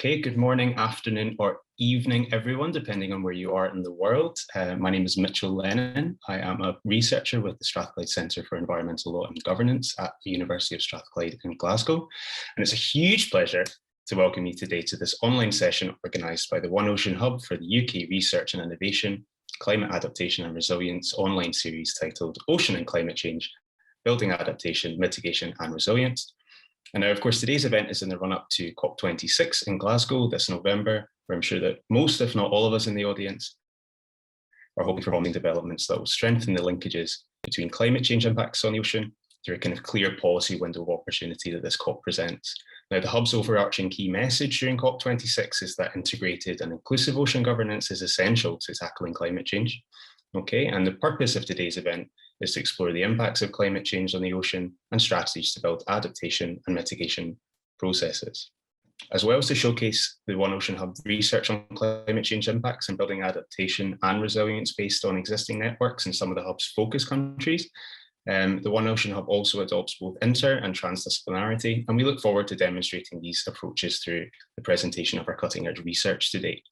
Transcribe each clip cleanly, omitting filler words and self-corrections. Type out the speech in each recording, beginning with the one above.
Okay, good morning, afternoon, or evening, everyone, depending on where you are in the world. My name is Mitchell Lennon. I am a researcher with the Strathclyde Centre for Environmental Law and Governance at the University of Strathclyde in Glasgow. And it's a huge pleasure to welcome you today to this online session organised by the One Ocean Hub for the UK Research and Innovation, Climate Adaptation and Resilience online series titled Ocean and Climate Change, Building Adaptation, Mitigation and Resilience. And now, of course, today's event is in the run-up to COP26 in Glasgow this November, where I'm sure that most, if not all of us in the audience, are hoping for forming developments that will strengthen the linkages between climate change impacts on the ocean through a kind of clear policy window of opportunity that this COP presents. Now, the Hub's overarching key message during COP26 is that integrated and inclusive ocean governance is essential to tackling climate change. Okay, and the purpose of today's event is to explore the impacts of climate change on the ocean and strategies to build adaptation and mitigation processes, as well as to showcase the One Ocean Hub research on climate change impacts and building adaptation and resilience based on existing networks in some of the Hub's focus countries. The One Ocean Hub also adopts both inter and transdisciplinarity, and we look forward to demonstrating these approaches through the presentation of our cutting edge research today.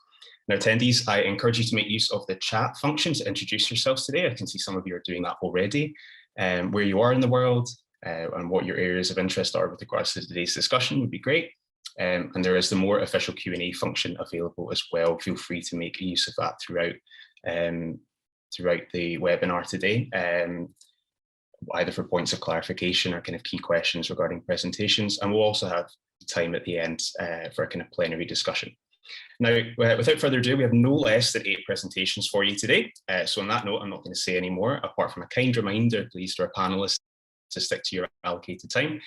Now, attendees, I encourage you to make use of the chat function to introduce yourselves today. I can see some of you are doing that already, where you are in the world and what your areas of interest are with regards to today's discussion would be great. And there is the more official Q&A function available as well. Feel free to make use of that throughout the webinar today, either for points of clarification or kind of key questions regarding presentations. And we'll also have time at the end for a kind of plenary discussion. Now, without further ado, we have no less than 8 presentations for you today. So on that note, I'm not going to say any more, apart from a kind reminder, please, to our panelists to stick to your allocated time,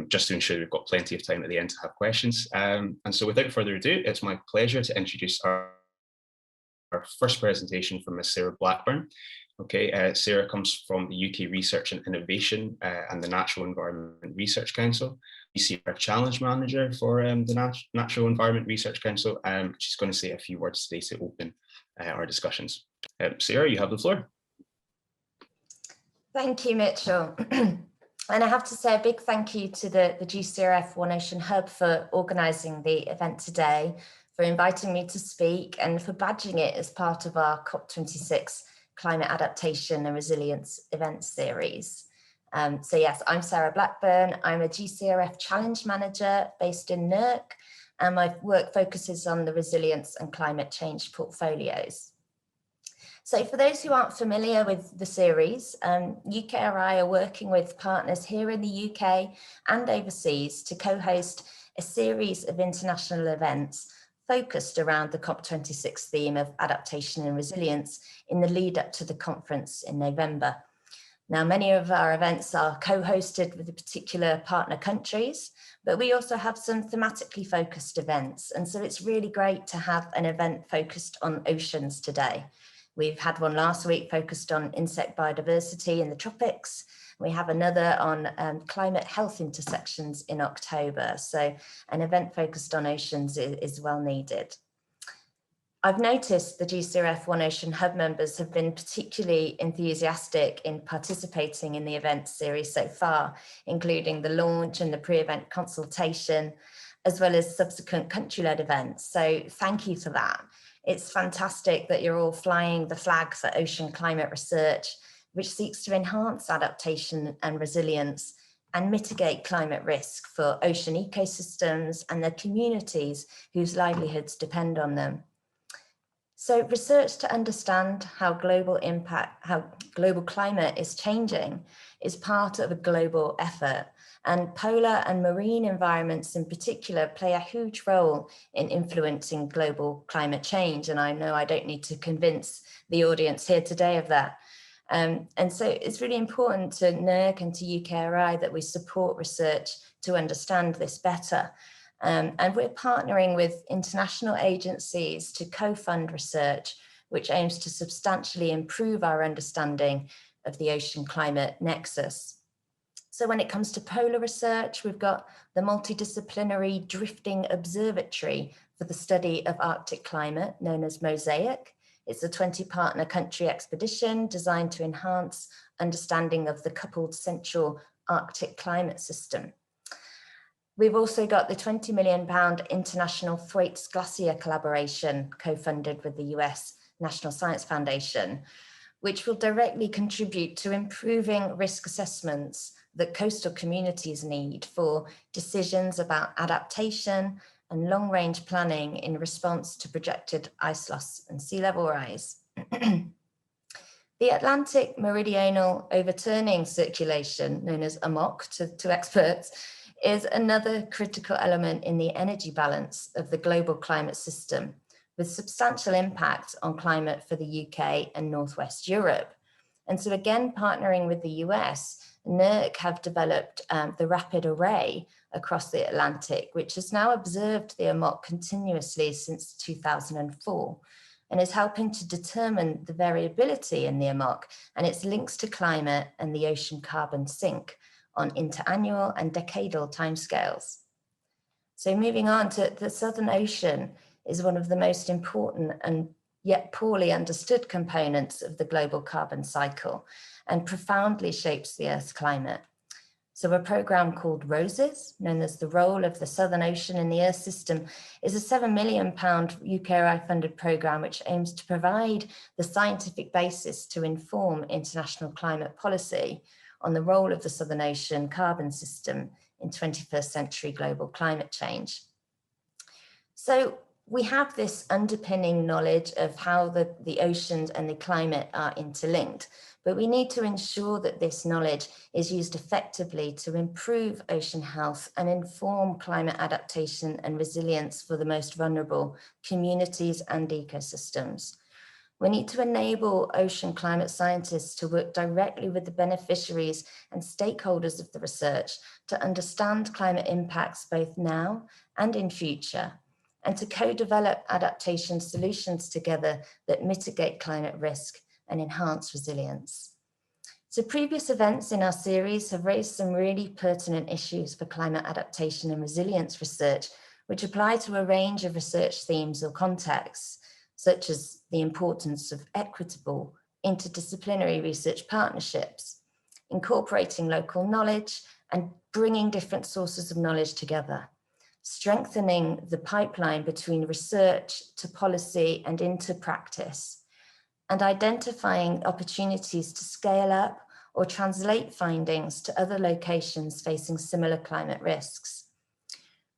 just to ensure we've got plenty of time at the end to have questions. And so without further ado, it's my pleasure to introduce our first presentation from Ms. Sarah Blackburn. Okay, Sarah comes from the UK Research and Innovation and the Natural Environment Research Council. ECRF Challenge Manager for the Natural Environment Research Council. She's going to say a few words today to open our discussions. Sarah, you have the floor. Thank you, Mitchell. And I have to say a big thank you to the GCRF One Ocean Hub for organising the event today, for inviting me to speak and for badging it as part of our COP26 Climate Adaptation and Resilience event series. So yes, I'm Sarah Blackburn. I'm a GCRF Challenge Manager based in Newark, and my work focuses on the resilience and climate change portfolios. So for those who aren't familiar with the series, UKRI are working with partners here in the UK and overseas to co-host a series of international events focused around the COP26 theme of adaptation and resilience in the lead up to the conference in November. Now, many of our events are co-hosted with the particular partner countries, but we also have some thematically focused events. And so it's really great to have an event focused on oceans today. We've had one last week focused on insect biodiversity in the tropics. We have another on climate health intersections in October. So an event focused on oceans is well needed. I've noticed the GCRF One Ocean Hub members have been particularly enthusiastic in participating in the event series so far, including the launch and the pre-event consultation, as well as subsequent country-led events. So thank you for that. It's fantastic that you're all flying the flag for ocean climate research, which seeks to enhance adaptation and resilience and mitigate climate risk for ocean ecosystems and the communities whose livelihoods depend on them. So research to understand how global climate is changing is part of a global effort, and polar and marine environments in particular play a huge role in influencing global climate change. And I know I don't need to convince the audience here today of that. And so it's really important to NERC and to UKRI that we support research to understand this better. And we're partnering with international agencies to co-fund research, which aims to substantially improve our understanding of the ocean climate nexus. So when it comes to polar research, we've got the multi-disciplinary Drifting Observatory for the study of Arctic climate, known as Mosaic. It's a 20-partner country expedition designed to enhance understanding of the coupled central Arctic climate system. We've also got the £20 million International Thwaites Glacier collaboration co-funded with the US National Science Foundation, which will directly contribute to improving risk assessments that coastal communities need for decisions about adaptation and long-range planning in response to projected ice loss and sea level rise. The Atlantic meridional overturning circulation, known as AMOC to experts, is another critical element in the energy balance of the global climate system, with substantial impact on climate for the UK and Northwest Europe. And so again, partnering with the US, NERC have developed the Rapid Array across the Atlantic, which has now observed the AMOC continuously since 2004. And is helping to determine the variability in the AMOC and its links to climate and the ocean carbon sink on interannual and decadal timescales. So moving on to the Southern Ocean is one of the most important and yet poorly understood components of the global carbon cycle and profoundly shapes the Earth's climate. So a program called ROSES, known as the Role of the Southern Ocean in the Earth System, is a £7 million UKRI funded program which aims to provide the scientific basis to inform international climate policy on the role of the Southern Ocean carbon system in 21st century global climate change. So we have this underpinning knowledge of how the oceans and the climate are interlinked, but we need to ensure that this knowledge is used effectively to improve ocean health and inform climate adaptation and resilience for the most vulnerable communities and ecosystems. We need to enable ocean climate scientists to work directly with the beneficiaries and stakeholders of the research to understand climate impacts both now and in future, and to co-develop adaptation solutions together that mitigate climate risk and enhance resilience. So previous events in our series have raised some really pertinent issues for climate adaptation and resilience research, which apply to a range of research themes or contexts, such as the importance of equitable, interdisciplinary research partnerships, incorporating local knowledge and bringing different sources of knowledge together, strengthening the pipeline between research to policy and into practice, and identifying opportunities to scale up or translate findings to other locations facing similar climate risks.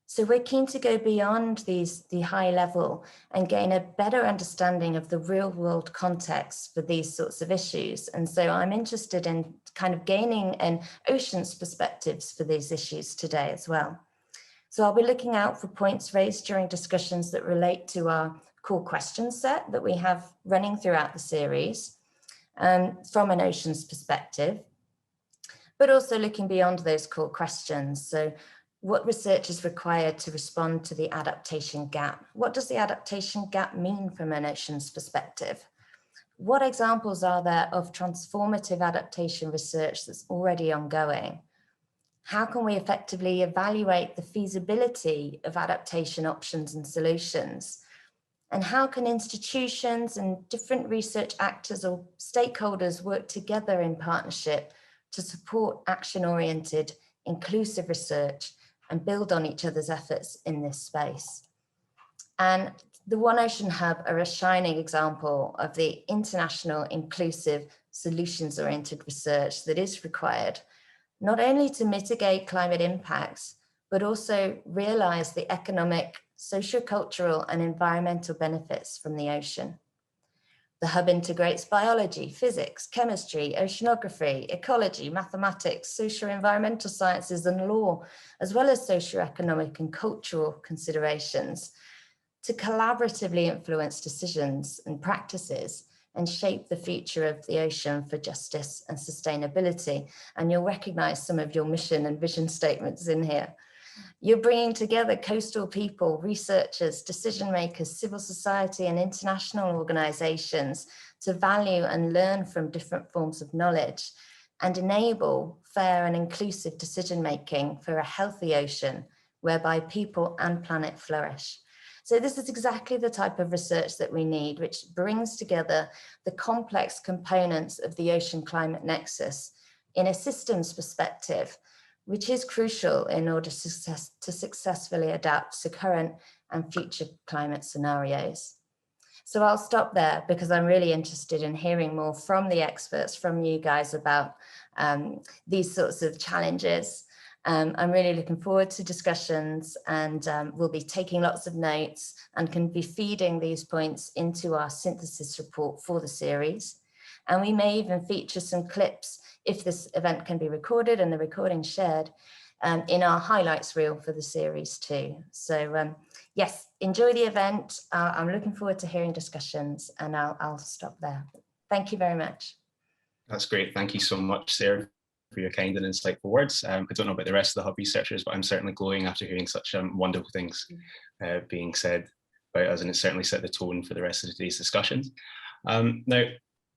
So we're keen to go beyond the high level and gain a better understanding of the real world context for these sorts of issues. And so I'm interested in kind of gaining an ocean's perspectives for these issues today as well. So I'll be looking out for points raised during discussions that relate to our core question set that we have running throughout the series from an oceans perspective, but also looking beyond those core questions. So what research is required to respond to the adaptation gap? What does the adaptation gap mean from an oceans perspective? What examples are there of transformative adaptation research that's already ongoing? How can we effectively evaluate the feasibility of adaptation options and solutions? And how can institutions and different research actors or stakeholders work together in partnership to support action-oriented, inclusive research and build on each other's efforts in this space? And the One Ocean Hub are a shining example of the international, inclusive, solutions-oriented research that is required, not only to mitigate climate impacts, but also realize the economic, sociocultural, and environmental benefits from the ocean. The hub integrates biology, physics, chemistry, oceanography, ecology, mathematics, socio-environmental sciences, and law, as well as socioeconomic and cultural considerations to collaboratively influence decisions and practices and shape the future of the ocean for justice and sustainability. And you'll recognize some of your mission and vision statements in here. You're bringing together coastal people, researchers, decision makers, civil society, and international organizations to value and learn from different forms of knowledge and enable fair and inclusive decision making for a healthy ocean whereby people and planet flourish. So this is exactly the type of research that we need, which brings together the complex components of the ocean climate nexus in a systems perspective, which is crucial in order to successfully adapt to current and future climate scenarios. So I'll stop there because I'm really interested in hearing more from the experts, from you guys, about these sorts of challenges. I'm really looking forward to discussions, and we'll be taking lots of notes and can be feeding these points into our synthesis report for the series. And we may even feature some clips, if this event can be recorded and the recording shared, in our highlights reel for the series too. So yes, enjoy the event. I'm looking forward to hearing discussions, and I'll stop there. Thank you very much. That's great. Thank you so much, Sarah, for your kind and insightful words. I don't know about the rest of the Hub researchers, but I'm certainly glowing after hearing such wonderful things being said about us, and it certainly set the tone for the rest of today's discussions. Now,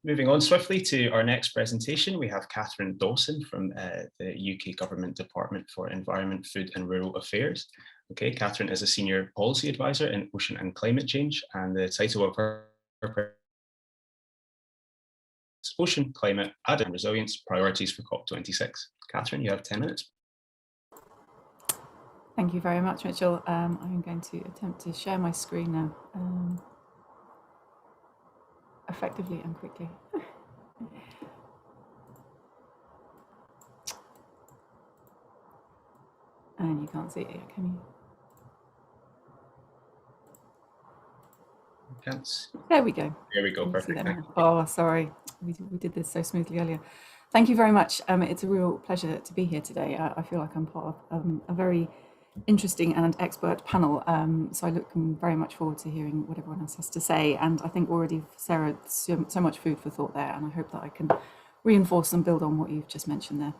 moving on swiftly to our next presentation, we have Catherine Dawson from the UK Government Department for Environment, Food and Rural Affairs. Okay, Catherine is a Senior Policy Advisor in Ocean and Climate Change, and the title of her Ocean, Climate, and Resilience, Priorities for COP26. Catherine, you have 10 minutes. Thank you very much, Mitchell. I'm going to attempt to share my screen now, effectively and quickly. And you can't see it yet, can you? There we go. There we go. Perfect. Oh, sorry. We did this so smoothly earlier. Thank you very much. It's a real pleasure to be here today. I feel like I'm part of a very interesting and expert panel. So I look very much forward to hearing what everyone else has to say. And I think already, Sarah, so much food for thought there. And I hope that I can reinforce and build on what you've just mentioned there.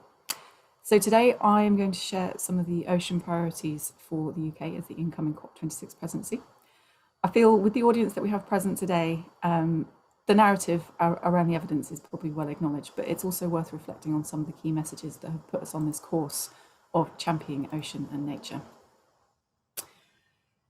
So today I am going to share some of the ocean priorities for the UK as the incoming COP26 presidency. I feel with the audience that we have present today, the narrative around the evidence is probably well acknowledged, but it's also worth reflecting on some of the key messages that have put us on this course of championing ocean and nature.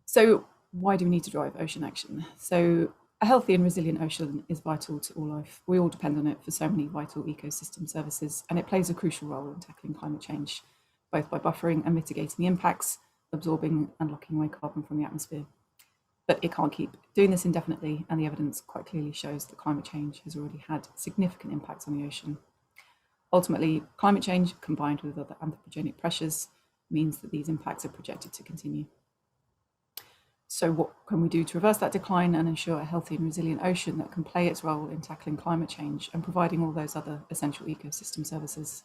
So why do we need to drive ocean action? So a healthy and resilient ocean is vital to all life. We all depend on it for so many vital ecosystem services, and it plays a crucial role in tackling climate change, both by buffering and mitigating the impacts, absorbing and locking away carbon from the atmosphere. But it can't keep doing this indefinitely, and the evidence quite clearly shows that climate change has already had significant impacts on the ocean. Ultimately, climate change, combined with other anthropogenic pressures, means that these impacts are projected to continue. So what can we do to reverse that decline and ensure a healthy and resilient ocean that can play its role in tackling climate change and providing all those other essential ecosystem services?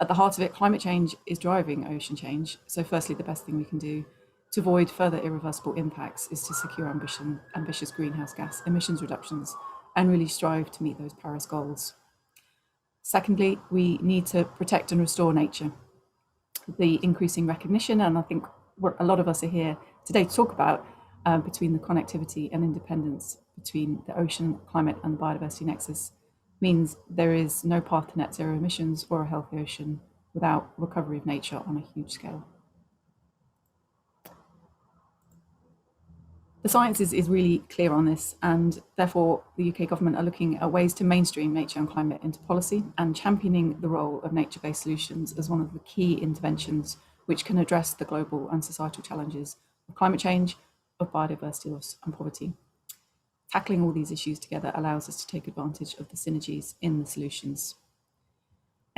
At the heart of it, climate change is driving ocean change. So firstly, the best thing we can do to avoid further irreversible impacts is to secure ambitious greenhouse gas emissions reductions and really strive to meet those Paris goals. Secondly, we need to protect and restore nature. The increasing recognition, and I think what a lot of us are here today to talk about, between the connectivity and independence between the ocean, climate and the biodiversity nexus, means there is no path to net zero emissions or a healthy ocean without recovery of nature on a huge scale. The science is really clear on this, and therefore the UK government are looking at ways to mainstream nature and climate into policy and championing the role of nature-based solutions as one of the key interventions which can address the global and societal challenges of climate change, of biodiversity loss and poverty. Tackling all these issues together allows us to take advantage of the synergies in the solutions.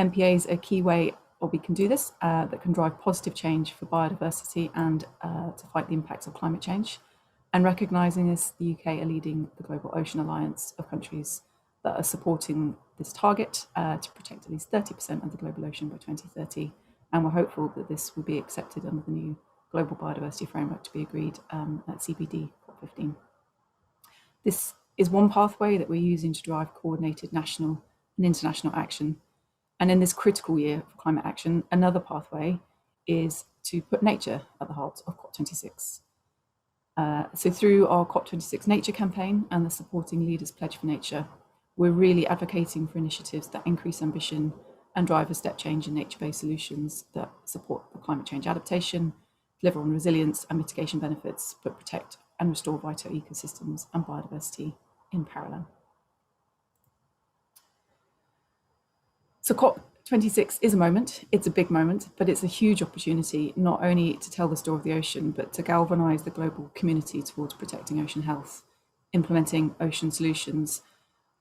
MPAs are a key way we can do this that can drive positive change for biodiversity and to fight the impacts of climate change. And recognising this, the UK are leading the Global Ocean Alliance of countries that are supporting this target to protect at least 30% of the global ocean by 2030. And we're hopeful that this will be accepted under the new Global Biodiversity Framework to be agreed at CBD COP15. This is one pathway that we're using to drive coordinated national and international action. And in this critical year for climate action, another pathway is to put nature at the heart of COP26. So through our COP26 Nature campaign and the Supporting Leaders Pledge for Nature, we're really advocating for initiatives that increase ambition and drive a step change in nature-based solutions that support the climate change adaptation, deliver on resilience and mitigation benefits, but protect and restore vital ecosystems and biodiversity in parallel. So COP26 is a moment, it's a big moment, but it's a huge opportunity not only to tell the story of the ocean, but to galvanise the global community towards protecting ocean health, implementing ocean solutions,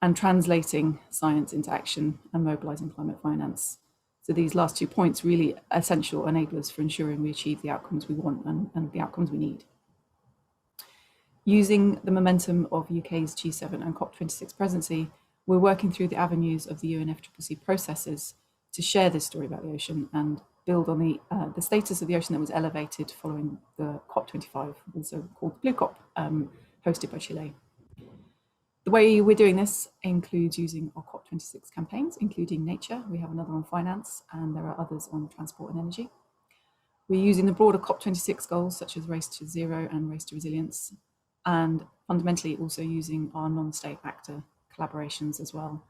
and translating science into action and mobilising climate finance. So these last 2 points really essential enablers for ensuring we achieve the outcomes we want and the outcomes we need. Using the momentum of UK's G7 and COP26 presidency, we're working through the avenues of the UNFCCC processes to share this story about the ocean and build on the status of the ocean that was elevated following the COP25, also called Blue COP, hosted by Chile. The way we're doing this includes using our COP26 campaigns, including nature. We have another on finance, and there are others on transport and energy. We're using the broader COP26 goals, such as Race to Zero and Race to Resilience, and fundamentally also using our non-state actor collaborations as well.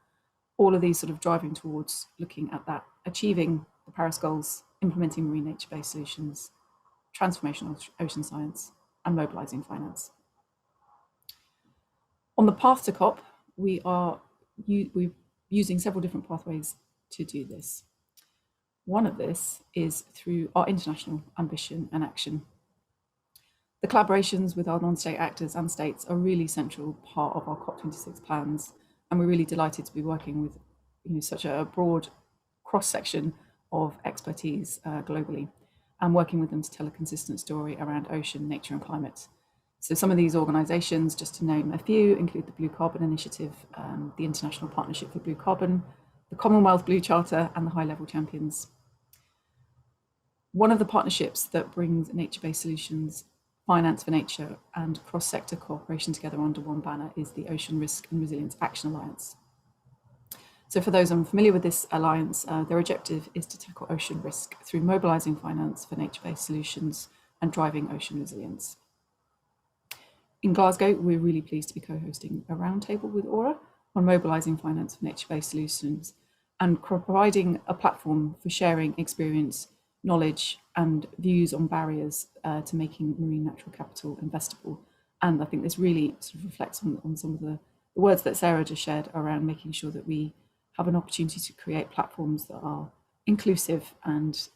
All of these sort of driving towards looking at that, achieving the Paris goals, implementing marine nature-based solutions, transformational ocean science, and mobilising finance. On the path to COP, we're using several different pathways to do this. One of this is through our international ambition and action. The collaborations with our non-state actors and states are really central part of our COP26 plans, and we're really delighted to be working with such a broad cross-section of expertise globally, and working with them to tell a consistent story around ocean, nature and climate. So some of these organisations, just to name a few, include the Blue Carbon Initiative, the International Partnership for Blue Carbon, the Commonwealth Blue Charter and the High Level Champions. One of the partnerships that brings nature-based solutions, finance for nature and cross-sector cooperation together under one banner is the Ocean Risk and Resilience Action Alliance. So for those unfamiliar with this alliance, their objective is to tackle ocean risk through mobilising finance for nature-based solutions and driving ocean resilience. In Glasgow, we're really pleased to be co-hosting a roundtable with Aura on mobilising finance for nature-based solutions and providing a platform for sharing experience, knowledge and views on barriers to making marine natural capital investable. And I think this really sort of reflects on some of the words that Sarah just shared around making sure that we have an opportunity to create platforms that are inclusive and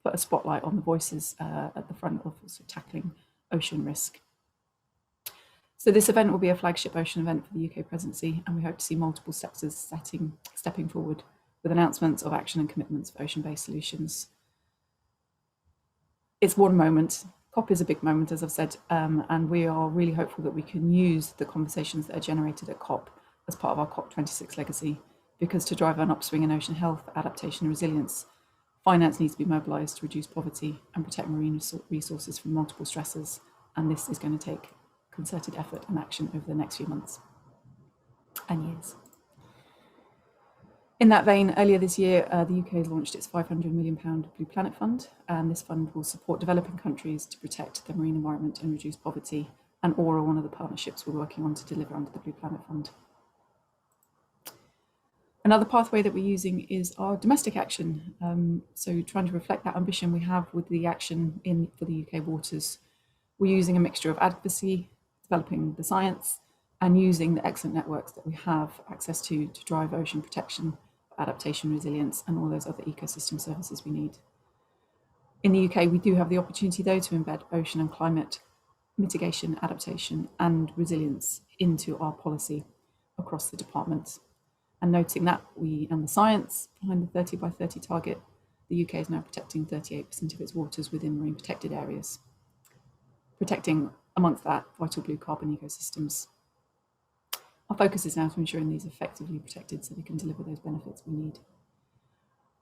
put a spotlight on the voices at the front of sort of tackling ocean risk. So this event will be a flagship ocean event for the UK presidency, and we hope to see multiple sectors stepping forward with announcements of action and commitments for ocean-based solutions. It's one moment. COP is a big moment, as I've said, and we are really hopeful that we can use the conversations that are generated at COP as part of our COP26 legacy, because to drive an upswing in ocean health, adaptation and resilience, finance needs to be mobilised to reduce poverty and protect marine resources from multiple stressors, and this is going to take concerted effort and action over the next few months and years. In that vein, earlier this year, the UK has launched its £500 million Blue Planet Fund, and this fund will support developing countries to protect their marine environment and reduce poverty, and Aura, one of the partnerships we're working on to deliver under the Blue Planet Fund. Another pathway that we're using is our domestic action, so trying to reflect that ambition we have with the action for the UK waters. We're using a mixture of advocacy, developing the science, and using the excellent networks that we have access to drive ocean protection, adaptation, resilience, and all those other ecosystem services we need. In the UK, we do have the opportunity, though, to embed ocean and climate mitigation, adaptation, and resilience into our policy across the department. And noting that and the science behind the 30 by 30 target, the UK is now protecting 38% of its waters within marine protected areas, protecting amongst that vital blue carbon ecosystems. Our focus is now to ensuring these are effectively protected so they can deliver those benefits we need.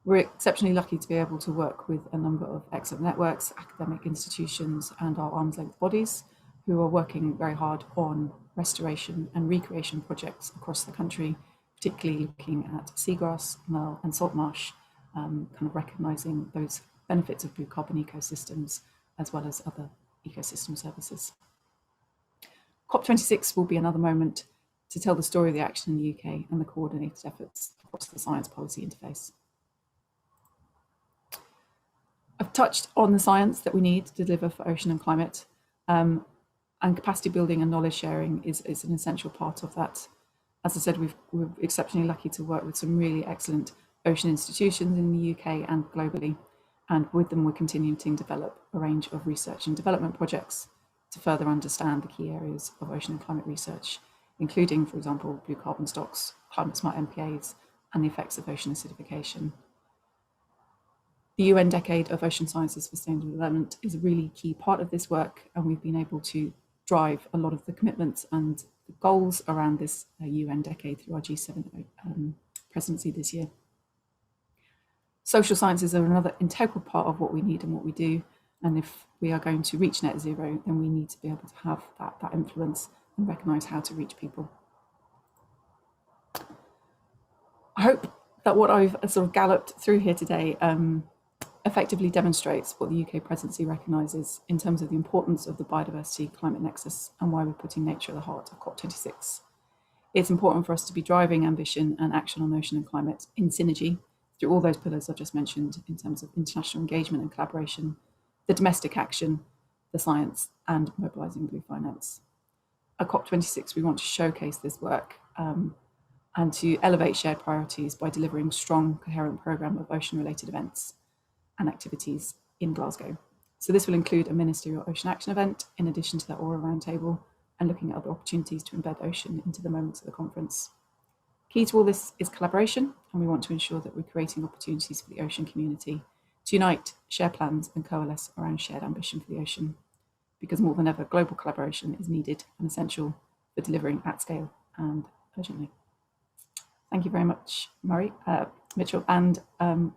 We're exceptionally lucky to be able to work with a number of excellent networks, academic institutions, and our arm's length bodies who are working very hard on restoration and recreation projects across the country, particularly looking at seagrass, marl, and salt marsh, kind of recognising those benefits of blue carbon ecosystems as well as other ecosystem services. COP26 will be another moment to tell the story of the action in the UK and the coordinated efforts across the science policy interface. I've touched on the science that we need to deliver for ocean and climate, and capacity building and knowledge sharing is an essential part of that. As I said, we're exceptionally lucky to work with some really excellent ocean institutions in the UK and globally. And with them, we're continuing to develop a range of research and development projects to further understand the key areas of ocean and climate research, including, for example, blue carbon stocks, climate smart MPAs, and the effects of ocean acidification. The UN Decade of Ocean Sciences for Sustainable Development is a really key part of this work, and we've been able to drive a lot of the commitments and the goals around this UN Decade through our G7 presidency this year. Social sciences are another integral part of what we need and what we do, and if we are going to reach net zero, then we need to be able to have that influence and recognise how to reach people. I hope that what I've sort of galloped through here today effectively demonstrates what the UK presidency recognises in terms of the importance of the biodiversity climate nexus and why we're putting nature at the heart of COP26. It's important for us to be driving ambition and action on ocean and climate in synergy through all those pillars I've just mentioned in terms of international engagement and collaboration, the domestic action, the science, and mobilising blue finance. At COP26, we want to showcase this work and to elevate shared priorities by delivering strong, coherent programme of ocean-related events and activities in Glasgow. So this will include a ministerial ocean action event, in addition to that Aura Roundtable, and looking at other opportunities to embed ocean into the moments of the conference. Key to all this is collaboration, and we want to ensure that we're creating opportunities for the ocean community to unite, share plans, and coalesce around shared ambition for the ocean, because more than ever, global collaboration is needed and essential for delivering at scale and urgently. Thank you very much, Murray, Mitchell, and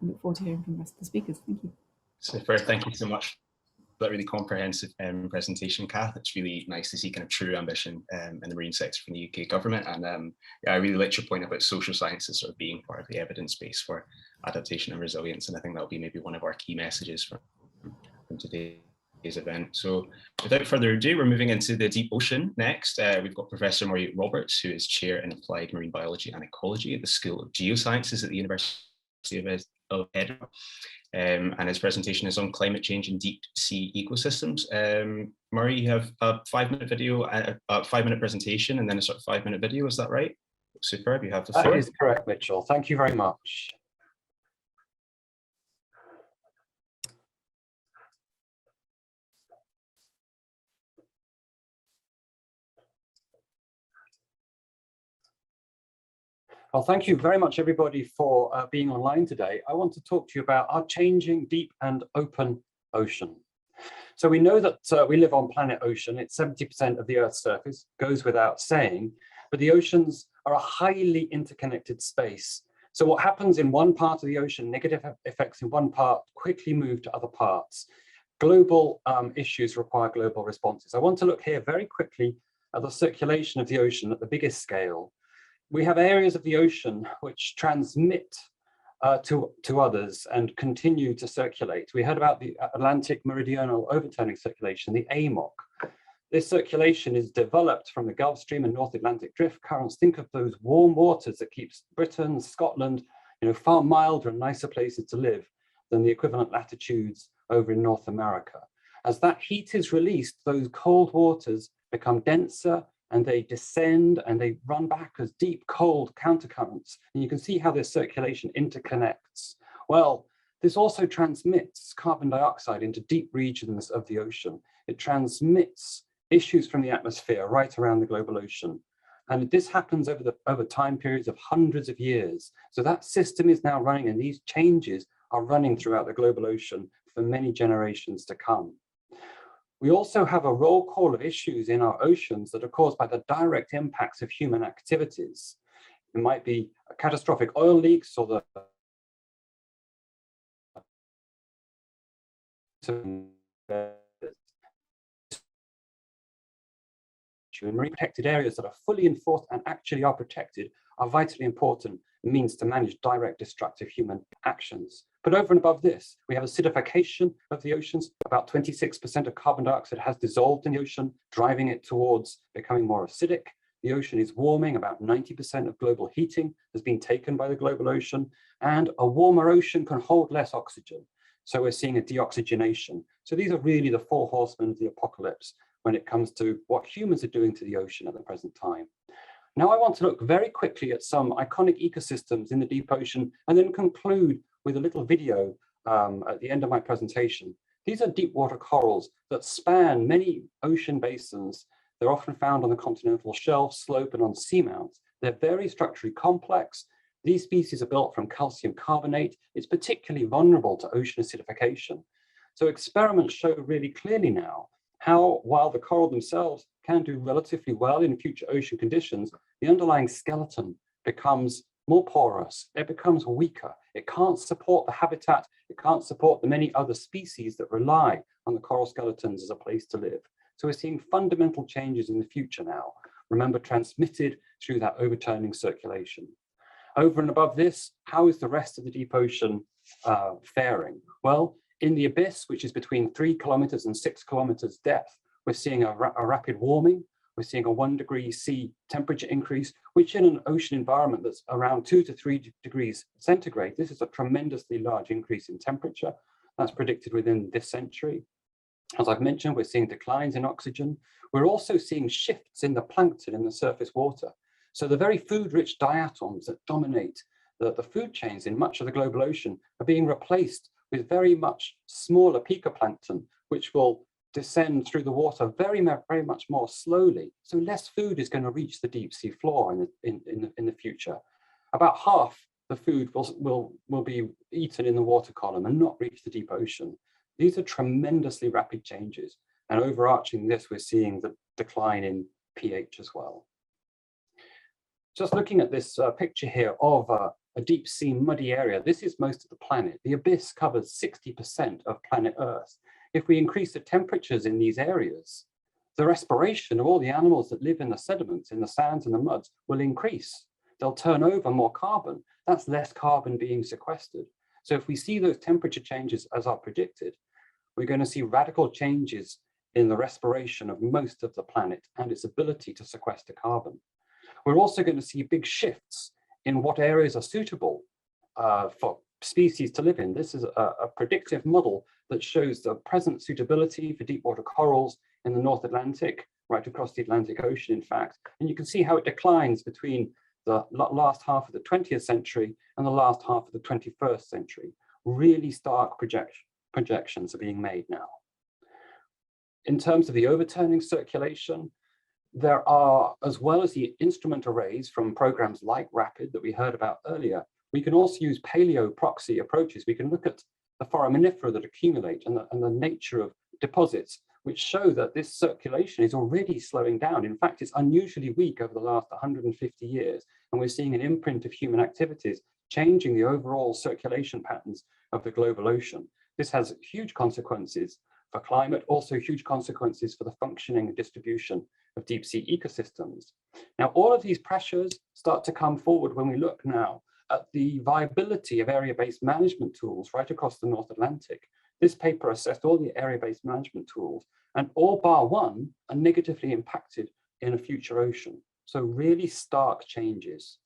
look forward to hearing from the rest of the speakers. Thank you. Super, thank you so much for that really comprehensive presentation, Kath. It's really nice to see kind of true ambition in the marine sector from the UK government. And yeah, I really liked your point about social sciences sort of being part of the evidence base for adaptation and resilience. And I think that'll be maybe one of our key messages from today's event. So without further ado, we're moving into the deep ocean next. We've got Professor Murray Roberts, who is Chair in Applied Marine Biology and Ecology at the School of Geosciences at the University of Edinburgh. And his presentation is on climate change in deep sea ecosystems. Murray, you have a 5-minute video, a 5-minute presentation, and then a sort of 5-minute video, is that right? Superb, you have the floor. That is correct, Mitchell. Thank you very much. Well, thank you very much, everybody, for being online today. I want to talk to you about our changing deep and open ocean. So we know that we live on planet ocean. It's 70% of the Earth's surface, goes without saying, but the oceans are a highly interconnected space. So what happens in one part of the ocean, negative effects in one part, quickly move to other parts. Global issues require global responses. I want to look here very quickly at the circulation of the ocean at the biggest scale. We have areas of the ocean which transmit to others and continue to circulate. We heard about the Atlantic Meridional Overturning Circulation, the AMOC. This circulation is developed from the Gulf Stream and North Atlantic drift currents. Think of those warm waters that keeps Britain, Scotland, far milder and nicer places to live than the equivalent latitudes over in North America. As that heat is released, those cold waters become denser, and they descend and they run back as deep, cold countercurrents. And you can see how this circulation interconnects. Well, this also transmits carbon dioxide into deep regions of the ocean. It transmits issues from the atmosphere right around the global ocean. And this happens over time periods of hundreds of years. So that system is now running, and these changes are running throughout the global ocean for many generations to come. We also have a roll call of issues in our oceans that are caused by the direct impacts of human activities. It might be catastrophic oil leaks or the marine protected areas that are fully enforced and actually are protected are vitally important means to manage direct destructive human actions. But over and above this, we have acidification of the oceans. About 26% of carbon dioxide has dissolved in the ocean, driving it towards becoming more acidic. The ocean is warming. About 90% of global heating has been taken by the global ocean, and a warmer ocean can hold less oxygen. So we're seeing a deoxygenation. So these are really the 4 horsemen of the apocalypse when it comes to what humans are doing to the ocean at the present time. Now I want to look very quickly at some iconic ecosystems in the deep ocean and then conclude with a little video at the end of my presentation. These are deep water corals that span many ocean basins. They're often found on the continental shelf, slope, and on seamounts. They're very structurally complex. These species are built from calcium carbonate. It's particularly vulnerable to ocean acidification. So experiments show really clearly now how, while the coral themselves can do relatively well in future ocean conditions, the underlying skeleton becomes more porous, it becomes weaker, it can't support the habitat, it can't support the many other species that rely on the coral skeletons as a place to live. So we're seeing fundamental changes in the future now, remember, transmitted through that overturning circulation. Over and above this, how is the rest of the deep ocean faring? Well, in the abyss, which is between 3 kilometers and 6 kilometers depth, we're seeing a rapid warming. We're seeing a 1 degree C temperature increase, which in an ocean environment that's around 2 to 3 degrees centigrade, this is a tremendously large increase in temperature. That's predicted within this century. As I've mentioned, we're seeing declines in oxygen. We're also seeing shifts in the plankton in the surface water. So the very food-rich diatoms that dominate the food chains in much of the global ocean are being replaced with very much smaller picoplankton, which will descend through the water very much more slowly. So less food is going to reach the deep sea floor in the future. About half the food will be eaten in the water column and not reach the deep ocean. These are tremendously rapid changes. And overarching this, we're seeing the decline in pH as well. Just looking at this picture here of a deep sea muddy area, this is most of the planet. The abyss covers 60% of planet Earth. If we increase the temperatures in these areas, the respiration of all the animals that live in the sediments, in the sands and the muds will increase. They'll turn over more carbon. That's less carbon being sequestered. So if we see those temperature changes as are predicted, we're going to see radical changes in the respiration of most of the planet and its ability to sequester carbon. We're also going to see big shifts in what areas are suitable for species to live in. This is a predictive model that shows the present suitability for deep water corals in the North Atlantic, right across the Atlantic Ocean, in fact. And you can see how it declines between the last half of the 20th century and the last half of the 21st century. Really stark projections are being made now. In terms of the overturning circulation, there are, as well as the instrument arrays from programs like RAPID that we heard about earlier, we can also use paleo proxy approaches. We can look at the foraminifera that accumulate and the nature of deposits, which show that this circulation is already slowing down. In fact, it's unusually weak over the last 150 years. And we're seeing an imprint of human activities changing the overall circulation patterns of the global ocean. This has huge consequences for climate, also huge consequences for the functioning and distribution of deep sea ecosystems. Now, all of these pressures start to come forward when we look now at the viability of area-based management tools right across the North Atlantic. This paper assessed all the area-based management tools, and all bar one are negatively impacted in a future ocean. So really stark changes.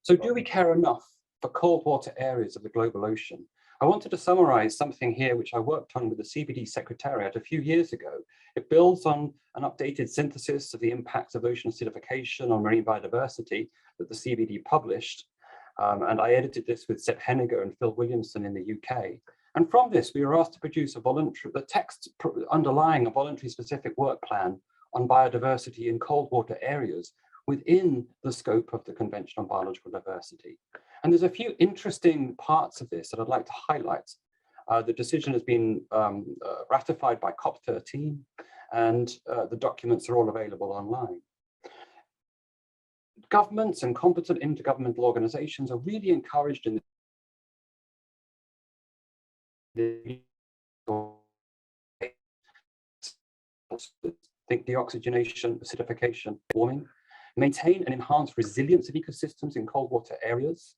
So do we care enough for cold water areas of the global ocean? I wanted to summarize something here which I worked on with the CBD Secretariat a few years ago. It builds on an updated synthesis of the impacts of ocean acidification on marine biodiversity that the CBD published. And I edited this with Seth Henniger and Phil Williamson in the UK. And from this, we were asked to produce the text underlying a voluntary specific work plan on biodiversity in cold water areas within the scope of the Convention on Biological Diversity. And there's a few interesting parts of this that I'd like to highlight. The decision has been ratified by COP13, and the documents are all available online. Governments and competent intergovernmental organizations are really encouraged in think deoxygenation, acidification, warming, maintain and enhance resilience of ecosystems in cold water areas,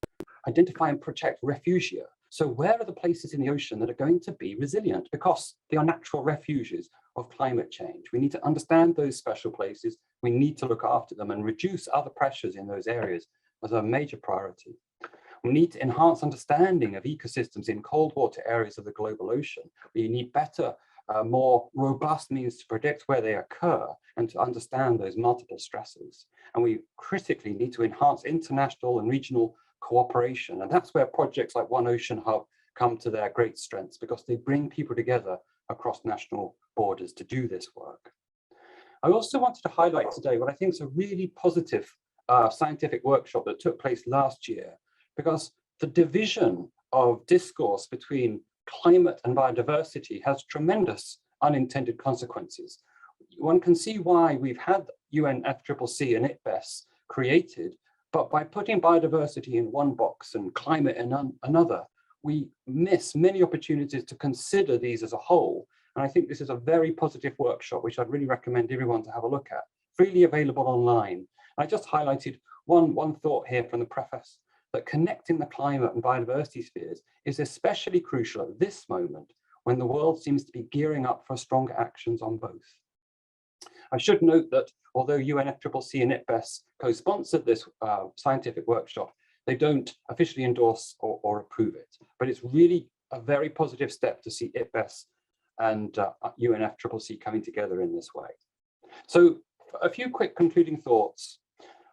identify and protect refugia. So where are the places in the ocean that are going to be resilient? Because they are natural refuges of climate change. We need to understand those special places. We need to look after them and reduce other pressures in those areas as a major priority. We need to enhance understanding of ecosystems in cold water areas of the global ocean. We need better more robust means to predict where they occur and to understand those multiple stresses. And we critically need to enhance international and regional cooperation. And that's where projects like One Ocean Hub come to their great strengths, because they bring people together across national borders to do this work. I also wanted to highlight today what I think is a really positive scientific workshop that took place last year, because the division of discourse between climate and biodiversity has tremendous unintended consequences. One can see why we've had UNFCCC and IPBES created, but by putting biodiversity in one box and climate in another, we miss many opportunities to consider these as a whole. And I think this is a very positive workshop, which I'd really recommend everyone to have a look at, freely available online. I just highlighted one thought here from the preface, that connecting the climate and biodiversity spheres is especially crucial at this moment, when the world seems to be gearing up for stronger actions on both. I should note that although UNFCCC and IPBES co-sponsored this scientific workshop, they don't officially endorse or approve it, but it's really a very positive step to see IPBES and UNFCCC coming together in this way. So a few quick concluding thoughts.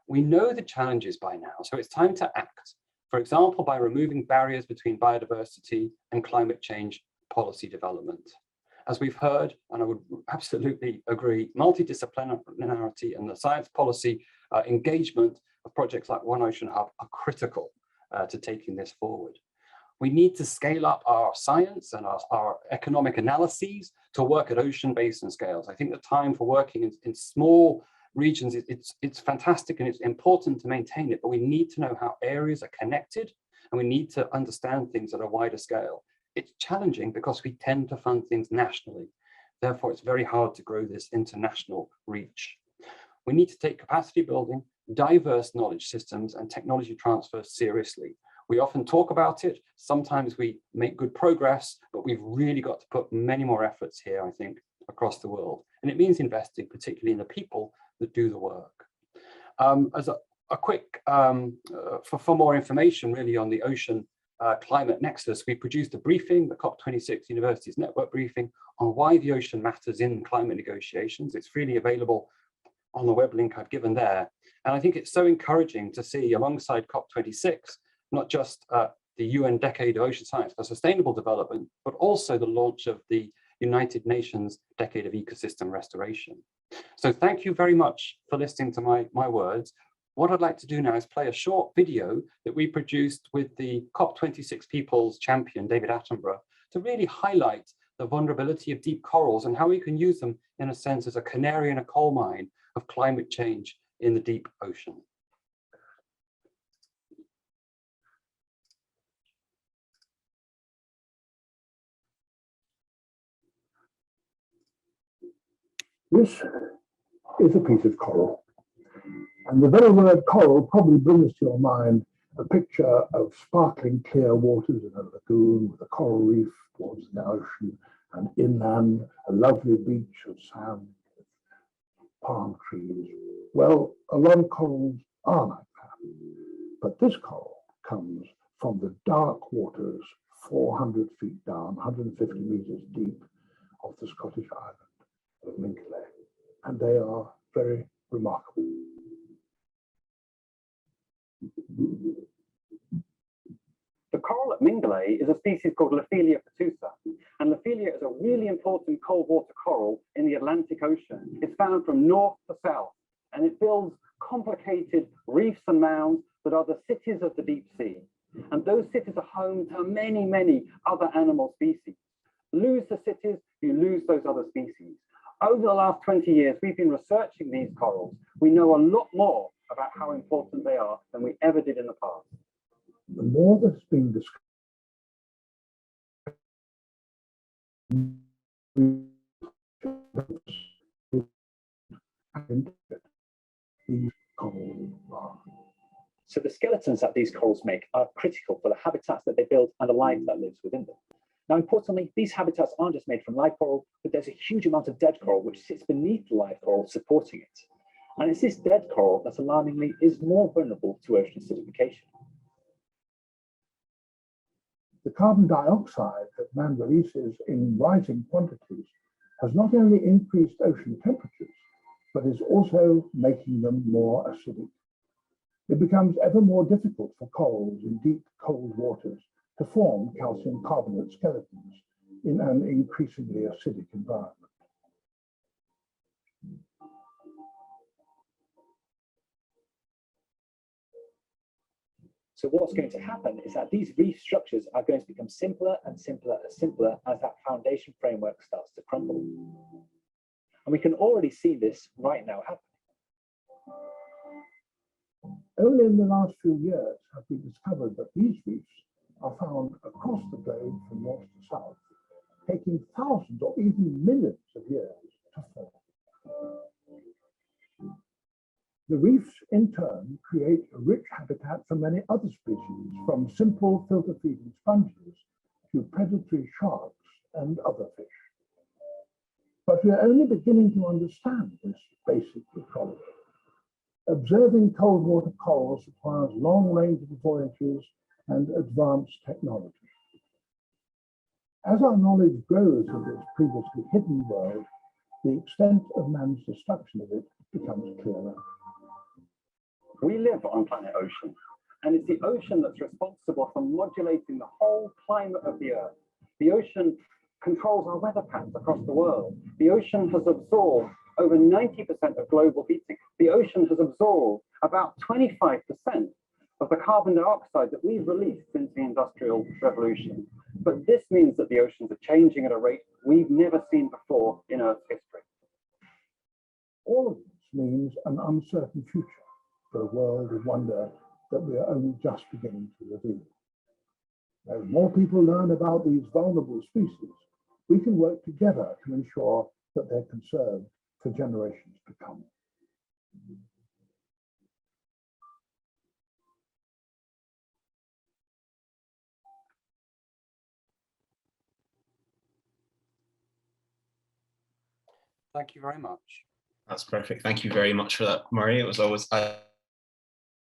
We know the challenges by now, so it's time to act. For example, by removing barriers between biodiversity and climate change policy development. As we've heard, and I would absolutely agree, multi-disciplinarity and the science policy engagement of projects like One Ocean Hub are critical to taking this forward. We need to scale up our science and our economic analyses to work at ocean basin scales. I think the time for working in small regions, it's fantastic and it's important to maintain it, but we need to know how areas are connected, and we need to understand things at a wider scale. It's challenging because we tend to fund things nationally. Therefore, it's very hard to grow this international reach. We need to take capacity building, diverse knowledge systems, and technology transfer seriously. We often talk about it, sometimes we make good progress, but we've really got to put many more efforts here, I think, across the world. And it means investing particularly in the people that do the work. As a quick, for more information really on the Ocean Climate Nexus, we produced a briefing, the COP26 Universities Network briefing, on why the ocean matters in climate negotiations. It's freely available on the web link I've given there. And I think it's so encouraging to see, alongside COP26, not just the UN Decade of Ocean Science for Sustainable Development, but also the launch of the United Nations Decade of Ecosystem Restoration. So thank you very much for listening to my words. What I'd like to do now is play a short video that we produced with the COP26 People's Champion, David Attenborough, to really highlight the vulnerability of deep corals and how we can use them, in a sense, as a canary in a coal mine of climate change in the deep ocean. This is a piece of coral, and the very word coral probably brings to your mind a picture of sparkling clear waters in a lagoon with a coral reef towards the ocean, and inland a lovely beach of sand with palm trees. Well, a lot of corals are like that, but this coral comes from the dark waters 400 feet down, 150 meters deep, of the Scottish island of Mingley, and they are very remarkable. The coral at Mingley is a species called Lophelia foetida, and Lophelia is a really important cold water coral in the Atlantic Ocean. It's found from north to south, and it builds complicated reefs and mounds that are the cities of the deep sea. And those cities are home to many, many other animal species. Lose the cities, you lose those other species. Over the last 20 years, we've been researching these corals. We know a lot more about how important they are than we ever did in the past. The more that's been discovered, these corals are. So the skeletons that these corals make are critical for the habitats that they build and the life that lives within them. Now, importantly, these habitats aren't just made from live coral, but there's a huge amount of dead coral which sits beneath the live coral supporting it. And it's this dead coral that alarmingly is more vulnerable to ocean acidification. The carbon dioxide that man releases in rising quantities has not only increased ocean temperatures, but is also making them more acidic. It becomes ever more difficult for corals in deep, cold waters to form calcium carbonate skeletons in an increasingly acidic environment. So what's going to happen is that these reef structures are going to become simpler and simpler and simpler as that foundation framework starts to crumble. And we can already see this right now happen. Only in the last few years have we discovered that these reefs are found across the globe from north to south, taking thousands or even millions of years to form. The reefs, in turn, create a rich habitat for many other species, from simple filter-feeding sponges to predatory sharks and other fish. But we are only beginning to understand this basic ecology. Observing cold water corals requires long-range voyages and advanced technology. As our knowledge grows of this previously hidden world, the extent of man's destruction of it becomes clearer. We live on planet Ocean, and it's the ocean that's responsible for modulating the whole climate of the Earth. The ocean controls our weather patterns across the world. The ocean has absorbed over 90% of global heating. The ocean has absorbed about 25% of the carbon dioxide that we've released since the Industrial Revolution. But this means that the oceans are changing at a rate we've never seen before in Earth's history. All of this means an uncertain future for a world of wonder that we are only just beginning to reveal. As more people learn about these vulnerable species, we can work together to ensure that they're conserved for generations to come. Thank you very much. That's perfect. Thank you very much for that, Murray. It was always,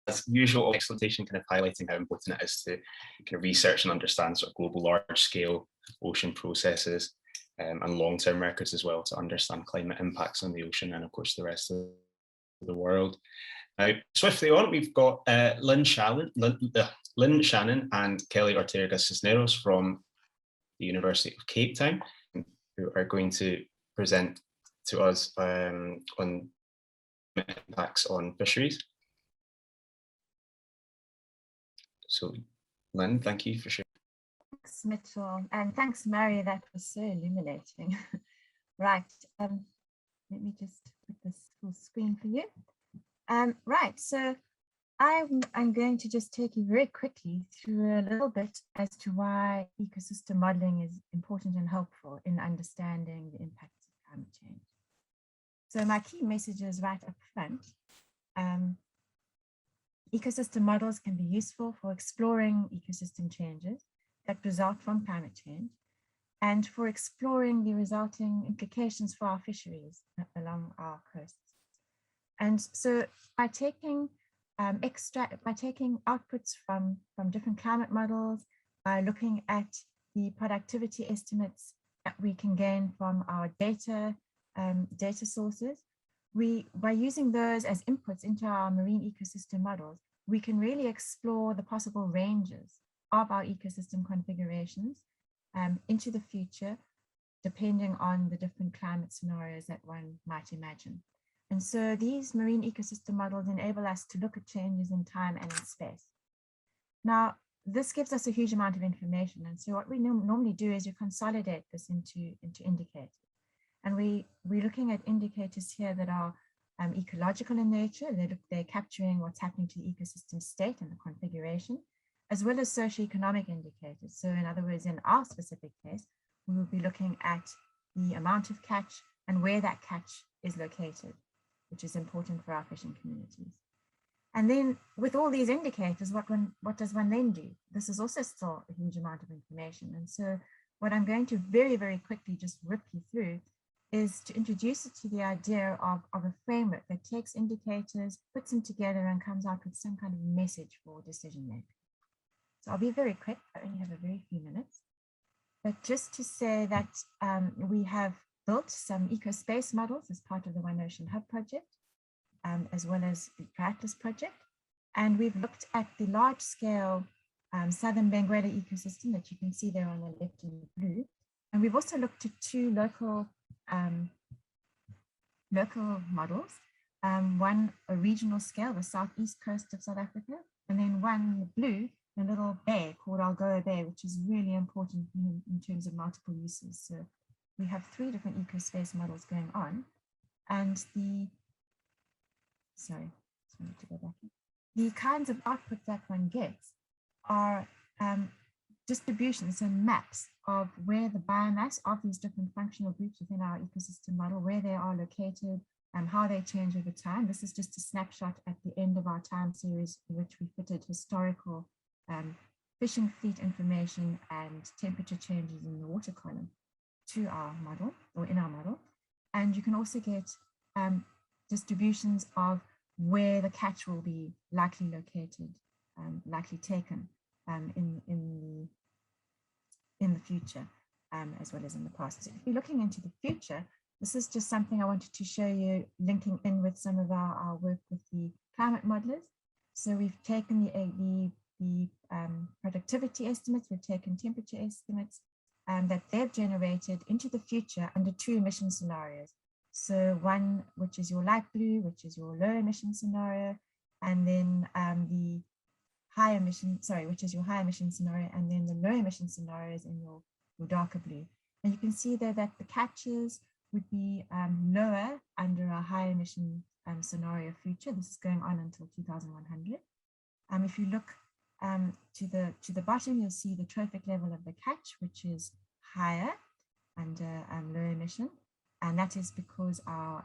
as usual, exploitation kind of highlighting how important it is to kind of research and understand sort of global large-scale ocean processes and long-term records as well to understand climate impacts on the ocean and, of course, the rest of the world. Now, swiftly on, we've got Lynn Shannon and Kelly Ortega-Cisneros from the University of Cape Town, who are going to present to us on impacts on fisheries. So, Lynn, thank you for sharing. Thanks, Mitchell, and thanks, Mary. That was so illuminating. Right, let me just put this full screen for you. Right, so I'm going to just take you very quickly through a little bit as to why ecosystem modeling is important and helpful in understanding the impacts of climate change. So my key message is right up front. Ecosystem models can be useful for exploring ecosystem changes that result from climate change and for exploring the resulting implications for our fisheries along our coasts. And so by taking outputs from different climate models, by looking at the productivity estimates that we can gain from our data sources, by using those as inputs into our marine ecosystem models, we can really explore the possible ranges of our ecosystem configurations into the future, depending on the different climate scenarios that one might imagine. And so these marine ecosystem models enable us to look at changes in time and in space. Now, this gives us a huge amount of information. And so what we normally do is we consolidate this into indicators. And we're looking at indicators here that are ecological in nature. They're capturing what's happening to the ecosystem state and the configuration, as well as socioeconomic indicators. So in other words, in our specific case, we will be looking at the amount of catch and where that catch is located, which is important for our fishing communities. And then with all these indicators, what does one then do? This is also still a huge amount of information. And so what I'm going to very, very quickly just rip you through is to introduce it to the idea of a framework that takes indicators, puts them together and comes out with some kind of message for decision making. So I'll be very quick. I only have a very few minutes. But just to say that we have built some Ecospace models as part of the One Ocean Hub project, as well as the Atlas project. And we've looked at the large scale southern Benguela ecosystem that you can see there on the left in blue. And we've also looked at two local models, one a regional scale, the southeast coast of South Africa, and then one blue, a little bay called Algoa Bay, which is really important in terms of multiple uses. So we have 3 different ecospace models going on. And the kinds of output that one gets are distributions and maps of where the biomass of these different functional groups within our ecosystem model, where they are located, and how they change over time. This is just a snapshot at the end of our time series, in which we fitted historical fishing fleet information and temperature changes in the water column to our model, or in our model. And you can also get distributions of where the catch will be likely located, likely taken in the future, as well as in the past. So if you're looking into the future, this is just something I wanted to show you, linking in with some of our work with the climate modelers. So we've taken the productivity estimates, we've taken temperature estimates that they've generated into the future under 2 emission scenarios. So one, which is your light blue, which is your low emission scenario, and then the high emission, which is your high emission scenario, and then the low emission scenarios in your darker blue. And you can see there that the catches would be lower under a high emission scenario future. This is going on until 2100. If you look to the bottom, you'll see the trophic level of the catch, which is higher under low emission. And that is because our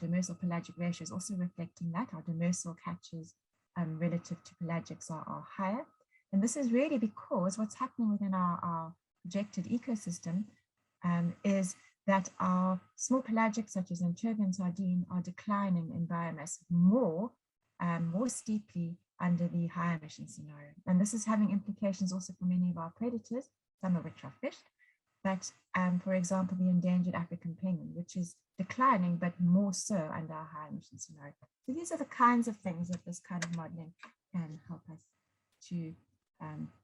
demersal pelagic ratio is also reflecting that. Our demersal catches relative to pelagics are higher. And this is really because what's happening within our projected ecosystem is that our small pelagics, such as anchovy and sardine, are declining in biomass more steeply under the high emission scenario. And this is having implications also for many of our predators, some of which are fished. But for example, the endangered African penguin, which is declining, but more so under our high emission scenario. So these are the kinds of things that this kind of modeling can help us to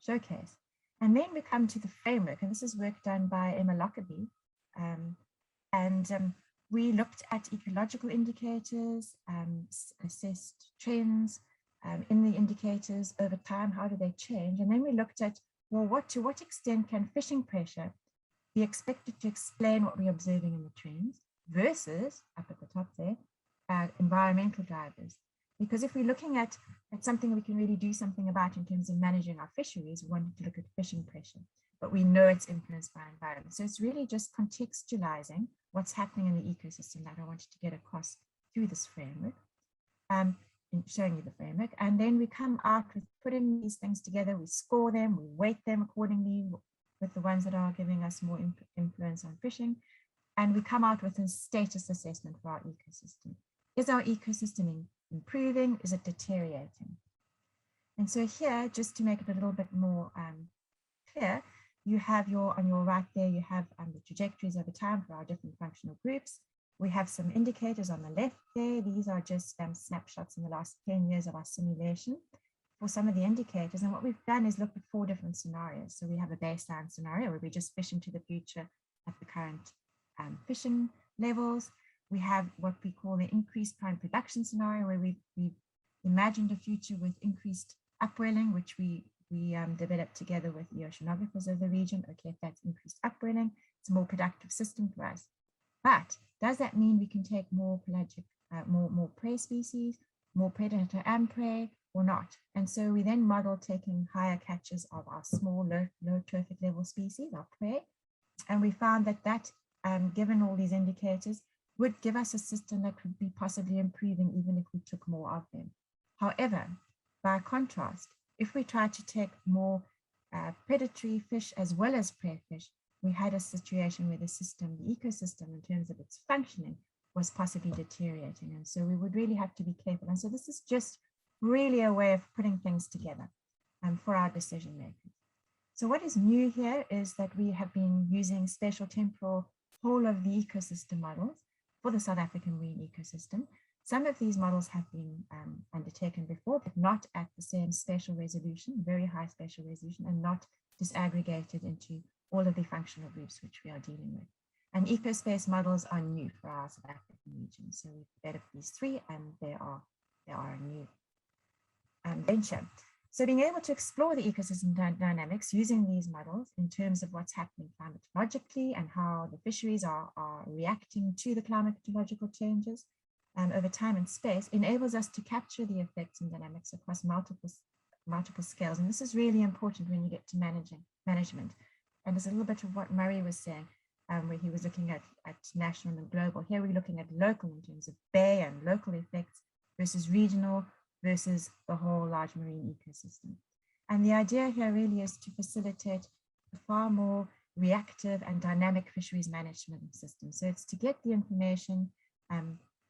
showcase. And then we come to the framework, and this is work done by Emma Lockerbie. We looked at ecological indicators, assessed trends in the indicators over time, how do they change? And then we looked at, well, to what extent can fishing pressure be expected to explain what we're observing in the trends versus, up at the top there, environmental drivers. Because if we're looking at something we can really do something about in terms of managing our fisheries, we wanted to look at fishing pressure, but we know it's influenced by environment. So it's really just contextualizing what's happening in the ecosystem that I wanted to get across through this framework, in showing you the framework. And then we come out with putting these things together, we score them, we weight them accordingly with the ones that are giving us more influence on fishing. And we come out with a status assessment for our ecosystem. Is our ecosystem improving? Is it deteriorating? And so here, just to make it a little bit more clear, you have on your right there, you have the trajectories over time for our different functional groups. We have some indicators on the left there. These are just snapshots in the last 10 years of our simulation for some of the indicators. And what we've done is look at 4 different scenarios. So we have a baseline scenario where we just fish into the future at the current fishing levels. We have what we call the increased current production scenario, where we've imagined a future with increased upwelling, which we developed together with the oceanographers of the region. Okay, if that's increased upwelling, it's a more productive system for us. But does that mean we can take more pelagic, more prey species, more predator and prey, or not? And so we then model taking higher catches of our small, low trophic level species, our prey. And we found that given all these indicators, would give us a system that could be possibly improving even if we took more of them. However, by contrast, if we try to take more predatory fish as well as prey fish, we had a situation where the system, the ecosystem in terms of its functioning, was possibly deteriorating. And so we would really have to be careful. And so this is just really a way of putting things together. for our decision makers. So what is new here is that we have been using spatial temporal whole of the ecosystem models for the South African marine ecosystem. Some of these models have been undertaken before, but not at the same spatial resolution, very high spatial resolution, and not disaggregated into all of the functional groups which we are dealing with. And ecospace models are new for our South African region. So we've developed these three, and they are a new venture. So being able to explore the ecosystem dynamics using these models in terms of what's happening climatologically and how the fisheries are reacting to the climatological changes over time and space enables us to capture the effects and dynamics across multiple scales. And this is really important when you get to management. And there's a little bit of what Murray was saying, where he was looking at national and global. Here we're looking at local in terms of bay and local effects versus regional versus the whole large marine ecosystem. And the idea here really is to facilitate a far more reactive and dynamic fisheries management system. So it's to get the information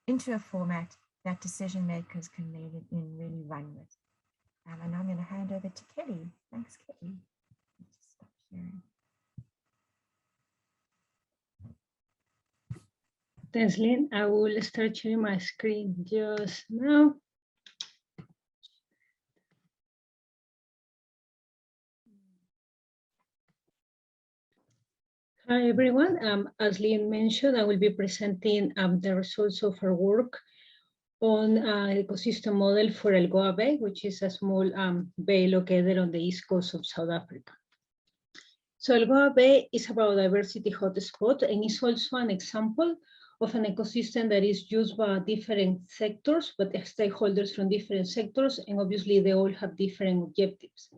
into a format that decision makers can really run with. And I'm going to hand over to Kelly. Thanks, Kelly. Just stop sharing. Thanks, Lynn. I will start sharing my screen just now. Hi, everyone. As Lynn mentioned, I will be presenting the results of our work on an ecosystem model for Algoa Bay, which is a small bay located on the east coast of South Africa. So Algoa Bay is a biodiversity hotspot and is also an example of an ecosystem that is used by different sectors, but stakeholders from different sectors, and obviously they all have different objectives.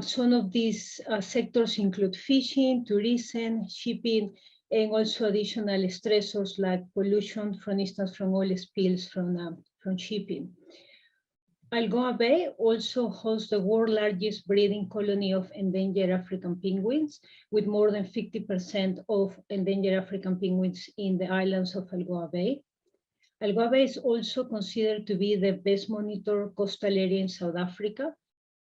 Some of these sectors include fishing, tourism, shipping, and also additional stressors like pollution, for instance, from oil spills from shipping. Algoa Bay also hosts the world's largest breeding colony of endangered African penguins, with more than 50% of endangered African penguins in the islands of Algoa Bay. Algoa Bay is also considered to be the best monitored coastal area in South Africa,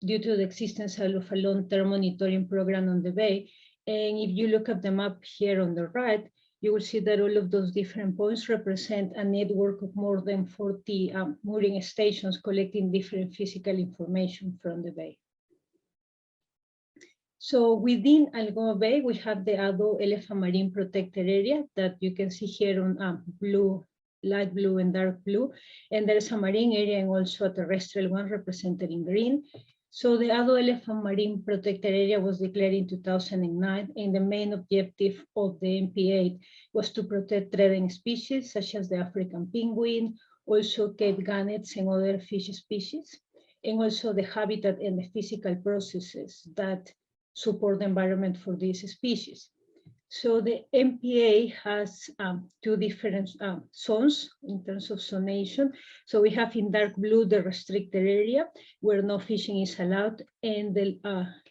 due to the existence of a long-term monitoring program on the bay. And if you look at the map here on the right, you will see that all of those different points represent a network of more than 40 mooring stations collecting different physical information from the bay. So within Algoa Bay, we have the Ado Elephant Marine Protected Area that you can see here on blue, light blue and dark blue. And there's a marine area and also a terrestrial one represented in green. So the Ado Elephant Marine Protected Area was declared in 2009, and the main objective of the MPA was to protect threatened species such as the African penguin, also Cape gannets and other fish species, and also the habitat and the physical processes that support the environment for these species. So the MPA has two different zones in terms of zonation. So we have in dark blue the restricted area where no fishing is allowed, and the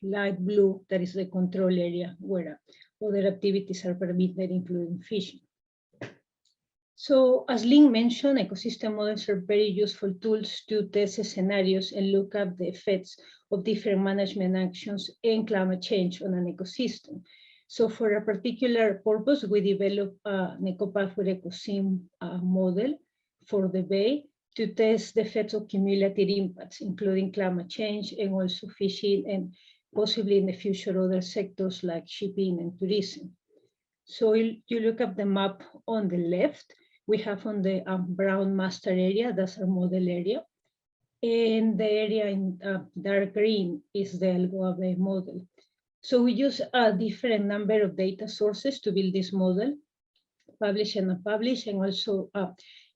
light blue that is the control area where other activities are permitted, including fishing. So as Lynn mentioned, ecosystem models are very useful tools to test scenarios and look at the effects of different management actions and climate change on an ecosystem. So for a particular purpose, we developed an eco-pathway ecosystem model for the bay to test the effects of cumulative impacts, including climate change and also fishing, and possibly in the future other sectors like shipping and tourism. So you look at the map on the left, we have on the brown master area, that's our model area. And the area in dark green is the Algoa Bay model. So we use a different number of data sources to build this model, published and unpublished, and also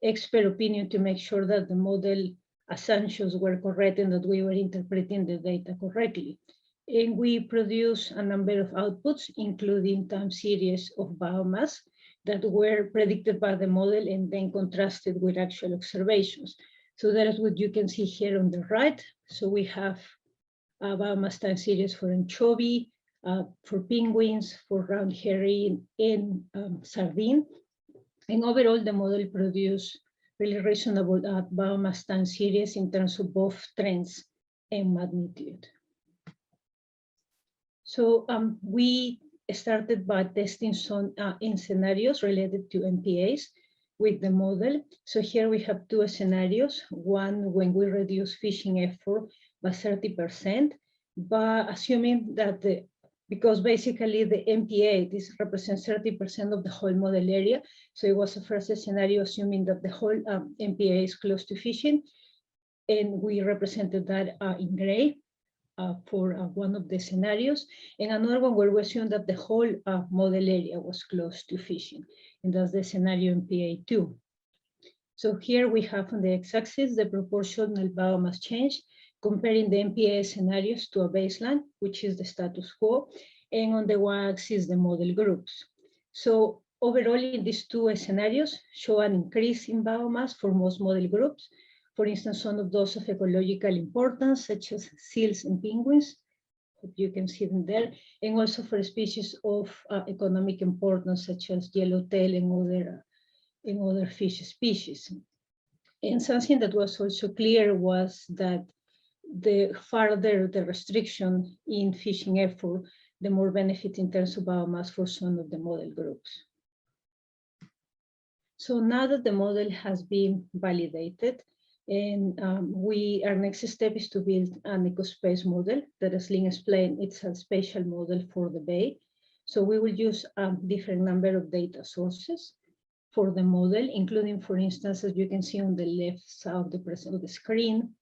expert opinion to make sure that the model assumptions were correct and that we were interpreting the data correctly. And we produce a number of outputs, including time series of biomass that were predicted by the model and then contrasted with actual observations. So that is what you can see here on the right. So we have a biomass time series for anchovy, for penguins, for round herring, and sardine. And overall, the model produced really reasonable biomass time series in terms of both trends and magnitude. So we started by testing some in scenarios related to MPAs with the model. So here we have two scenarios. One, when we reduce fishing effort by 30%, but assuming that because basically the MPA, this represents 30% of the whole model area. So it was the first scenario, assuming that the whole MPA is close to fishing. And we represented that in gray for one of the scenarios. And another one where we assumed that the whole model area was close to fishing. And that's the scenario MPA2. So here we have on the x-axis the proportional biomass change, comparing the MPA scenarios to a baseline, which is the status quo, and on the y-axis, the model groups. So overall, in these two scenarios show an increase in biomass for most model groups. For instance, some of those of ecological importance, such as seals and penguins, hope you can see them there, and also for species of economic importance, such as yellowtail and other fish species. And something that was also clear was that the farther the restriction in fishing effort, the more benefit in terms of biomass for some of the model groups. So now that the model has been validated, and our next step is to build an ecospace model that, as Lynn explained, it's a spatial model for the bay. So we will use a different number of data sources for the model, including, for instance, as you can see on the left side of the screen,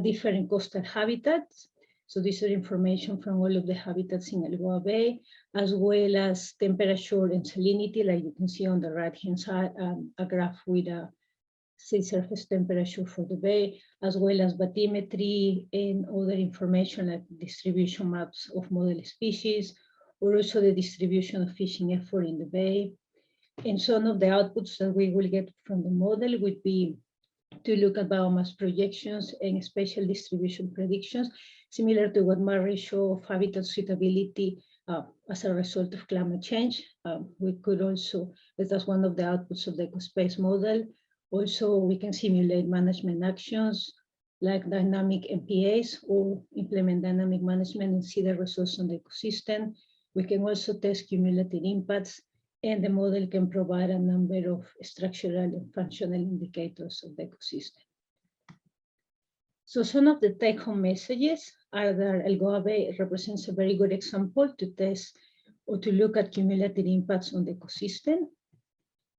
different coastal habitats. So these are information from all of the habitats in Algoa Bay, as well as temperature and salinity, like you can see on the right-hand side, a graph with a sea surface temperature for the bay, as well as bathymetry and other information like distribution maps of model species, or also the distribution of fishing effort in the bay. And some of the outputs that we will get from the model would be to look at biomass projections and spatial distribution predictions, similar to what Murray showed of habitat suitability as a result of climate change. We could also, that's one of the outputs of the Ecospace model. Also, we can simulate management actions like dynamic MPAs or implement dynamic management and see the results on the ecosystem. We can also test cumulative impacts, and the model can provide a number of structural and functional indicators of the ecosystem. So some of the take-home messages are that Algoa Bay represents a very good example to test or to look at cumulative impacts on the ecosystem,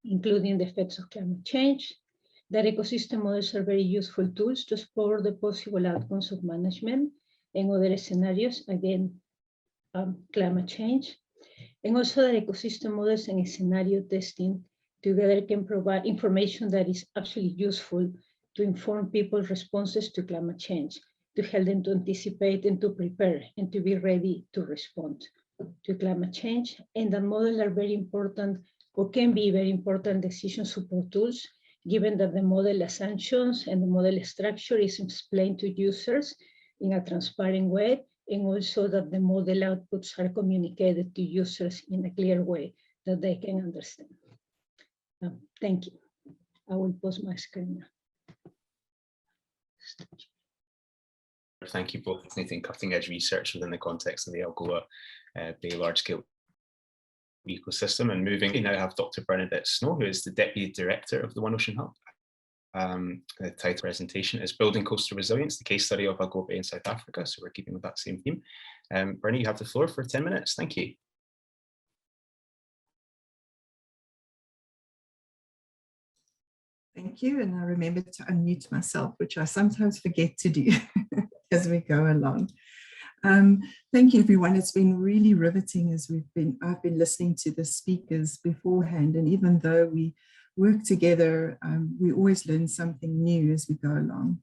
including the effects of climate change. That ecosystem models are very useful tools to explore the possible outcomes of management and other scenarios, again, climate change. And also that ecosystem models and scenario testing together can provide information that is actually useful to inform people's responses to climate change, to help them to anticipate and to prepare and to be ready to respond to climate change. And that models are very important, or can be very important, decision support tools, given that the model assumptions and the model structure is explained to users in a transparent way, and also that the model outputs are communicated to users in a clear way that they can understand. Thank you. I will pause my screen now. Thank you both, fascinating cutting-edge research within the context of the Algoa Bay large-scale ecosystem. And moving, we now have Dr. Bernadette Snow, who is the Deputy Director of the One Ocean Hub. The title of the presentation is Building Coastal Resilience, the case study of Algoa Bay in South Africa. So we're keeping with that same theme. Bernie, you have the floor for 10 minutes. Thank you. Thank you, and I remember to unmute myself, which I sometimes forget to do as we go along. Thank you, everyone. It's been really riveting as I've been listening to the speakers beforehand, and even though we work together, we always learn something new as we go along.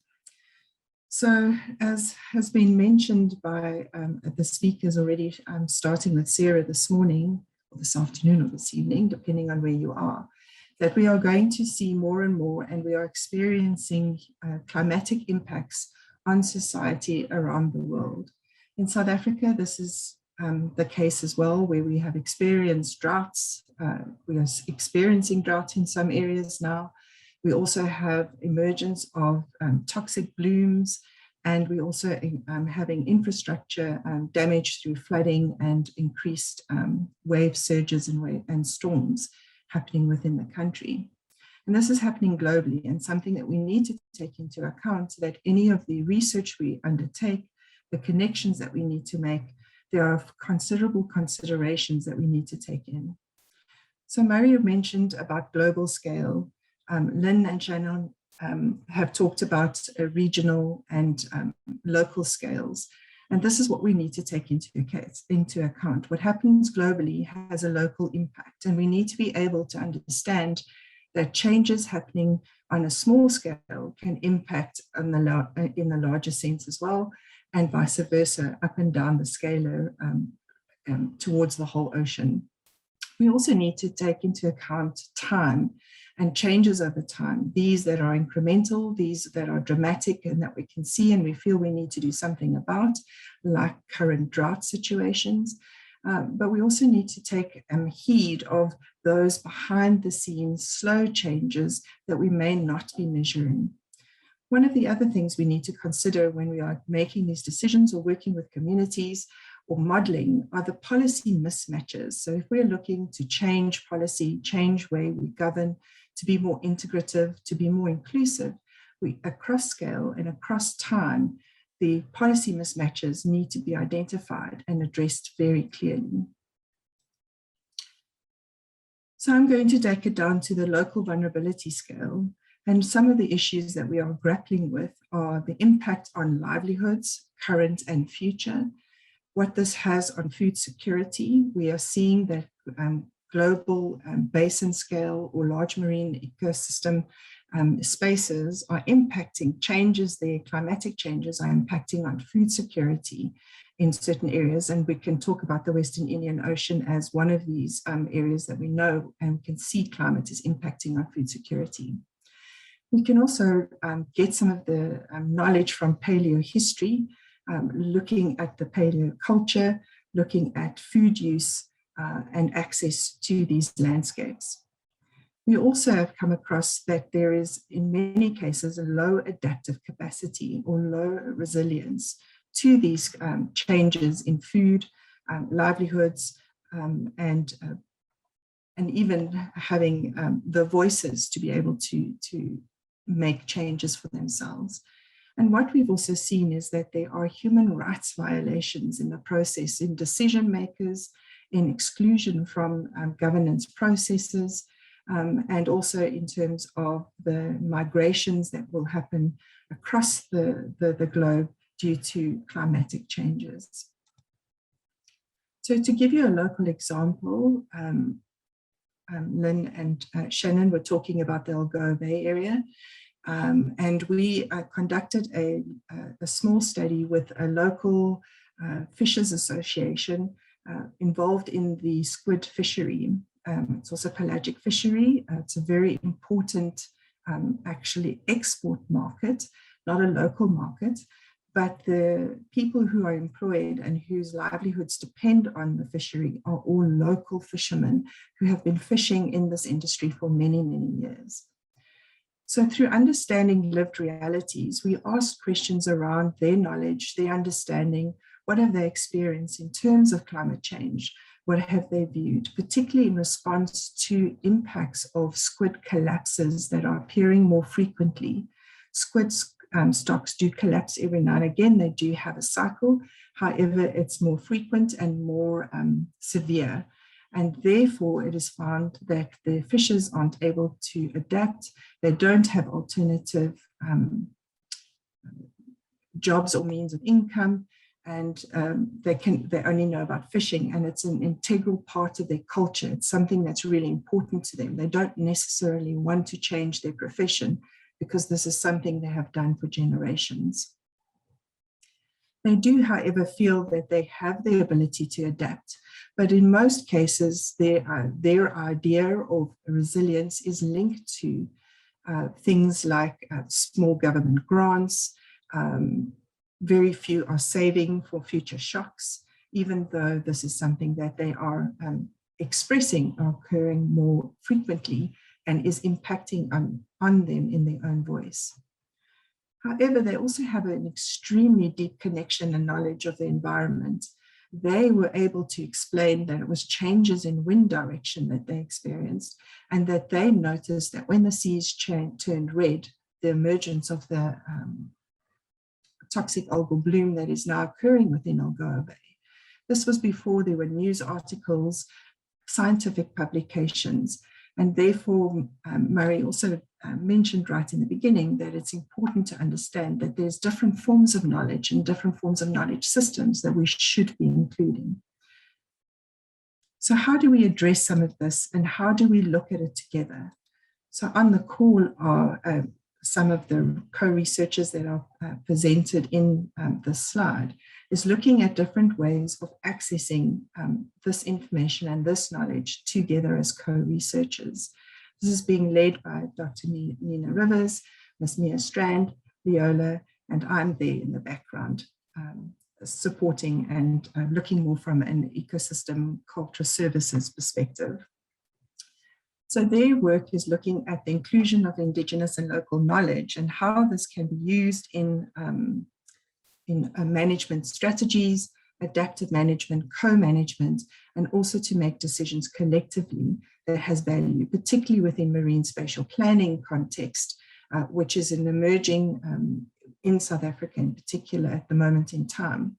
So, as has been mentioned by the speakers already, starting with Sarah this morning, or this afternoon, or this evening, depending on where you are, that we are going to see more and more, and we are experiencing climatic impacts on society around the world. In South Africa, this is the case as well, where we have experienced droughts. We are experiencing drought in some areas now. We also have emergence of toxic blooms And we're also having infrastructure damage through flooding and increased wave surges and storms happening within the country. And this is happening globally, and something that we need to take into account, so that any of the research we undertake, the connections that we need to make, there are considerable considerations that we need to take in. So Mario mentioned about global scale. Lynn and Shannon have talked about regional and local scales. And this is what we need to take into account. What happens globally has a local impact, and we need to be able to understand that changes happening on a small scale can impact in the larger sense as well, and vice versa, up and down the scalar towards the whole ocean. We also need to take into account time and changes over time, these that are incremental, these that are dramatic and that we can see and we feel we need to do something about, like current drought situations. But we also need to take heed of those behind the scenes slow changes that we may not be measuring. One of the other things we need to consider when we are making these decisions or working with communities or modeling are the policy mismatches. So if we're looking to change policy, change way we govern, to be more integrative, to be more inclusive, we across scale and across time, the policy mismatches need to be identified and addressed very clearly. So I'm going to take it down to the local vulnerability scale. And some of the issues that we are grappling with are the impact on livelihoods, current and future, what this has on food security. We are seeing that global basin scale or large marine ecosystem spaces are impacting changes, the climatic changes are impacting on food security in certain areas. And we can talk about the Western Indian Ocean as one of these areas that we know and can see climate is impacting on food security. We can also get some of the knowledge from paleohistory, looking at the paleoculture, looking at food use and access to these landscapes. We also have come across that there is, in many cases, a low adaptive capacity or low resilience to these changes in food, livelihoods, and even having the voices to be able to make changes for themselves. And what we've also seen is that there are human rights violations in the process, in decision makers, in exclusion from governance processes, and also in terms of the migrations that will happen across the globe due to climatic changes. So to give you a local example, Lynn and Shannon were talking about the Algoa Bay area, and we conducted a small study with a local fishers association involved in the squid fishery. It's also a pelagic fishery. It's a very important, actually, export market, not a local market, but the people who are employed and whose livelihoods depend on the fishery are all local fishermen who have been fishing in this industry for many, many years. So through understanding lived realities, we asked questions around their knowledge, their understanding, what have they experienced in terms of climate change, what have they viewed, particularly in response to impacts of squid collapses that are appearing more frequently. Squid stocks do collapse every now and again. They do have a cycle. However, it's more frequent and more severe. And therefore, it is found that the fishers aren't able to adapt. They don't have alternative jobs or means of income. And they only know about fishing, and it's an integral part of their culture. It's something that's really important to them. They don't necessarily want to change their profession because this is something they have done for generations. They do, however, feel that they have the ability to adapt, but in most cases, their idea of resilience is linked to things like small government grants. Very few are saving for future shocks, even though this is something that they are expressing or occurring more frequently and is impacting on them in their own voice. However, they also have an extremely deep connection and knowledge of the environment. They were able to explain that it was changes in wind direction that they experienced, and that they noticed that when the seas turned red, the emergence of the toxic algal bloom that is now occurring within Algoa Bay. This was before there were news articles, scientific publications, and therefore Murray also mentioned right in the beginning that it's important to understand that there's different forms of knowledge and different forms of knowledge systems that we should be including. So how do we address some of this, and how do we look at it together? So on the call are some of the co-researchers that are presented in this slide, is looking at different ways of accessing this information and this knowledge together as co-researchers. This is being led by Dr. Nina Rivers, Ms. Mia Strand, Viola, and I'm there in the background supporting and looking more from an ecosystem culture services perspective. So their work is looking at the inclusion of Indigenous and local knowledge and how this can be used in management strategies, adaptive management, co-management, and also to make decisions collectively that has value, particularly within marine spatial planning context, which is an emerging in South Africa in particular at the moment in time.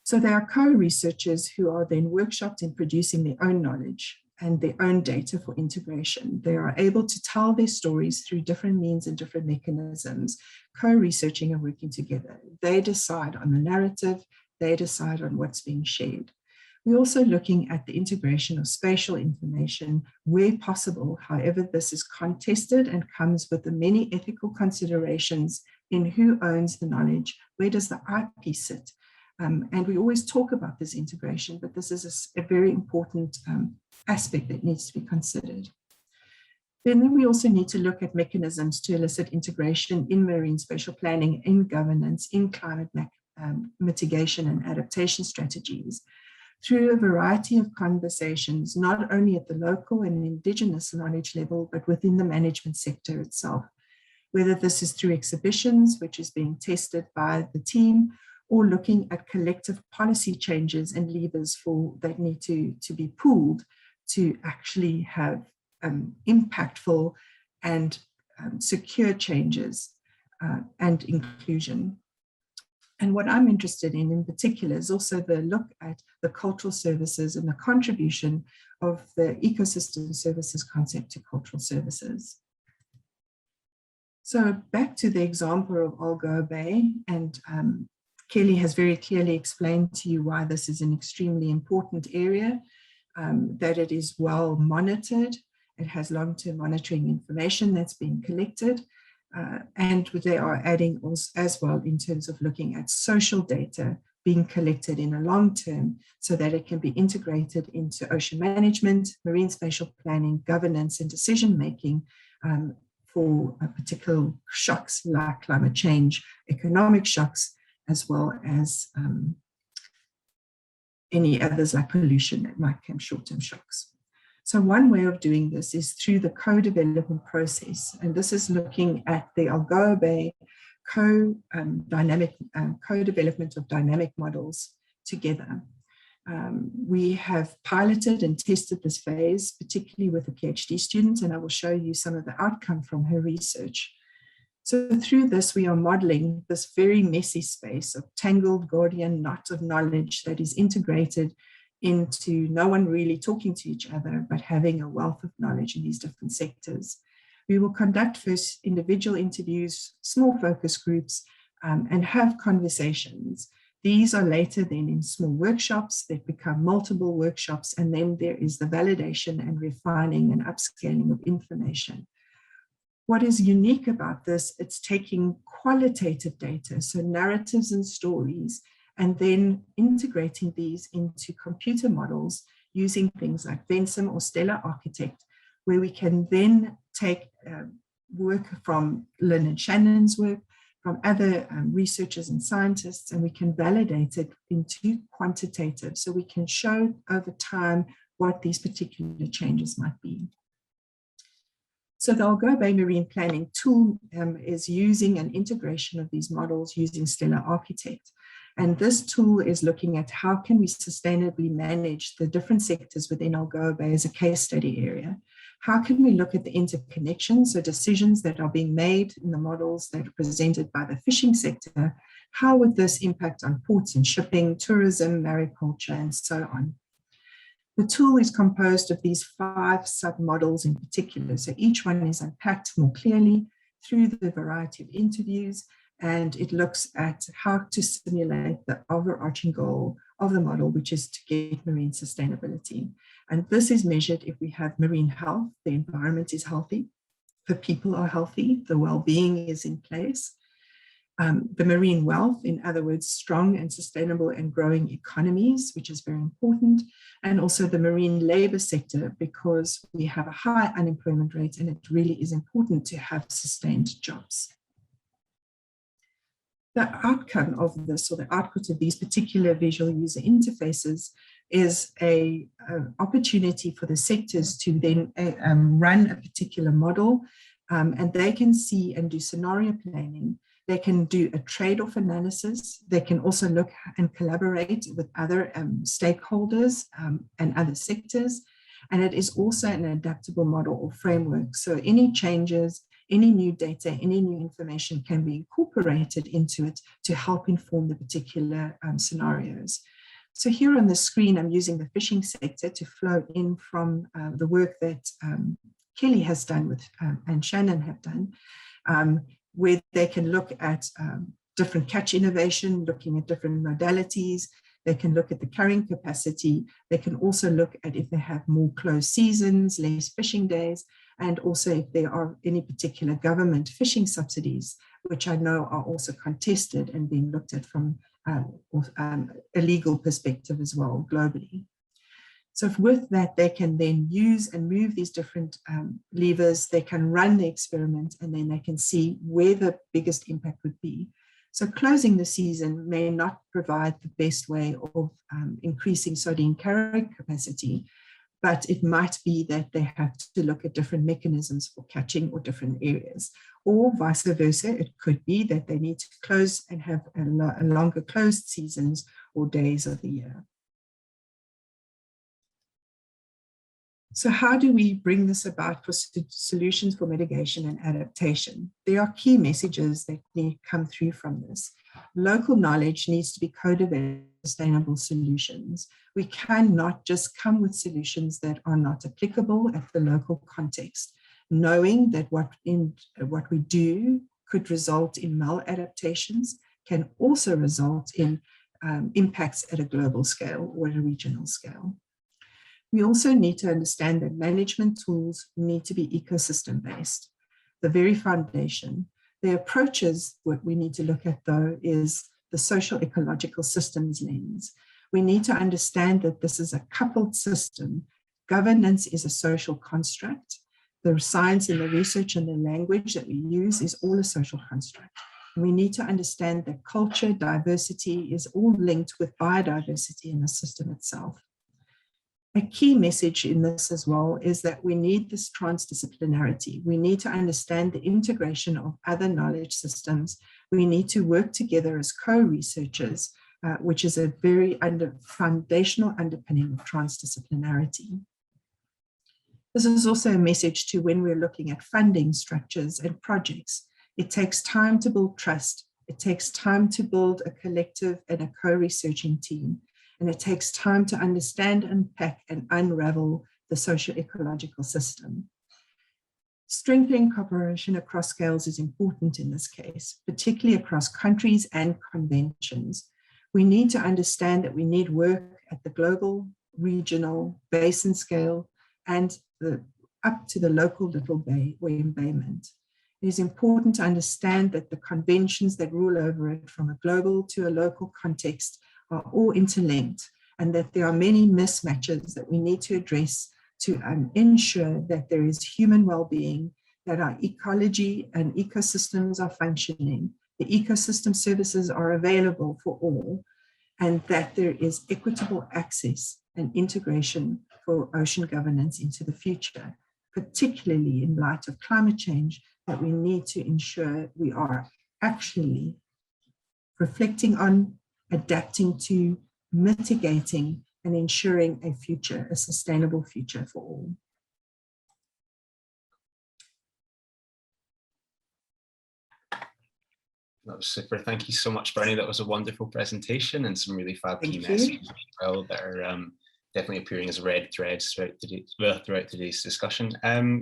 So there are co-researchers who are then workshopped in producing their own knowledge and their own data for integration. They are able to tell their stories through different means and different mechanisms, co-researching and working together. They decide on the narrative, they decide on what's being shared. We're also looking at the integration of spatial information where possible. However, this is contested and comes with the many ethical considerations in who owns the knowledge, where does the IP sit? And we always talk about this integration, but this is a very important aspect that needs to be considered. Then we also need to look at mechanisms to elicit integration in marine spatial planning, in governance, in climate mitigation and adaptation strategies through a variety of conversations, not only at the local and Indigenous knowledge level, but within the management sector itself. Whether this is through exhibitions, which is being tested by the team, or looking at collective policy changes and levers that need to be pooled to actually have impactful and secure changes and inclusion. And what I'm interested in particular is also the look at the cultural services and the contribution of the ecosystem services concept to cultural services. So back to the example of Algoa Bay, and Kelly has very clearly explained to you why this is an extremely important area, that it is well monitored, it has long-term monitoring information that's being collected, and they are adding also, as well in terms of looking at social data being collected in a long term so that it can be integrated into ocean management, marine spatial planning, governance and decision making for particular shocks like climate change, economic shocks, as well as any others like pollution that might come short-term shocks. So one way of doing this is through the co-development process. And this is looking at the Algoa Bay co-development of dynamic models together. We have piloted and tested this phase, particularly with a PhD student, and I will show you some of the outcome from her research. So through this, we are modeling this very messy space of tangled Gordian knot of knowledge that is integrated into no one really talking to each other, but having a wealth of knowledge in these different sectors. We will conduct first individual interviews, small focus groups, and have conversations. These are later then in small workshops that become multiple workshops, and then there is the validation and refining and upscaling of information. What is unique about this, it's taking qualitative data, so narratives and stories, and then integrating these into computer models using things like Vensim or Stellar Architect, where we can then take work from Lynn and Shannon's work, from other researchers and scientists, and we can validate it into quantitative, so we can show over time what these particular changes might be. So the Algoa Bay Marine Planning tool is using an integration of these models using Stellar Architect. And this tool is looking at how can we sustainably manage the different sectors within Algoa Bay as a case study area. How can we look at the interconnections, so decisions that are being made in the models that are presented by the fishing sector? How would this impact on ports and shipping, tourism, mariculture, and so on? The tool is composed of these 5 sub-models in particular. So each one is unpacked more clearly through the variety of interviews, and it looks at how to simulate the overarching goal of the model, which is to get marine sustainability. And this is measured if we have marine health, the environment is healthy, the people are healthy, the well-being is in place. The marine wealth, in other words, strong and sustainable and growing economies, which is very important, and also the marine labor sector, because we have a high unemployment rate and it really is important to have sustained jobs. The outcome of this, or the output of these particular visual user interfaces, is an opportunity for the sectors to then run a particular model, and they can see and do scenario planning. They can do a trade-off analysis. They can also look and collaborate with other stakeholders and other sectors. And it is also an adaptable model or framework. So any changes, any new data, any new information can be incorporated into it to help inform the particular scenarios. So here on the screen, I'm using the fishing sector to flow in from the work that Kelly has done with and Shannon have done, where they can look at different catch innovation, looking at different modalities. They can look at the carrying capacity. They can also look at if they have more closed seasons, less fishing days, and also if there are any particular government fishing subsidies, which I know are also contested and being looked at from a legal perspective as well globally. So with that, they can then use and move these different levers. They can run the experiment, and then they can see where the biggest impact would be. So closing the season may not provide the best way of increasing sardine carrying capacity, but it might be that they have to look at different mechanisms for catching or different areas, or vice versa. It could be that they need to close and have a longer closed seasons or days of the year. So how do we bring this about for solutions for mitigation and adaptation? There are key messages that need to come through from this. Local knowledge needs to be co-developed sustainable solutions. We cannot just come with solutions that are not applicable at the local context, knowing that what we do could result in maladaptations, can also result in impacts at a global scale or a regional scale. We also need to understand that management tools need to be ecosystem-based, the very foundation. The approaches, what we need to look at though, is the social ecological systems lens. We need to understand that this is a coupled system. Governance is a social construct. The science and the research and the language that we use is all a social construct. And we need to understand that culture, diversity is all linked with biodiversity in the system itself. A key message in this as well is that we need this trans-disciplinarity. We need to understand the integration of other knowledge systems. We need to work together as co-researchers, which is a very foundational underpinning of trans-disciplinarity. This is also a message to when we're looking at funding structures and projects. It takes time to build trust. It takes time to build a collective and a co-researching team. And it takes time to understand, unpack, and unravel the socio-ecological system. Strengthening cooperation across scales is important in this case, particularly across countries and conventions. We need to understand that we need work at the global, regional, basin scale, and up to the local little bay or embayment. It is important to understand that the conventions that rule over it from a global to a local context are all interlinked, and that there are many mismatches that we need to address to ensure that there is human well-being, that our ecology and ecosystems are functioning, the ecosystem services are available for all, and that there is equitable access and integration for ocean governance into the future. particularly in light of climate change, that we need to ensure we are actually reflecting on, adapting to, mitigating, and ensuring a future, a sustainable future for all. That was super. Thank you so much, Bernie. That was a wonderful presentation and some really fab key Thank messages you. as well that are definitely appearing as red threads throughout today's discussion.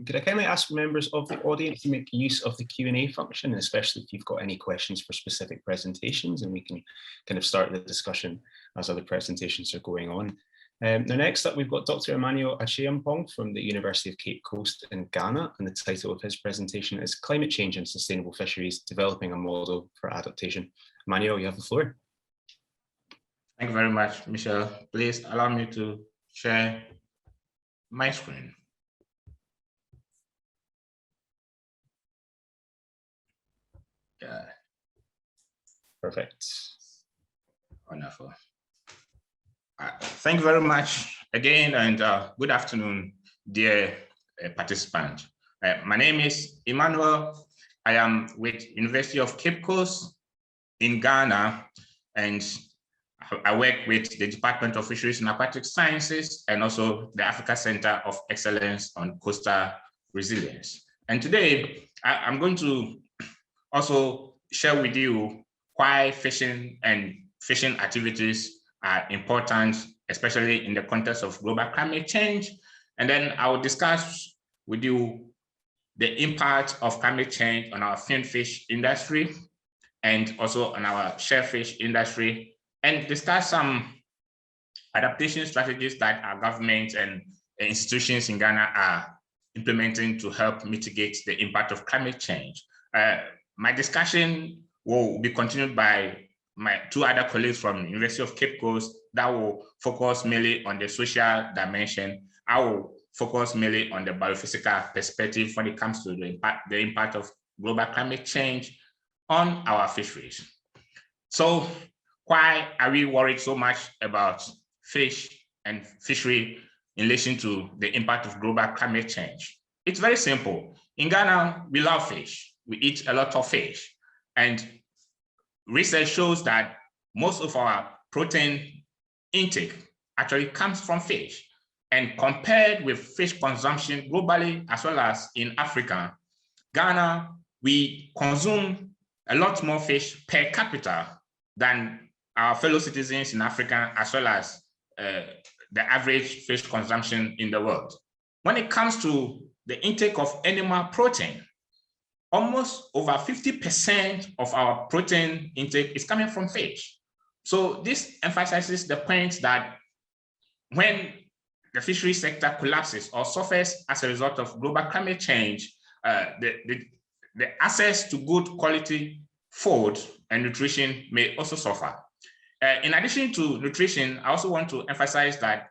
Could I kindly ask members of the audience to make use of the Q&A function, especially if you've got any questions for specific presentations, and we can kind of start the discussion as other presentations are going on. Now, next up, we've got Dr. Emmanuel Achiampong from the University of Cape Coast in Ghana, and the title of his presentation is Climate Change and Sustainable Fisheries, Developing a Model for Adaptation. Emmanuel, you have the floor. Thank you very much, Michelle. Please allow me to share my screen. Yeah. Perfect. Wonderful. Thank you very much again, and good afternoon, dear participants. My name is Emmanuel. I am with University of Cape Coast in Ghana, and I work with the Department of Fisheries and Aquatic Sciences and also the Africa Center of Excellence on Coastal Resilience. And today, I'm going to also share with you why fishing and fishing activities are important, especially in the context of global climate change. And then I will discuss with you the impact of climate change on our fin fish industry and also on our shellfish industry, and discuss some adaptation strategies that our government and institutions in Ghana are implementing to help mitigate the impact of climate change. My discussion will be continued by my two other colleagues from the University of Cape Coast that will focus mainly on the social dimension. I will focus mainly on the biophysical perspective when it comes to the impact of global climate change on our fisheries. So why are we worried so much about fish and fishery in relation to the impact of global climate change? It's very simple. In Ghana, we love fish. We eat a lot of fish. And research shows that most of our protein intake actually comes from fish. And compared with fish consumption globally, as well as in Africa, Ghana, we consume a lot more fish per capita than our fellow citizens in Africa, as well as the average fish consumption in the world. When it comes to the intake of animal protein, almost over 50% of our protein intake is coming from fish. So this emphasizes the point that when the fishery sector collapses or suffers as a result of global climate change, the access to good quality food and nutrition may also suffer. In addition to nutrition, I also want to emphasize that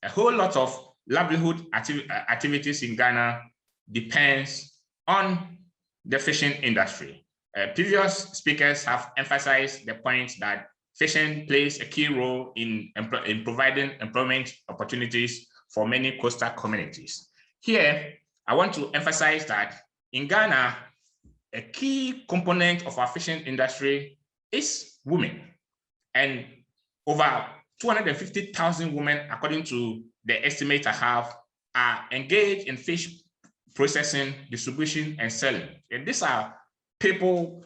a whole lot of livelihood activities in Ghana depends on the fishing industry. Previous speakers have emphasized the point that fishing plays a key role in providing employment opportunities for many coastal communities. Here, I want to emphasize that in Ghana, a key component of our fishing industry is women. And over 250,000 women, according to the estimate I have, are engaged in fish processing, distribution, and selling. And these are people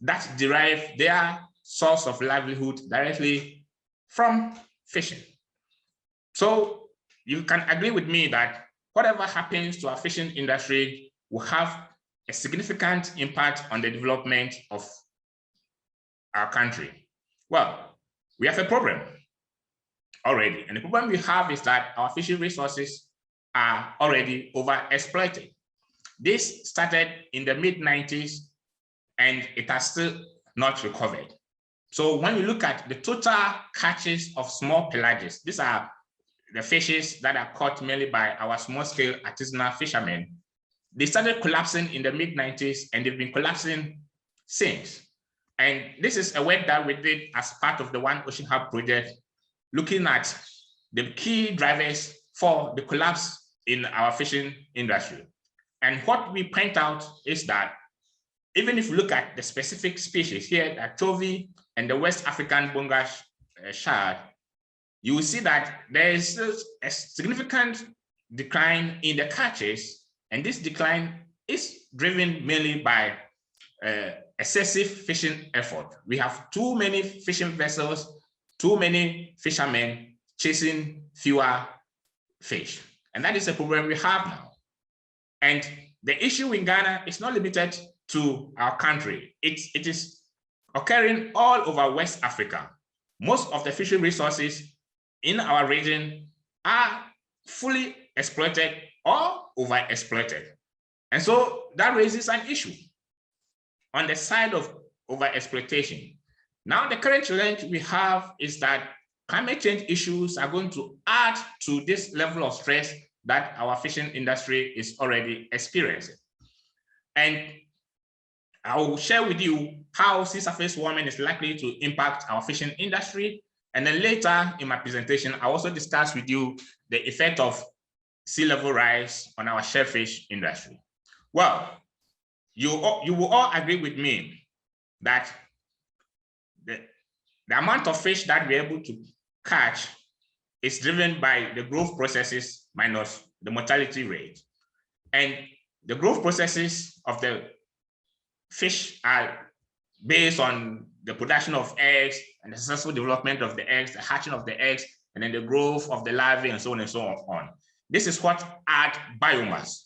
that derive their source of livelihood directly from fishing. So you can agree with me that whatever happens to our fishing industry will have a significant impact on the development of our country. Well, we have a problem already. And the problem we have is that our fishing resources are already overexploited. This started in the mid-90s and it has still not recovered. So when you look at the total catches of small pelagics, these are the fishes that are caught mainly by our small-scale artisanal fishermen. They started collapsing in the mid-90s and they've been collapsing since. And this is a work that we did as part of the One Ocean Hub project, looking at the key drivers for the collapse in our fishing industry. And what we point out is that even if you look at the specific species here at Chovy and the West African Bungash shad, you will see that there is a significant decline in the catches, and this decline is driven mainly by excessive fishing effort. We have too many fishing vessels, too many fishermen chasing fewer fish. And that is a problem we have now. And the issue in Ghana is not limited to our country. It is occurring all over West Africa. Most of the fishing resources in our region are fully exploited or overexploited. And so that raises an issue on the side of overexploitation. Now, the current challenge we have is that climate change issues are going to add to this level of stress that our fishing industry is already experiencing. And I will share with you how sea surface warming is likely to impact our fishing industry. And then later in my presentation, I'll also discuss with you the effect of sea level rise on our shellfish industry. Well, you will all agree with me that the amount of fish that we're able to catch is driven by the growth processes minus the mortality rate. And the growth processes of the fish are based on the production of eggs and the successful development of the eggs, the hatching of the eggs, and then the growth of the larvae and so on and so on. This is what adds biomass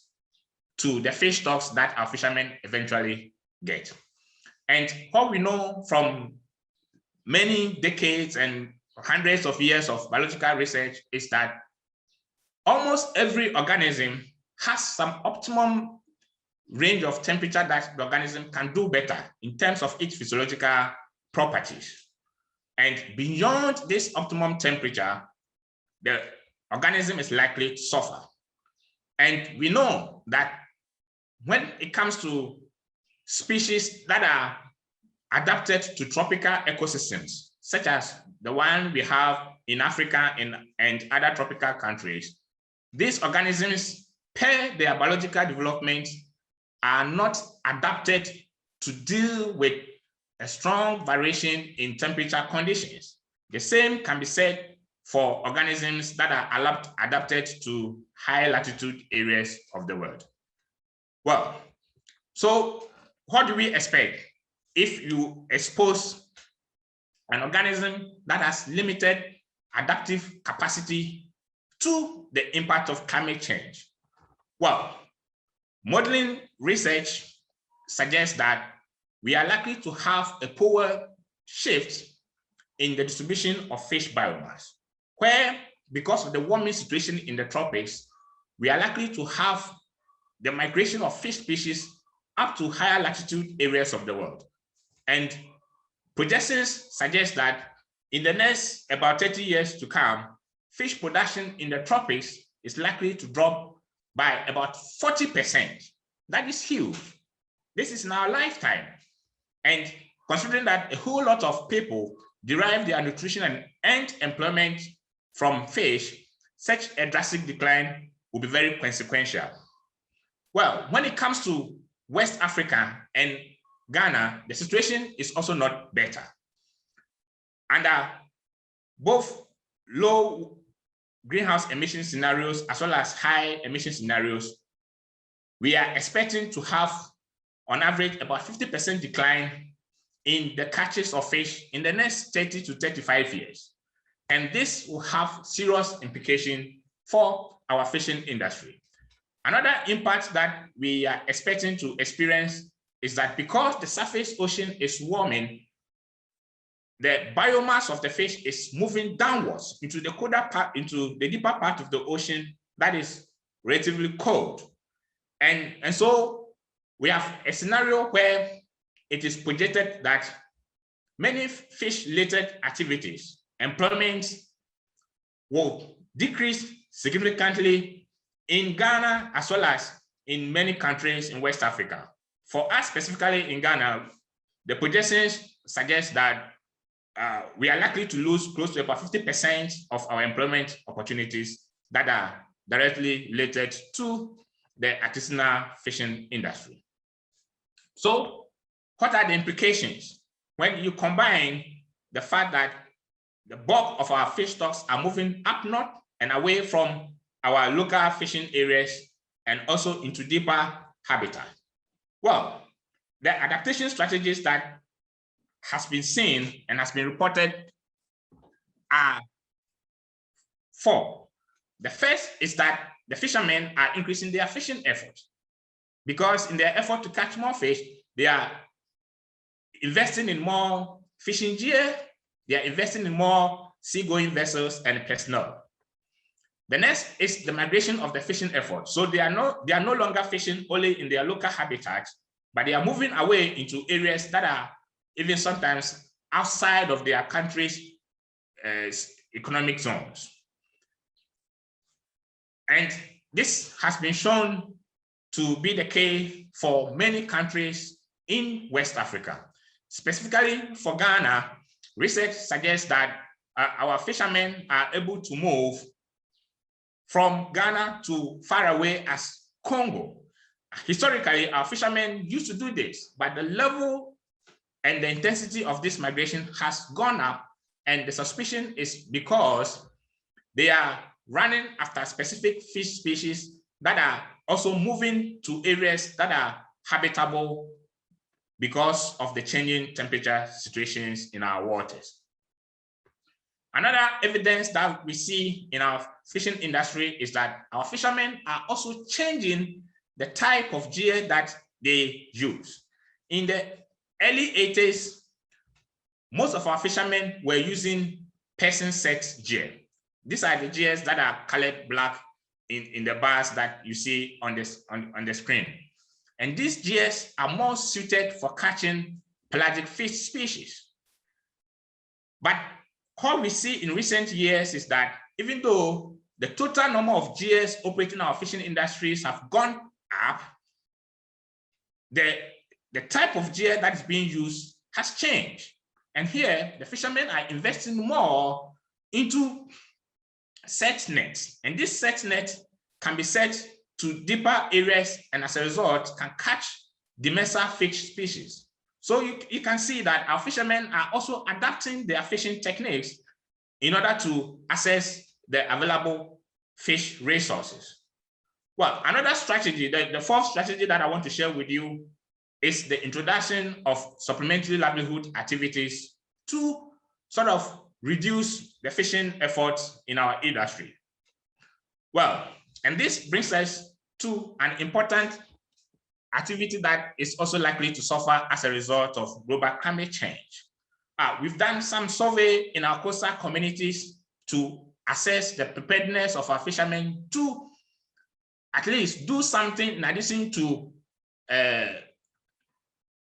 to the fish stocks that our fishermen eventually get. And what we know from many decades and hundreds of years of biological research is that almost every organism has some optimum range of temperature that the organism can do better in terms of its physiological properties. And beyond this optimum temperature, the organism is likely to suffer. And we know that when it comes to species that are adapted to tropical ecosystems, such as the one we have in Africa and other tropical countries, these organisms, per their biological development, are not adapted to deal with a strong variation in temperature conditions. The same can be said for organisms that are adapted to high latitude areas of the world. Well, so what do we expect if you expose an organism that has limited adaptive capacity to the impact of climate change? Well, modeling research suggests that we are likely to have a poor shift in the distribution of fish biomass, where, because of the warming situation in the tropics, we are likely to have the migration of fish species up to higher latitude areas of the world. And projections suggest that in the next about 30 years to come, fish production in the tropics is likely to drop by about 40%. That is huge. This is in our lifetime. And considering that a whole lot of people derive their nutrition and employment from fish, such a drastic decline will be very consequential. Well, when it comes to West Africa and Ghana, the situation is also not better. Under both low greenhouse emission scenarios as well as high emission scenarios, we are expecting to have, on average, about 50% decline in the catches of fish in the next 30 to 35 years. And this will have serious implications for our fishing industry. Another impact that we are expecting to experience is that because the surface ocean is warming, the biomass of the fish is moving downwards into the colder part, into the deeper part of the ocean that is relatively cold. And so we have a scenario where it is projected that many fish-related activities, employment will decrease significantly in Ghana as well as in many countries in West Africa. For us specifically in Ghana, the projections suggest that we are likely to lose close to about 50% of our employment opportunities that are directly related to the artisanal fishing industry. So what are the implications when you combine the fact that the bulk of our fish stocks are moving up north and away from our local fishing areas and also into deeper habitat? Well, the adaptation strategies that has been seen and has been reported are four. The first is that the fishermen are increasing their fishing efforts because in their effort to catch more fish, they are investing in more fishing gear, they are investing in more seagoing vessels and personnel. The next is the migration of the fishing effort. So they are no longer fishing only in their local habitats, but they are moving away into areas that are even sometimes outside of their country's economic zones. And this has been shown to be the case for many countries in West Africa. Specifically for Ghana, research suggests that our fishermen are able to move from Ghana to far away as Congo. Historically, our fishermen used to do this, but the level and the intensity of this migration has gone up, and the suspicion is because they are running after specific fish species that are also moving to areas that are habitable because of the changing temperature situations in our waters. Another evidence that we see in our fishing industry is that our fishermen are also changing the type of gear that they use. In the early 80s, most of our fishermen were using person set gear. These are the gears that are colored black in the bars that you see on the screen. And these gears are more suited for catching pelagic fish species. But what we see in recent years is that even though the total number of gears operating our fishing industries have gone up, the type of gear that is being used has changed. And here, the fishermen are investing more into set nets. And this set net can be set to deeper areas and as a result can catch demersal fish species. So you can see that our fishermen are also adapting their fishing techniques in order to access the available fish resources. Well, another strategy, the fourth strategy that I want to share with you is the introduction of supplementary livelihood activities to sort of reduce the fishing efforts in our industry. Well, and this brings us to an important activity that is also likely to suffer as a result of global climate change. We've done some survey in our coastal communities to assess the preparedness of our fishermen to at least do something in addition to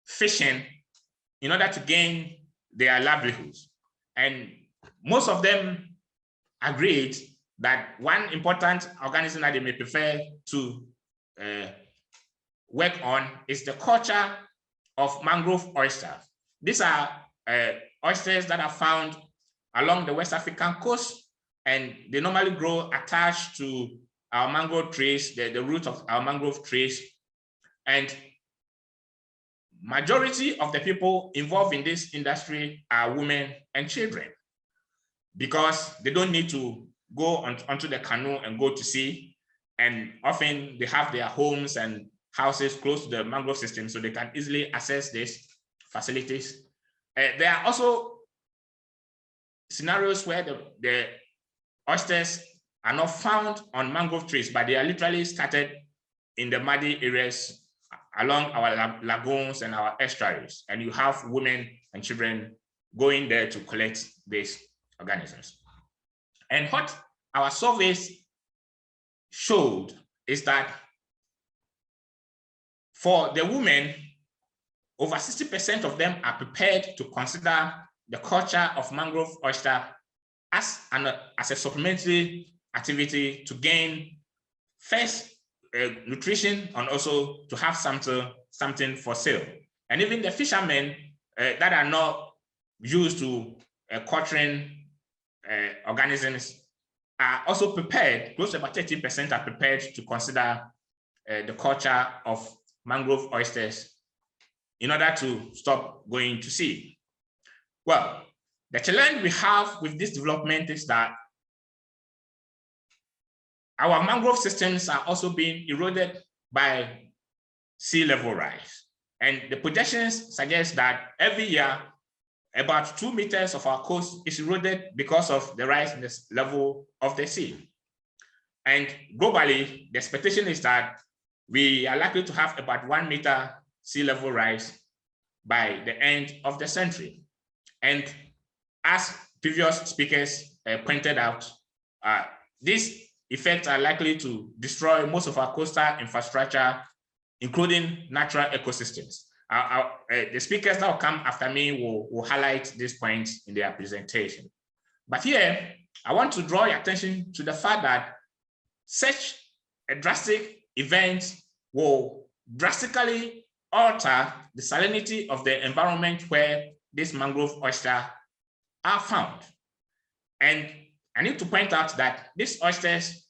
fishing in order to gain their livelihoods. And most of them agreed that one important organism that they may prefer to work on is the culture of mangrove oysters. These are oysters that are found along the West African coast, and they normally grow attached to our mangrove trees, the root of our mangrove trees. And majority of the people involved in this industry are women and children, because they don't need to go onto the canoe and go to sea. And often they have their homes and houses close to the mangrove system, so they can easily access these facilities. There are also scenarios where the oysters are not found on mangrove trees, but they are literally scattered in the muddy areas along our lagoons and our estuaries. And you have women and children going there to collect these organisms. And what our surveys showed is that for the women, over 60% of them are prepared to consider the culture of mangrove oyster as a supplementary activity to gain first nutrition and also to have something for sale. And even the fishermen that are not used to capturing organisms are also prepared, close to about 30% are prepared to consider the culture of mangrove oysters in order to stop going to sea. Well, the challenge we have with this development is that our mangrove systems are also being eroded by sea level rise. And the projections suggest that every year, about 2 meters of our coast is eroded because of the rise in the level of the sea. And globally, the expectation is that we are likely to have about 1 meter sea level rise by the end of the century. And as previous speakers pointed out, these effects are likely to destroy most of our coastal infrastructure, including natural ecosystems. The speakers that will come after me will highlight these points in their presentation. But here, I want to draw your attention to the fact that such a drastic event will drastically alter the salinity of the environment where these mangrove oysters are found. And I need to point out that these oysters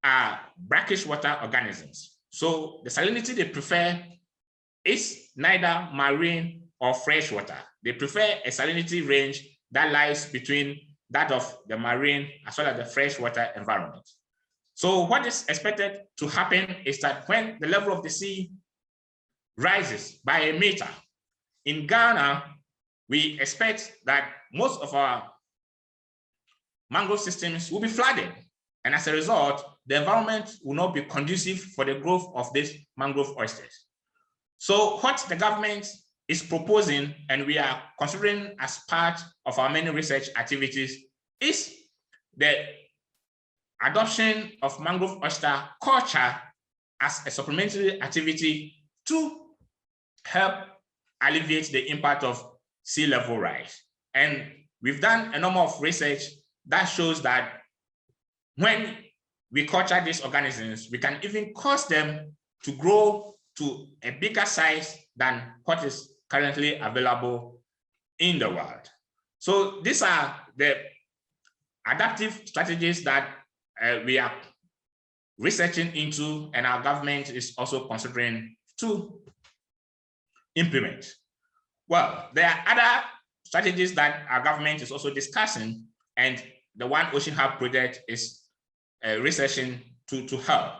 are brackish water organisms. So the salinity they prefer is neither marine or freshwater. They prefer a salinity range that lies between that of the marine as well as the freshwater environment. So what is expected to happen is that when the level of the sea rises by 1 meter, in Ghana, we expect that most of our mangrove systems will be flooded. And as a result, the environment will not be conducive for the growth of these mangrove oysters. So what the government is proposing, and we are considering as part of our many research activities, is the adoption of mangrove oyster culture as a supplementary activity to help alleviate the impact of sea level rise. And we've done a number of research that shows that when we culture these organisms, we can even cause them to grow to a bigger size than what is currently available in the world. So these are the adaptive strategies that we are researching into, and our government is also considering to implement. Well, there are other strategies that our government is also discussing, and the One Ocean Hub project is researching to help,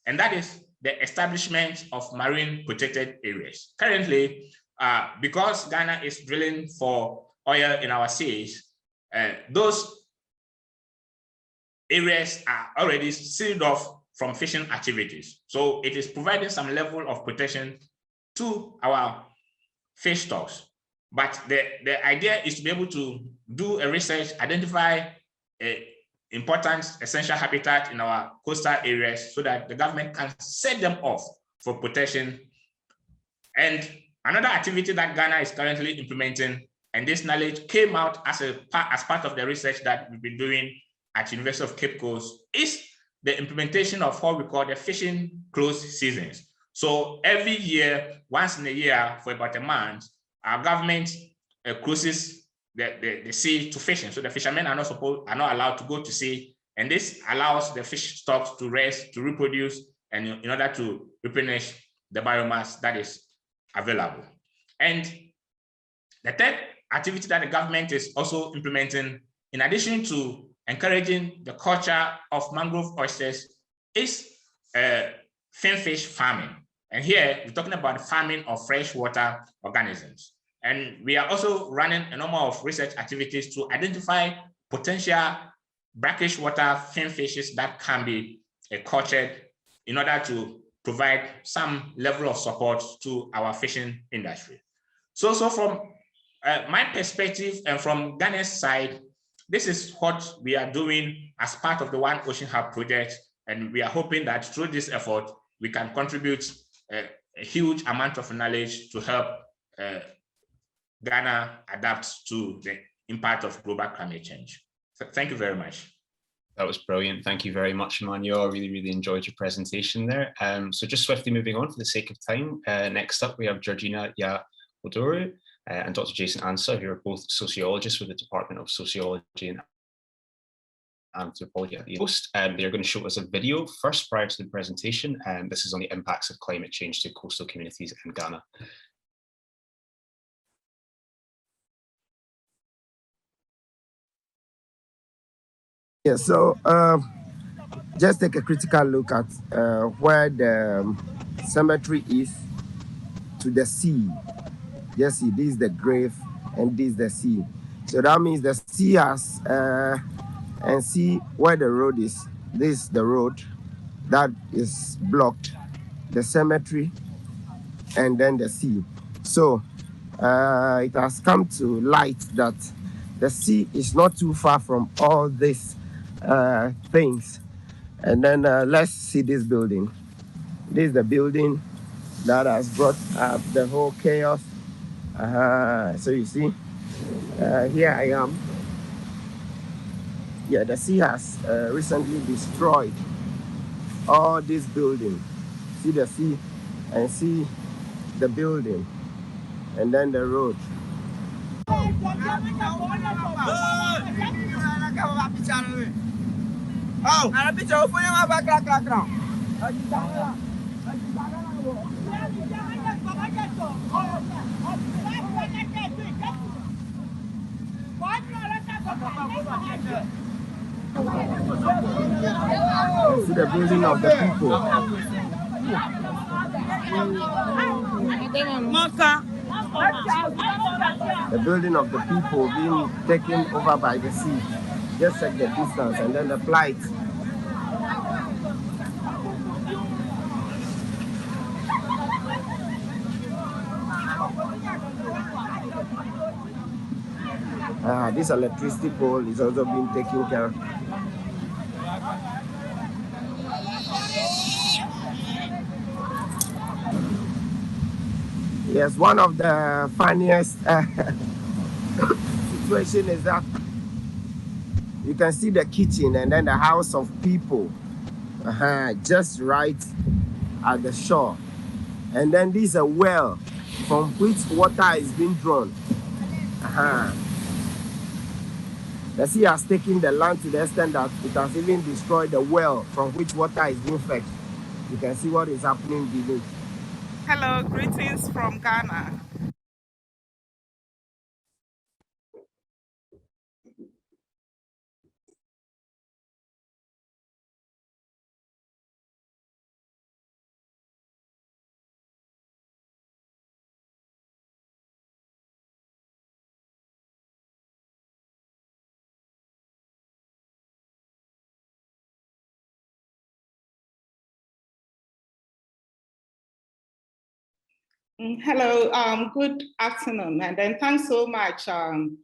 and that is the establishment of marine protected areas. Currently, because Ghana is drilling for oil in our seas, those areas are already sealed off from fishing activities. So it is providing some level of protection to our fish stocks. But the idea is to be able to do a research, identify important essential habitat in our coastal areas so that the government can set them off for protection. And another activity that Ghana is currently implementing, and this knowledge came out as part of the research that we've been doing at University of Cape Coast, is the implementation of what we call the fishing closed seasons. So every year, once in a year, for about a month, our government closes the sea to fishing. So the fishermen are not allowed to go to sea, and this allows the fish stocks to rest, to reproduce, and in order to replenish the biomass that is available. And the third activity that the government is also implementing, in addition to encouraging the culture of mangrove oysters, is finfish farming. And here we're talking about farming of freshwater organisms. And we are also running a number of research activities to identify potential brackish water finfishes that can be cultured in order to provide some level of support to our fishing industry. So from my perspective and from Ghana's side, this is what we are doing as part of the One Ocean Hub project. And we are hoping that through this effort, we can contribute a huge amount of knowledge to help Ghana adapt to the impact of global climate change. So thank you very much. That was brilliant. Thank you very much, Emmanuel. I really enjoyed your presentation there. So just swiftly moving on for the sake of time. Next up, we have Georgina Yawodoru and Dr. Jason Ansah, who are both sociologists with the Department of Sociology and Anthropology at the Coast. They're going to show us a video first prior to the presentation, and this is on the impacts of climate change to coastal communities in Ghana. Yeah, so just take a critical look at where the cemetery is to the sea. Just see, this is the grave and this is the sea. So that means the sea has, and see where the road is. This is the road that is blocked, the cemetery, and then the sea. So it has come to light that the sea is not too far from all these things. And then let's see this building. This is the building that has brought up the whole chaos. So you see, here I am. Yeah, the sea has recently destroyed all this building. See the sea and see the building and then the road. You see the building of the people. The building of the people being taken over by the sea. Just check the distance and then the flight. This electricity pole is also being taken care of. Yes, one of the funniest situation is that you can see the kitchen and then the house of people just right at the shore. And then this is a well from which water is being drawn. The sea has taken the land to the extent that it has even destroyed the well from which water is being fetched. You can see what is happening beneath. Hello, greetings from Ghana. Hello, good afternoon, and then thanks so much, Dr.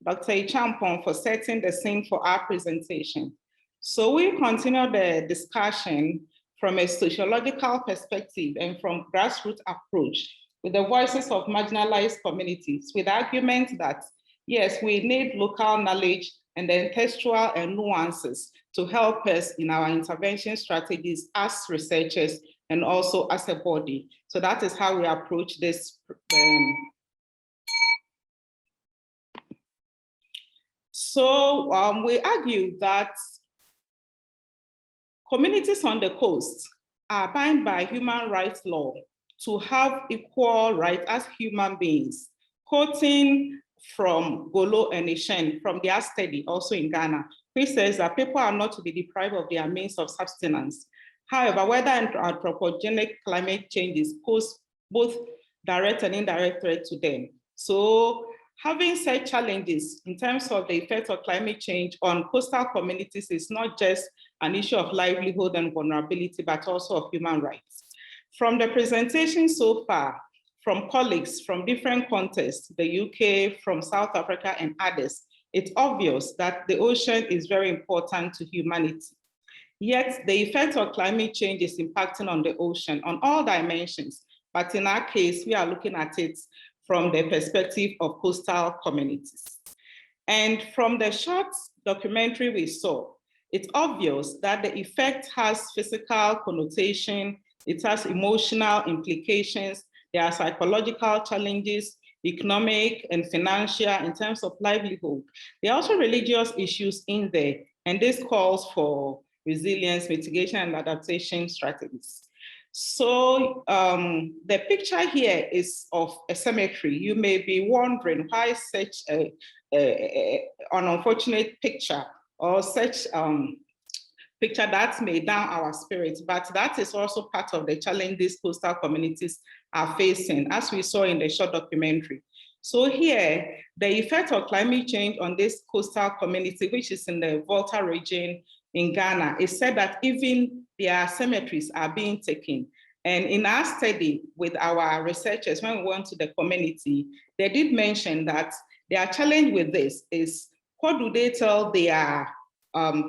Champon, for setting the scene for our presentation. So we continue the discussion from a sociological perspective and from grassroots approach with the voices of marginalized communities, with the argument that, yes, we need local knowledge and then textual and nuances to help us in our intervention strategies as researchers and also as a body. So that is how we approach this. We argue that communities on the coast are bound by human rights law to have equal rights as human beings. Quoting from Golo and Ishen from their study also in Ghana, which says that people are not to be deprived of their means of subsistence. However, whether anthropogenic climate changes pose both direct and indirect threat to them. So having such challenges in terms of the effect of climate change on coastal communities is not just an issue of livelihood and vulnerability, but also of human rights. From the presentation so far, from colleagues from different contexts, the UK, from South Africa and others, it's obvious that the ocean is very important to humanity. Yet the effect of climate change is impacting on the ocean on all dimensions. But in our case, we are looking at it from the perspective of coastal communities. And from the short documentary we saw, it's obvious that the effect has physical connotation, it has emotional implications, there are psychological challenges, economic and financial in terms of livelihood. There are also religious issues in there, And this calls for resilience, mitigation, and adaptation strategies. So the picture here is of a cemetery. You may be wondering why such an unfortunate picture or such picture that may down our spirits, but that is also part of the challenge these coastal communities are facing, as we saw in the short documentary. So here, the effect of climate change on this coastal community, which is in the Volta region in Ghana, is said that even their cemeteries are being taken. And in our study with our researchers, when we went to the community, they did mention that their challenge with this is, what do they tell their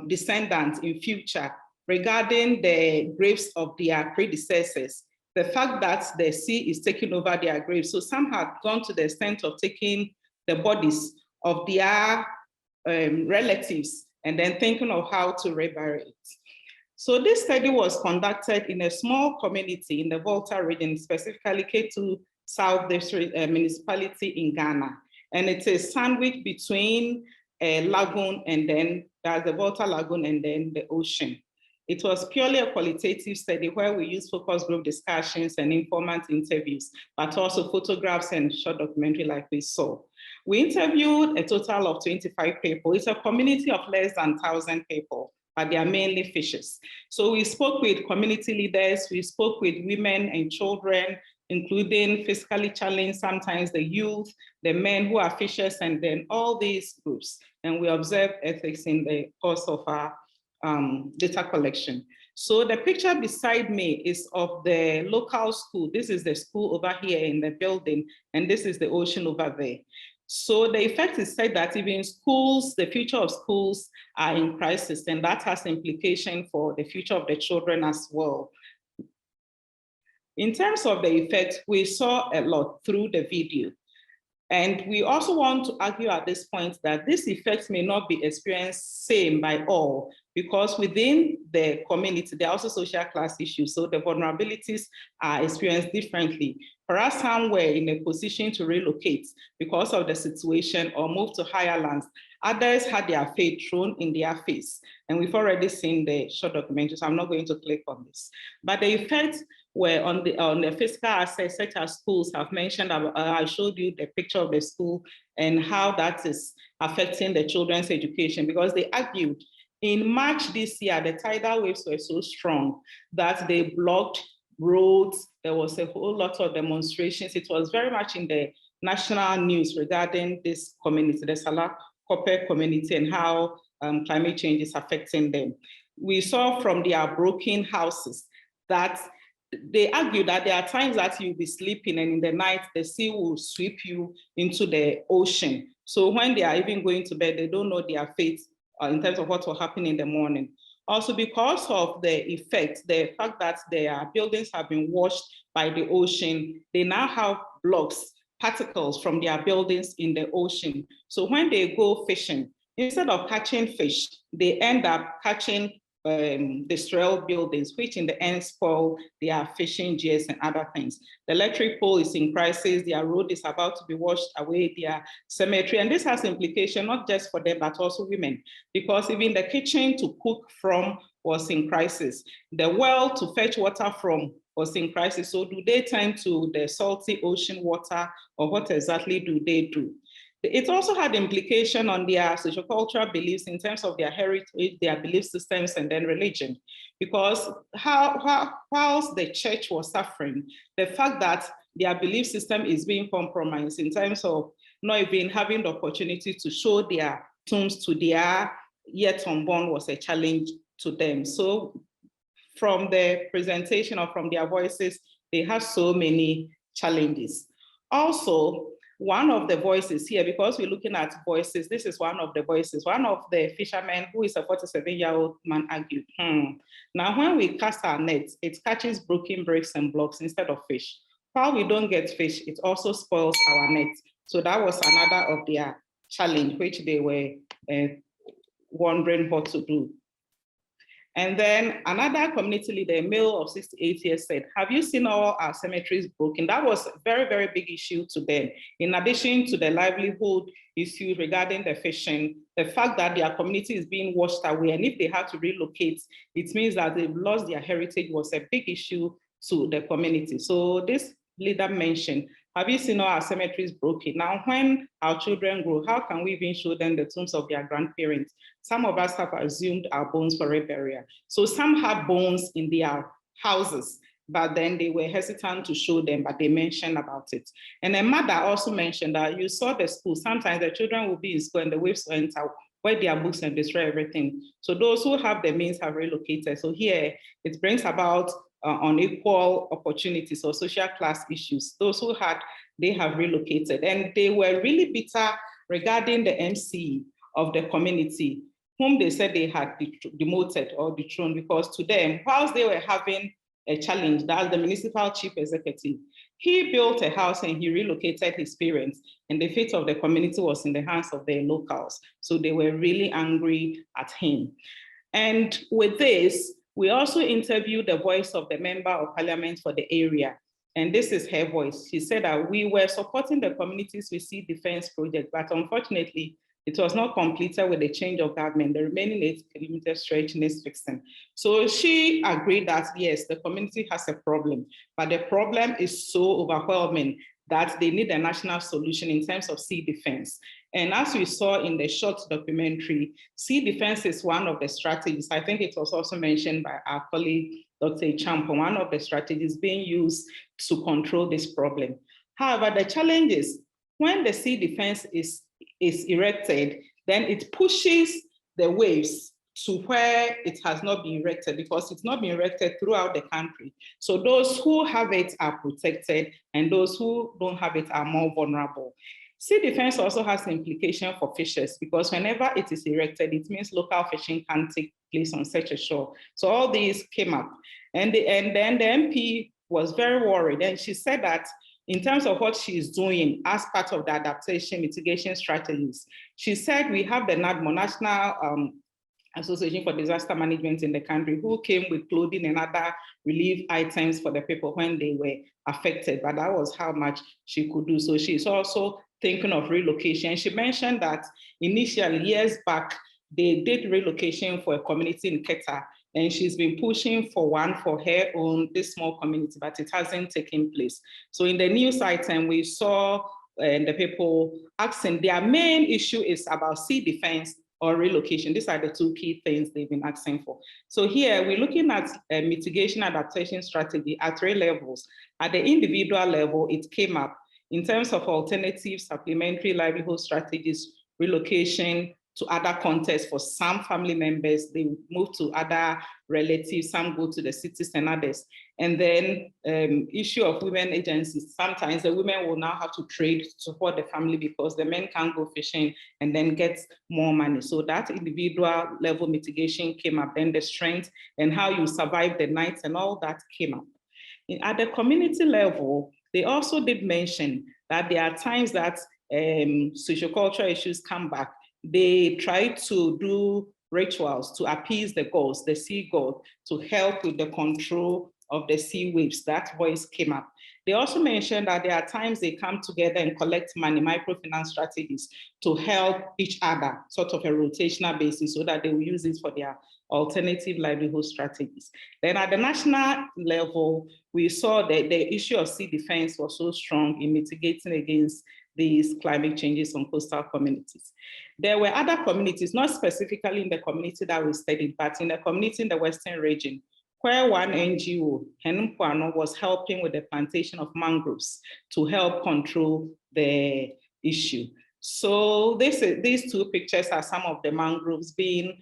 descendants in future regarding the graves of their predecessors? The fact that the sea is taking over their graves. So some have gone to the extent of taking the bodies of their relatives and then thinking of how to rebury it. So this study was conducted in a small community in the Volta region, specifically K2 South District municipality in Ghana. And it is sandwiched between a lagoon and then there's the Volta Lagoon and then the ocean. It was purely a qualitative study where we used focus group discussions and informant interviews, but also photographs and short documentary like we saw. We interviewed a total of 25 people. It's a community of less than 1,000 people, but they are mainly fishers. So we spoke with community leaders, we spoke with women and children, including physically challenged, sometimes the youth, the men who are fishers, and then all these groups. And we observed ethics in the course of our data collection. So the picture beside me is of the local school. This is the school over here in the building, and this is the ocean over there. So the effect is said that even schools, the future of schools are in crisis, and that has implication for the future of the children as well. In terms of the effect, we saw a lot through the video. And we also want to argue at this point that this effect may not be experienced same by all, because within the community, there are also social class issues. So the vulnerabilities are experienced differently. For us, some were in a position to relocate because of the situation or move to higher lands. Others had their fate thrown in their face. And we've already seen the short documentary, so I'm not going to click on this. But the effects were on the physical aspects, such as schools. I've mentioned, I showed you the picture of the school and how that is affecting the children's education, because they argued in March this year, the tidal waves were so strong that they blocked roads. There was a whole lot of demonstrations. It was very much in the national news regarding this community, the Salah Kope community, and how climate change is affecting them. We saw from their broken houses that they argue that there are times that you'll be sleeping and in the night, the sea will sweep you into the ocean. So when they are even going to bed, they don't know their fate in terms of what will happen in the morning. Also, because of the effect, the fact that their buildings have been washed by the ocean, they now have blocks, particles from their buildings in the ocean. So when they go fishing, instead of catching fish, they end up catching destroy buildings, which in the end spoil their fishing gears and other things. The electric pole is in crisis, their road is about to be washed away, their cemetery, and this has implication not just for them, but also women, because even the kitchen to cook from was in crisis. The well to fetch water from was in crisis. So do they turn to the salty ocean water, or what exactly do they do? It also had implication on their sociocultural beliefs in terms of their heritage, their belief systems, and then religion. Because whilst the church was suffering, the fact that their belief system is being compromised in terms of not even having the opportunity to show their tombs to their yet unborn was a challenge to them. So from the presentation or from their voices, they have so many challenges. Also, one of the voices here, because we're looking at voices, this is one of the voices. One of the fishermen, who is a 47-year-old man, argued, now when we cast our nets, it catches broken bricks and blocks instead of fish. While we don't get fish, it also spoils our nets. So that was another of their challenge, which they were wondering what to do. And then another community leader, a male of 68 years, said, have you seen all our cemeteries broken? That was a very, very big issue to them. In addition to the livelihood issue regarding the fishing, the fact that their community is being washed away, and if they have to relocate, it means that they've lost their heritage, was a big issue to the community. So this leader mentioned, have you seen all our cemeteries broken? Now, when our children grow, how can we even show them the tombs of their grandparents? Some of us have assumed our bones for a burial. So some had bones in their houses, but then they were hesitant to show them, but they mentioned about it. And a mother also mentioned that you saw the school, sometimes the children will be in school and the waves will enter, wear their books and destroy everything. So those who have the means have relocated. So here it brings about unequal opportunities or social class issues. Those who had, they have relocated, and they were really bitter regarding the MC of the community, whom they said they had demoted or dethroned, because to them, whilst they were having a challenge, that's the municipal chief executive, he built a house and he relocated his parents, and the fate of the community was in the hands of the locals. So they were really angry at him. And with this, we also interviewed the voice of the member of parliament for the area. And this is her voice. She said that we were supporting the communities with sea defense project, but unfortunately, it was not completed with the change of government. The remaining 8 kilometer stretch needs fixing. So she agreed that yes, the community has a problem, but the problem is so overwhelming that they need a national solution in terms of sea defense. And as we saw in the short documentary, sea defense is one of the strategies. I think it was also mentioned by our colleague, Dr. Champo, one of the strategies being used to control this problem. However, the challenge is when the sea defense is erected, then it pushes the waves to where it has not been erected, because it's not been erected throughout the country. So those who have it are protected, and those who don't have it are more vulnerable. Sea defense also has implication for fishers, because whenever it is erected, it means local fishing can take place on such a shore. So all these came up, and then the MP was very worried, and she said that in terms of what she is doing as part of the adaptation mitigation strategies, she said we have the NADMO, National Association for Disaster Management in the country, who came with clothing and other relief items for the people when they were affected, but that was how much she could do. So she's also thinking of relocation. She mentioned that initially, years back, they did relocation for a community in Keta, and she's been pushing for one for her own, this small community, but it hasn't taken place. So in the news item, we saw the people asking, their main issue is about sea defense or relocation. These are the 2 key things they've been asking for. So here we're looking at a mitigation adaptation strategy at 3 levels. At the individual level, it came up in terms of alternative supplementary livelihood strategies, relocation to other contexts for some family members, they move to other relatives, some go to the cities and others. And then issue of women agencies, sometimes the women will now have to trade to support the family because the men can't go fishing and then get more money. So that individual level mitigation came up, then the strength and how you survive the nights and all that came up. At the community level, they also did mention that there are times that sociocultural issues come back. They try to do rituals to appease the gods, the sea god, to help with the control of the sea waves. That voice came up. They also mentioned that there are times they come together and collect money, microfinance strategies, to help each other, sort of a rotational basis, so that they will use it for their alternative livelihood strategies. Then at the national level, we saw that the issue of sea defense was so strong in mitigating against these climate changes on coastal communities. There were other communities, not specifically in the community that we studied, but in the community in the Western region, where one NGO, Henumpuano, was helping with the plantation of mangroves to help control the issue. So these 2 pictures are some of the mangroves being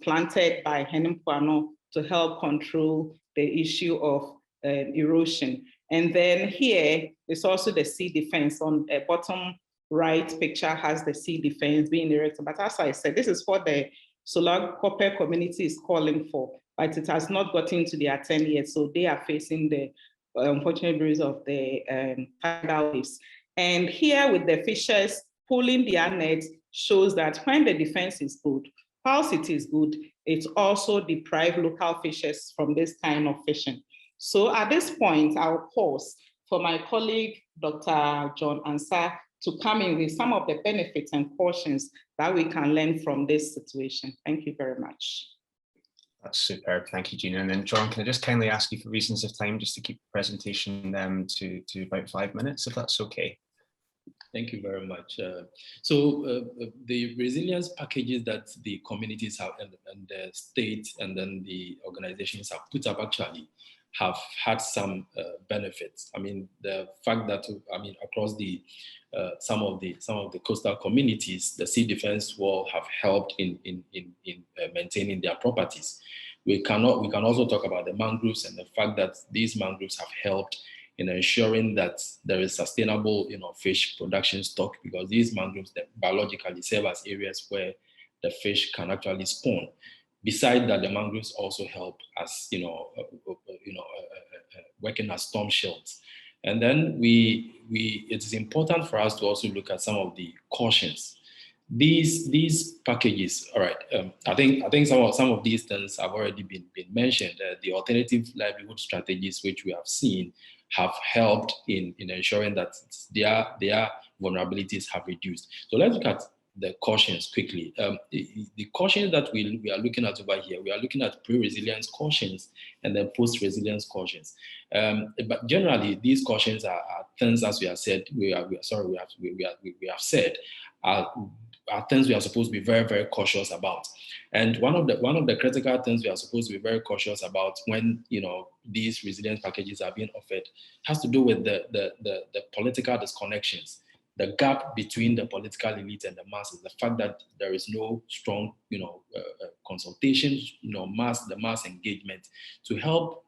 planted by Henumpuano to help control the issue of erosion. And then here is also the sea defense. On the bottom right picture has the sea defense being erected. But as I said, this is what the Solar Copper community is calling for, but it has not gotten to their 10 yet. So they are facing the unfortunate bruise of the tidal waves. And here with the fishers pulling their nets shows that when the defense is good, whilst it is good, it also deprives local fishers from this kind of fishing. So at this point, I'll pause for my colleague, Dr. John Ansah, to come in with some of the benefits and cautions that we can learn from this situation. Thank you very much. That's superb. Thank you, Gina. And then John, can I just kindly ask you for reasons of time, just to keep the presentation to about 5 minutes, if that's okay? Thank you very much. The resilience packages that the communities have and the state and then the organizations have put up actually have had some benefits. I mean, the fact that across the some of the coastal communities, the sea defense wall have helped in maintaining their properties. We can also talk about the mangroves and the fact that these mangroves have helped in ensuring that there is sustainable, fish production stock, because these mangroves that biologically serve as areas where the fish can actually spawn. Besides that, the mangroves also help as working as storm shelters. And then it is important for us to also look at some of the cautions. These packages, all right. I think some of these things have already been mentioned. The alternative livelihood strategies, which we have seen, have helped in ensuring that their vulnerabilities have reduced. So let's look at the cautions quickly. The cautions that we are looking at over here, we are looking at pre-resilience cautions and then post-resilience cautions. But generally, these cautions are things, as we have said, we have said, are things we are supposed to be very, very cautious about. And one of the critical things we are supposed to be very cautious about when these resilience packages are being offered has to do with the political disconnections, the gap between the political elite and the masses, the fact that there is no strong consultation, the mass engagement to help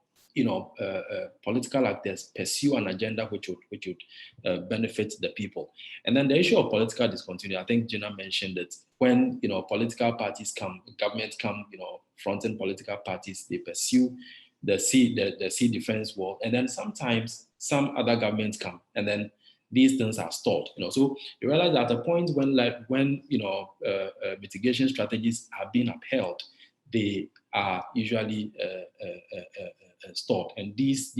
political actors pursue an agenda which would benefit the people. And then the issue of political discontinuity, I think Gina mentioned it. When political parties come, government come, fronting political parties, they pursue the sea defense wall, and then sometimes some other governments come, and then these things are stalled. So you realize that at a point when mitigation strategies are being upheld, they are usually stored, and these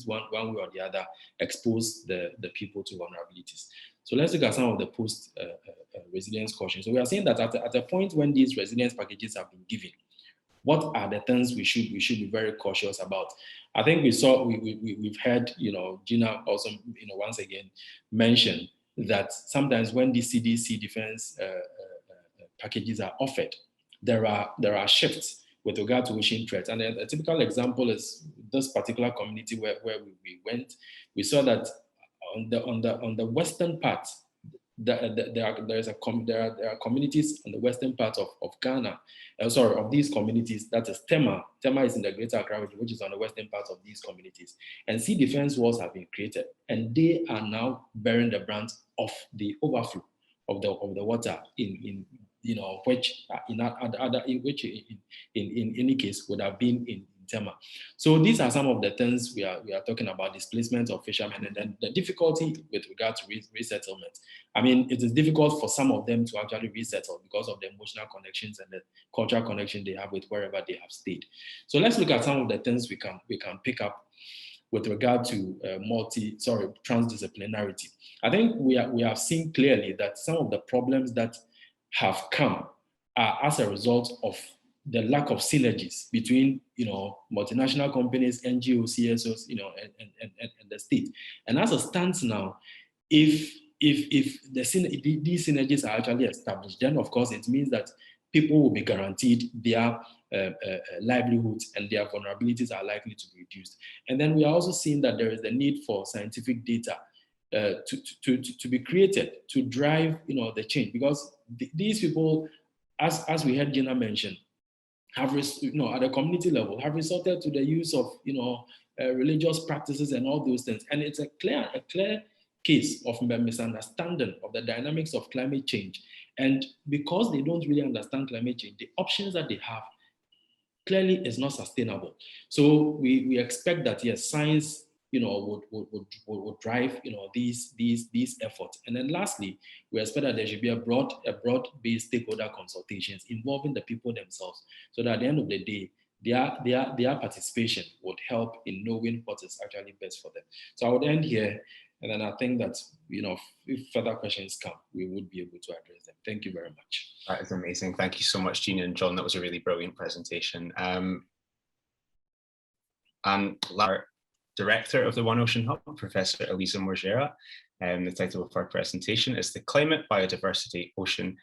one way or the other expose the people to vulnerabilities. So let's look at some of the post resilience cautions. So we are saying that at a point when these resilience packages have been given, what are the things we should be very cautious about? I think we've heard Gina also once again mention that sometimes when the CDC defense packages are offered, there are shifts with regard to ocean threats. And a typical example is this particular community where we went. We saw that on the western part, there are communities on the western part of Ghana, of these communities, that is Tema. Tema is in the Greater Accra region, which is on the western part of these communities. And sea defense walls have been created, and they are now bearing the brunt of the overflow of the water which in any case would have been in Tema. So these are some of the things we are talking about: displacement of fishermen, and then the difficulty with regard to resettlement. I mean, it is difficult for some of them to actually resettle because of the emotional connections and the cultural connection they have with wherever they have stayed. So let's look at some of the things we can pick up with regard to trans-disciplinarity. I think we have seen clearly that some of the problems that have come are as a result of the lack of synergies between multinational companies, NGOs, CSOs, and the state. And as it stands now, if these synergies are actually established, then of course it means that people will be guaranteed their livelihoods, and their vulnerabilities are likely to be reduced. And then we are also seeing that there is a need for scientific data to be created to drive the change, because these people, as we heard Gina mention, have at the community level have resorted to the use of religious practices and all those things, and it's a clear case of misunderstanding of the dynamics of climate change. And because they don't really understand climate change, the options that they have clearly is not sustainable. So we expect that, yes, science would drive, these efforts. And then lastly, we expect that there should be a broad-based stakeholder consultations involving the people themselves, so that at the end of the day, their participation would help in knowing what is actually best for them. So I would end here, and then I think that, if further questions come, we would be able to address them. Thank you very much. That is amazing. Thank you so much, Gina and John. That was a really brilliant presentation. And our director of the One Ocean Hub, Professor Elisa Morgera, the title of our presentation is The Climate, Biodiversity, Ocean,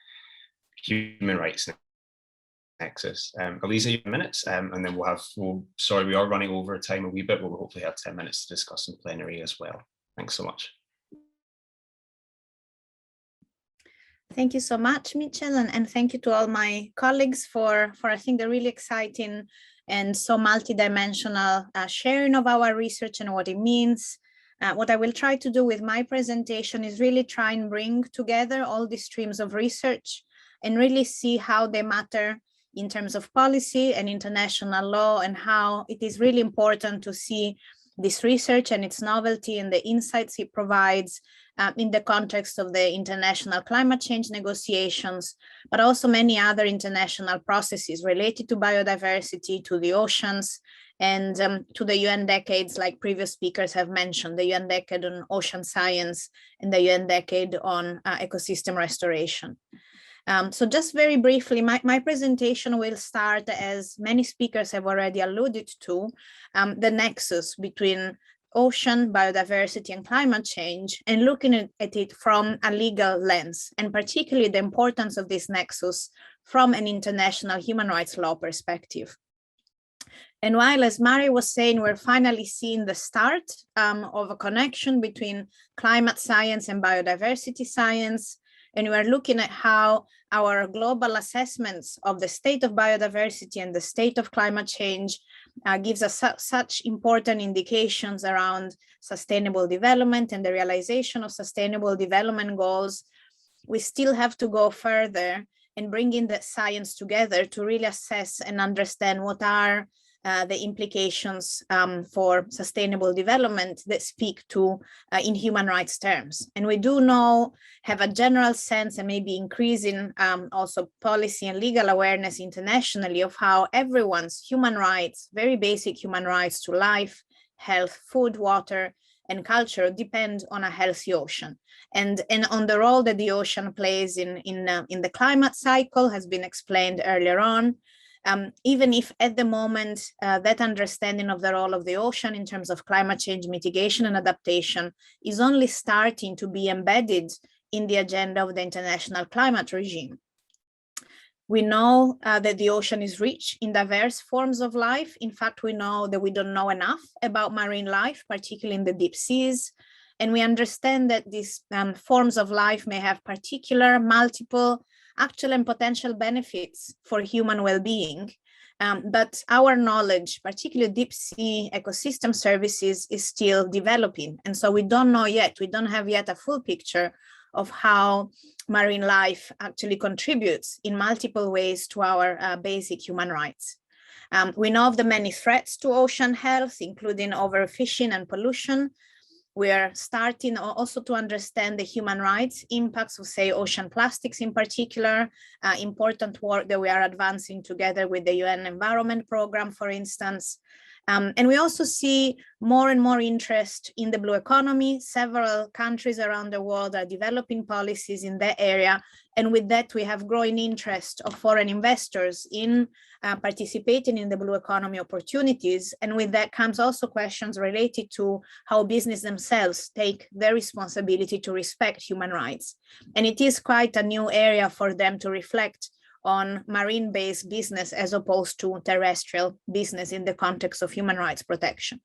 Human Rights Nexus. Elisa, you have minutes, and then sorry, we are running over time a wee bit, but we'll hopefully have 10 minutes to discuss in plenary as well. Thanks so much. Thank you so much, Mitchell, and thank you to all my colleagues for I think the really exciting and so multidimensional sharing of our research and what it means. What I will try to do with my presentation is really try and bring together all these streams of research and really see how they matter in terms of policy and international law, and how it is really important to see this research and its novelty and the insights it provides in the context of the international climate change negotiations, but also many other international processes related to biodiversity, to the oceans, and to the UN decades, like previous speakers have mentioned, the UN decade on ocean science and the UN decade on ecosystem restoration. So just very briefly, my presentation will start, as many speakers have already alluded to, the nexus between ocean, biodiversity, and climate change, and looking at it from a legal lens, and particularly the importance of this nexus from an international human rights law perspective. And while, as Mari was saying, we're finally seeing the start of a connection between climate science and biodiversity science, and we're looking at how our global assessments of the state of biodiversity and the state of climate change gives us such important indications around sustainable development and the realization of sustainable development goals, we still have to go further and bring in the science together to really assess and understand what are the implications for sustainable development that speak to in human rights terms. And we do know, have a general sense, and maybe increasing also policy and legal awareness internationally of how everyone's human rights, very basic human rights to life, health, food, water, and culture depend on a healthy ocean. And on the role that the ocean plays in the climate cycle has been explained earlier on. Even if at the moment that understanding of the role of the ocean in terms of climate change mitigation and adaptation is only starting to be embedded in the agenda of the international climate regime. We know that the ocean is rich in diverse forms of life. In fact, we know that we don't know enough about marine life, particularly in the deep seas. And we understand that these forms of life may have particular, multiple, actual and potential benefits for human well-being. But our knowledge, particularly deep sea ecosystem services, is still developing. And so we don't know yet, we don't have yet a full picture of how marine life actually contributes in multiple ways to our basic human rights. We know of the many threats to ocean health, including overfishing and pollution. We are starting also to understand the human rights impacts of, say, ocean plastics in particular, important work that we are advancing together with the UN Environment Programme, for instance. And we also see more and more interest in the blue economy. Several countries around the world are developing policies in that area. And with that, we have growing interest of foreign investors in participating in the blue economy opportunities. And with that comes also questions related to how business themselves take their responsibility to respect human rights. And it is quite a new area for them to reflect on marine-based business as opposed to terrestrial business in the context of human rights protection.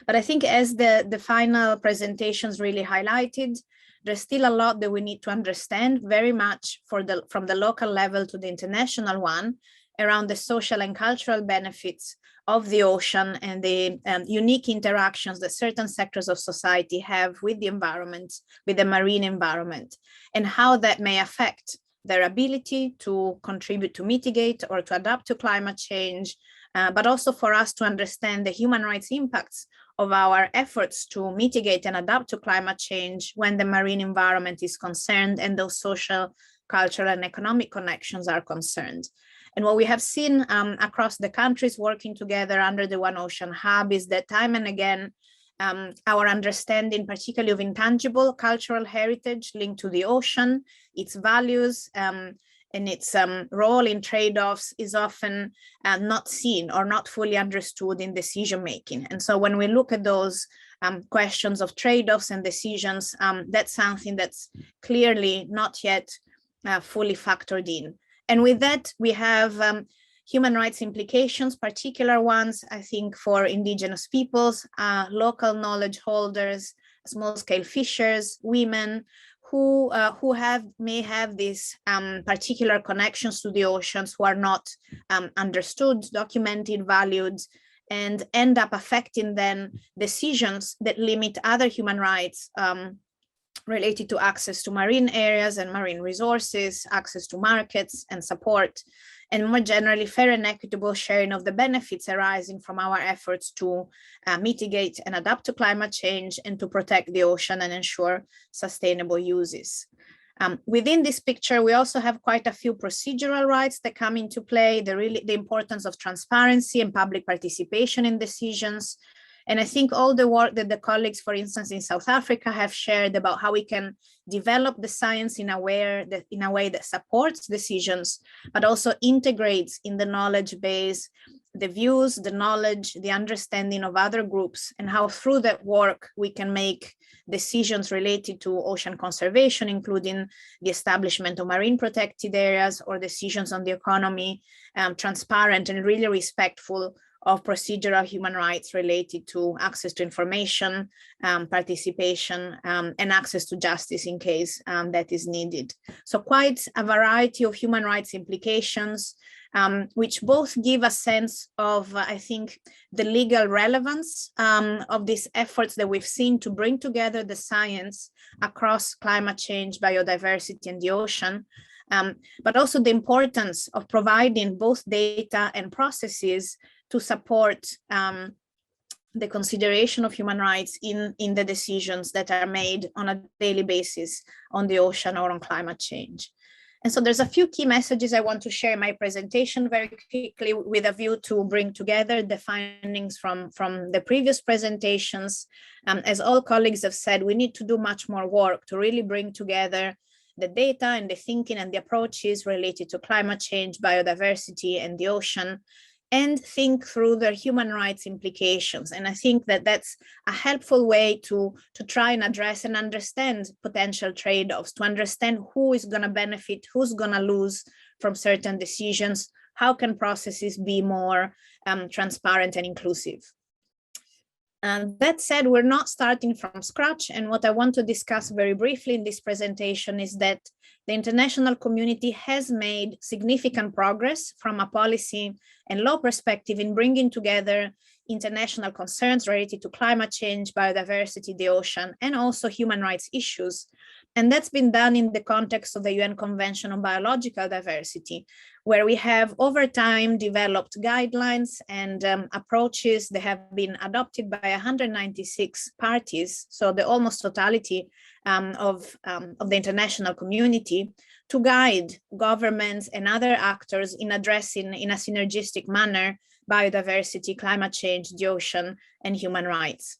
But I think as the final presentations really highlighted, there's still a lot that we need to understand very much from the local level to the international one around the social and cultural benefits of the ocean and the unique interactions that certain sectors of society have with the environment, with the marine environment, and how that may affect their ability to contribute to mitigate or to adapt to climate change, but also for us to understand the human rights impacts of our efforts to mitigate and adapt to climate change when the marine environment is concerned and those social, cultural, and economic connections are concerned. And what we have seen across the countries working together under the One Ocean Hub is that time and again, our understanding, particularly of intangible cultural heritage linked to the ocean, its values, and its role in trade-offs is often not seen or not fully understood in decision-making. And so when we look at those questions of trade-offs and decisions, that's something that's clearly not yet fully factored in. And with that, we have human rights implications, particular ones, I think, for indigenous peoples, local knowledge holders, small-scale fishers, women, who may have these particular connections to the oceans, who are not understood, documented, valued, and end up affecting then decisions that limit other human rights related to access to marine areas and marine resources, access to markets and support, and more generally, fair and equitable sharing of the benefits arising from our efforts to mitigate and adapt to climate change and to protect the ocean and ensure sustainable uses. Within this picture, we also have quite a few procedural rights that come into play, the importance of transparency and public participation in decisions. And I think all the work that the colleagues, for instance, in South Africa have shared about how we can develop the science in a way that supports decisions, but also integrates in the knowledge base the views, the knowledge, the understanding of other groups, and how through that work we can make decisions related to ocean conservation, including the establishment of marine protected areas or decisions on the economy, transparent and really respectful of procedural human rights related to access to information, participation, and access to justice in case that is needed. So quite a variety of human rights implications, which both give a sense of, I think, the legal relevance of these efforts that we've seen to bring together the science across climate change, biodiversity, and the ocean, but also the importance of providing both data and processes to support the consideration of human rights in the decisions that are made on a daily basis on the ocean or on climate change. And so there's a few key messages I want to share in my presentation very quickly with a view to bring together the findings from the previous presentations. As all colleagues have said, we need to do much more work to really bring together the data and the thinking and the approaches related to climate change, biodiversity, and the ocean, and think through their human rights implications. And I think that that's a helpful way to try and address and understand potential trade-offs, to understand who is going to benefit, who's going to lose from certain decisions, how can processes be more transparent and inclusive. That said, we're not starting from scratch. And what I want to discuss very briefly in this presentation is that the international community has made significant progress from a policy and law perspective in bringing together international concerns related to climate change, biodiversity, the ocean, and also human rights issues. And that's been done in the context of the UN Convention on Biological Diversity, where we have over time developed guidelines and approaches that have been adopted by 196 parties, so the almost totality of the international community, to guide governments and other actors in addressing in a synergistic manner biodiversity, climate change, the ocean, and human rights.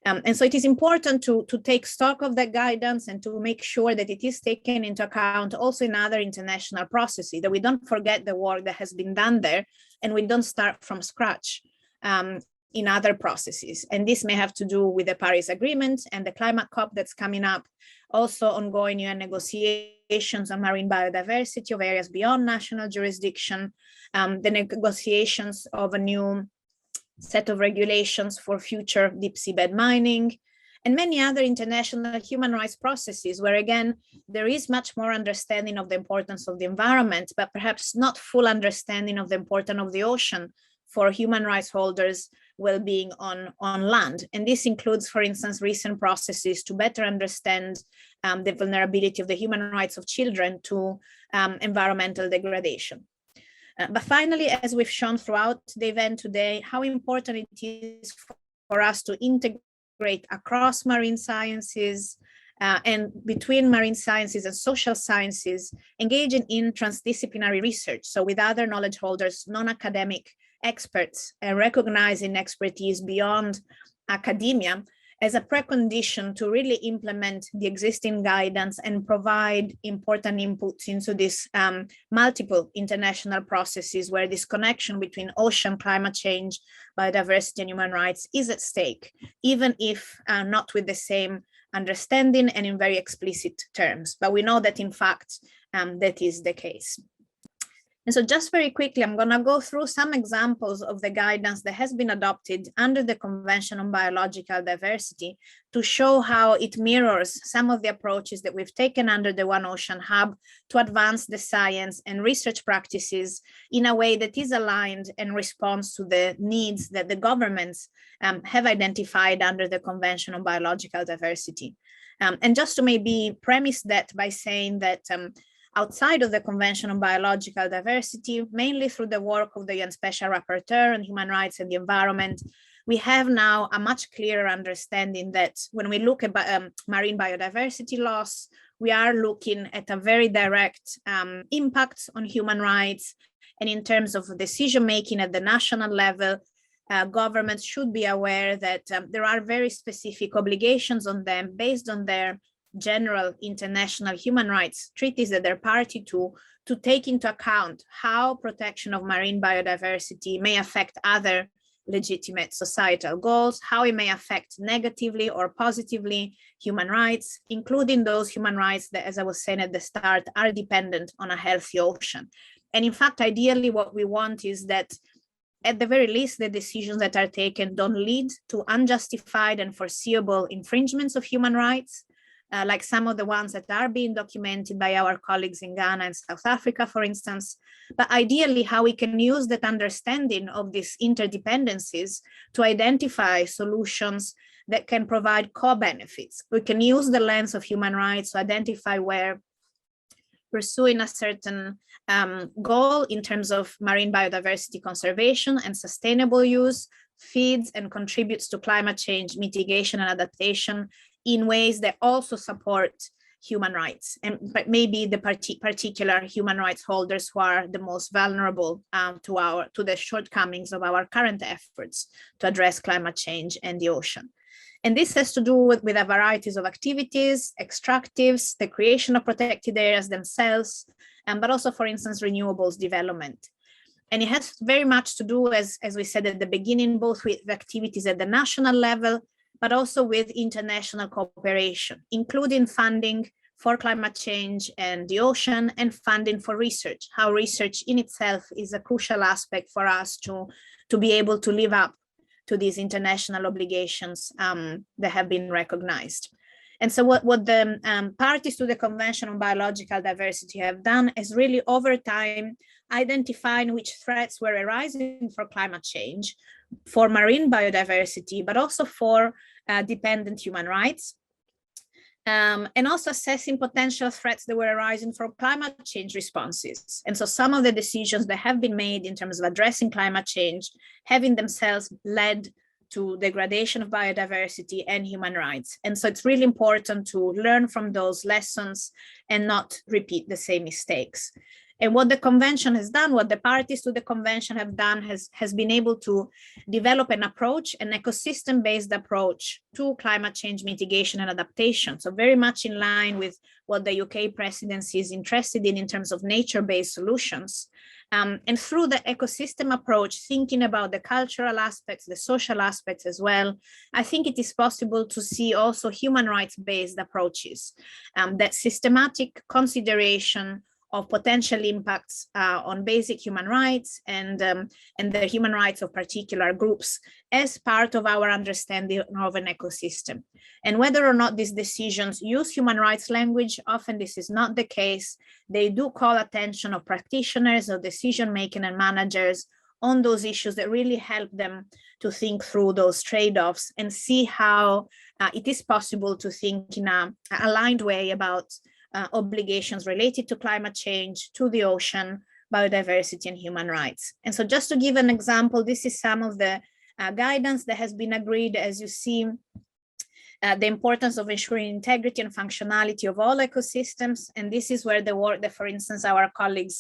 And so it is important to take stock of that guidance and to make sure that it is taken into account also in other international processes, that we don't forget the work that has been done there and we don't start from scratch in other processes. And this may have to do with the Paris Agreement and the climate COP that's coming up, also ongoing UN negotiations on marine biodiversity of areas beyond national jurisdiction, the negotiations of a new set of regulations for future deep seabed mining, and many other international human rights processes where, again, there is much more understanding of the importance of the environment, but perhaps not full understanding of the importance of the ocean for human rights holders' well-being on land. And this includes, for instance, recent processes to better understand the vulnerability of the human rights of children to environmental degradation. But finally, as we've shown throughout the event today, how important it is for us to integrate across marine sciences and between marine sciences and social sciences, engaging in transdisciplinary research. So with other knowledge holders, non-academic experts, recognizing expertise beyond academia as a precondition to really implement the existing guidance and provide important inputs into these multiple international processes where this connection between ocean, climate change, biodiversity, and human rights is at stake, even if not with the same understanding and in very explicit terms. But we know that in fact, that is the case. And so just very quickly, I'm going to go through some examples of the guidance that has been adopted under the Convention on Biological Diversity to show how it mirrors some of the approaches that we've taken under the One Ocean Hub to advance the science and research practices in a way that is aligned and responds to the needs that the governments have identified under the Convention on Biological Diversity. And just to maybe premise that by saying that outside of the Convention on Biological Diversity, mainly through the work of the UN Special Rapporteur on Human Rights and the Environment, we have now a much clearer understanding that when we look at marine biodiversity loss, we are looking at a very direct impact on human rights. And in terms of decision-making at the national level, governments should be aware that there are very specific obligations on them based on their general international human rights treaties that they're party to take into account how protection of marine biodiversity may affect other legitimate societal goals, how it may affect negatively or positively human rights, including those human rights that, as I was saying at the start, are dependent on a healthy ocean. And in fact, ideally, what we want is that at the very least, the decisions that are taken don't lead to unjustified and foreseeable infringements of human rights, like some of the ones that are being documented by our colleagues in Ghana and South Africa, for instance, but ideally how we can use that understanding of these interdependencies to identify solutions that can provide co-benefits. We can use the lens of human rights to identify where pursuing a certain goal in terms of marine biodiversity conservation and sustainable use feeds and contributes to climate change mitigation and adaptation in ways that also support human rights, and but maybe the particular human rights holders who are the most vulnerable to the shortcomings of our current efforts to address climate change and the ocean. And this has to do with a variety of activities, extractives, the creation of protected areas themselves, but also, for instance, renewables development. And it has very much to do, as we said at the beginning, both with the activities at the national level, but also with international cooperation, including funding for climate change and the ocean and funding for research, how research in itself is a crucial aspect for us to be able to live up to these international obligations that have been recognized. And so what the parties to the Convention on Biological Diversity have done is really over time identifying which threats were arising for climate change, for marine biodiversity, but also for dependent human rights, and also assessing potential threats that were arising from climate change responses. And so some of the decisions that have been made in terms of addressing climate change have in themselves led to degradation of biodiversity and human rights. And so it's really important to learn from those lessons and not repeat the same mistakes. And what the convention has done, what the parties to the convention have done has been able to develop an approach, an ecosystem-based approach to climate change mitigation and adaptation. So very much in line with what the UK presidency is interested in terms of nature-based solutions. And through the ecosystem approach, thinking about the cultural aspects, the social aspects as well, I think it is possible to see also human rights-based approaches, that systematic consideration of potential impacts on basic human rights and the human rights of particular groups as part of our understanding of an ecosystem. And whether or not these decisions use human rights language, often this is not the case. They do call attention of practitioners, of decision-making and managers on those issues that really help them to think through those trade-offs and see how it is possible to think in an aligned way about obligations related to climate change, to the ocean, biodiversity, and human rights. And so just to give an example, this is some of the guidance that has been agreed, as you see, the importance of ensuring integrity and functionality of all ecosystems. And this is where the work that, for instance, our colleague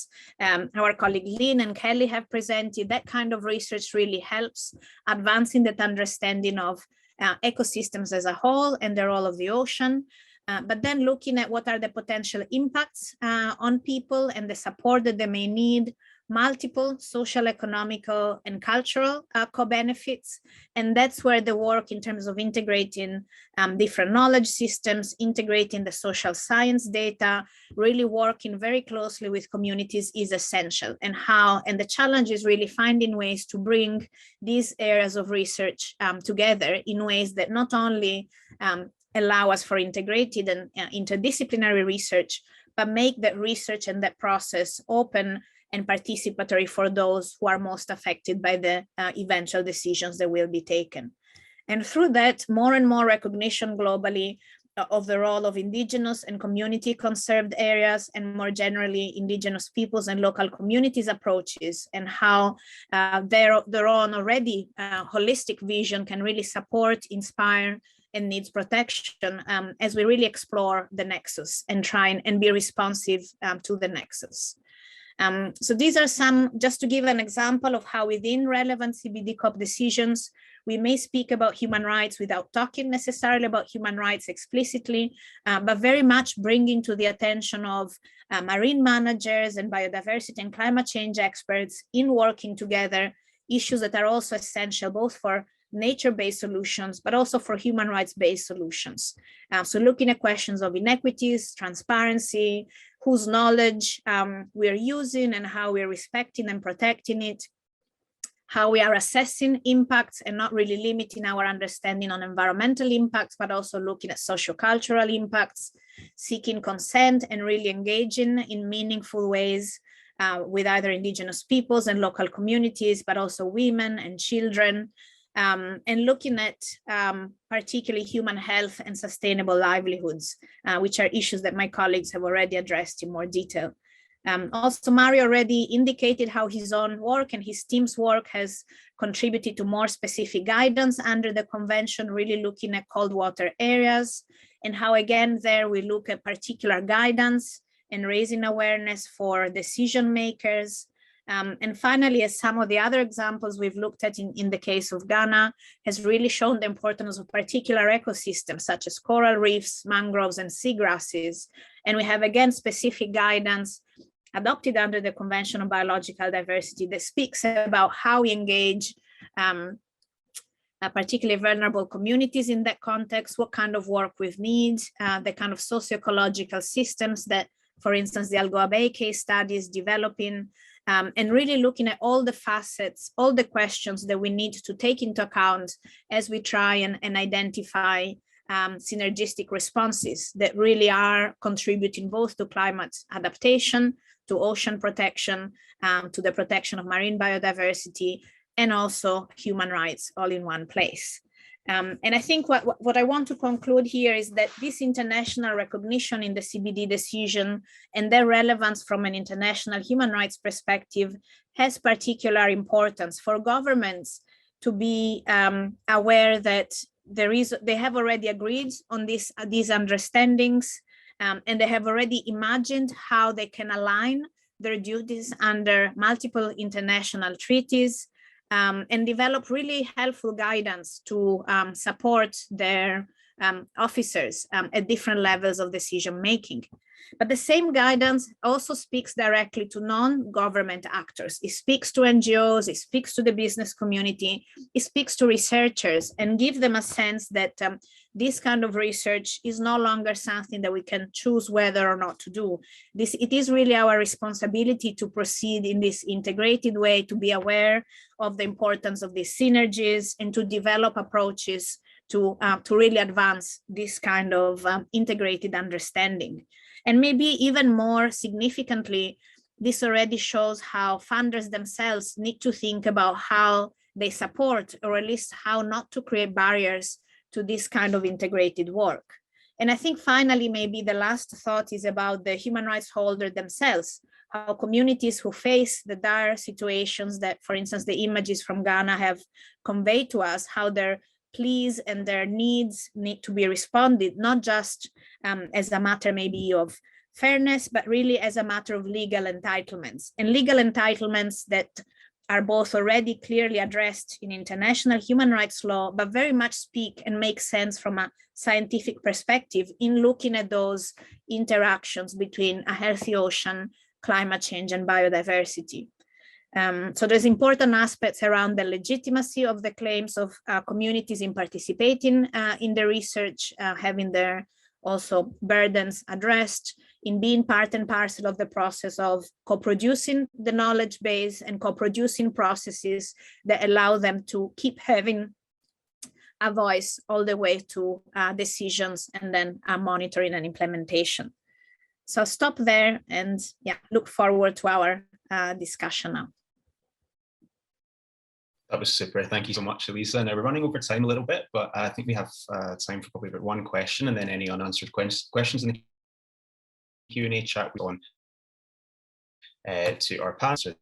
Lynn and Kelly have presented, that kind of research really helps advancing that understanding of ecosystems as a whole and the role of the ocean. But then looking at what are the potential impacts on people and the support that they may need, multiple social, economical, and cultural co-benefits. And that's where the work in terms of integrating different knowledge systems, integrating the social science data, really working very closely with communities is essential. And the challenge is really finding ways to bring these areas of research together in ways that not only allow us for integrated and interdisciplinary research, but make that research and that process open and participatory for those who are most affected by the eventual decisions that will be taken. And through that, more and more recognition globally of the role of indigenous and community conserved areas, and more generally indigenous peoples and local communities approaches, and how their own already holistic vision can really support, inspire, and needs protection as we really explore the nexus and try and be responsive to the nexus. So these are some, just to give an example of how within relevant CBD COP decisions, we may speak about human rights without talking necessarily about human rights explicitly, but very much bringing to the attention of marine managers and biodiversity and climate change experts in working together, issues that are also essential both for nature-based solutions, but also for human rights-based solutions. So looking at questions of inequities, transparency, whose knowledge we're using and how we're respecting and protecting it, how we are assessing impacts and not really limiting our understanding on environmental impacts, but also looking at sociocultural impacts, seeking consent and really engaging in meaningful ways with either indigenous peoples and local communities, but also women and children, and looking at particularly human health and sustainable livelihoods, which are issues that my colleagues have already addressed in more detail. Also, Mario already indicated how his own work and his team's work has contributed to more specific guidance under the convention, really looking at cold water areas, and how again there we look at particular guidance and raising awareness for decision makers. And finally, as some of the other examples we've looked at in the case of Ghana has really shown the importance of particular ecosystems such as coral reefs, mangroves, and seagrasses. And we have again specific guidance adopted under the Convention on Biological Diversity that speaks about how we engage particularly vulnerable communities in that context, what kind of work we need, the kind of socio-ecological systems that, for instance, the Algoa Bay case study is developing, and really looking at all the facets, all the questions that we need to take into account as we try and identify synergistic responses that really are contributing both to climate adaptation, to ocean protection, to the protection of marine biodiversity, and also human rights all in one place. And I think what I want to conclude here is that this international recognition in the CBD decision and their relevance from an international human rights perspective has particular importance for governments to be aware that they have already agreed on these understandings, and they have already imagined how they can align their duties under multiple international treaties, and develop really helpful guidance to support their officers at different levels of decision making. But the same guidance also speaks directly to non-government actors. It speaks to NGOs, it speaks to the business community, it speaks to researchers, and give them a sense that this kind of research is no longer something that we can choose whether or not to do. It is really our responsibility to proceed in this integrated way, to be aware of the importance of these synergies and to develop approaches to really advance this kind of integrated understanding. And maybe even more significantly, this already shows how funders themselves need to think about how they support, or at least how not to create barriers to this kind of integrated work. And I think finally, maybe the last thought is about the human rights holder themselves. how communities who face the dire situations that, for instance, the images from Ghana have conveyed to us, how their pleas and their needs need to be responded, not just as a matter maybe of fairness, but really as a matter of legal entitlements, and legal entitlements that are both already clearly addressed in international human rights law, but very much speak and make sense from a scientific perspective in looking at those interactions between a healthy ocean, climate change, and biodiversity. So there's important aspects around the legitimacy of the claims of communities in participating in the research, having their also burdens addressed, in being part and parcel of the process of co-producing the knowledge base and co-producing processes that allow them to keep having a voice all the way to decisions and then monitoring and implementation. So I'll stop there and look forward to our discussion now. That was super. Thank you so much, Elisa. Now we're running over time a little bit, but I think we have time for probably about one question, and then any unanswered questions in the Q&A chat we go on to our panel.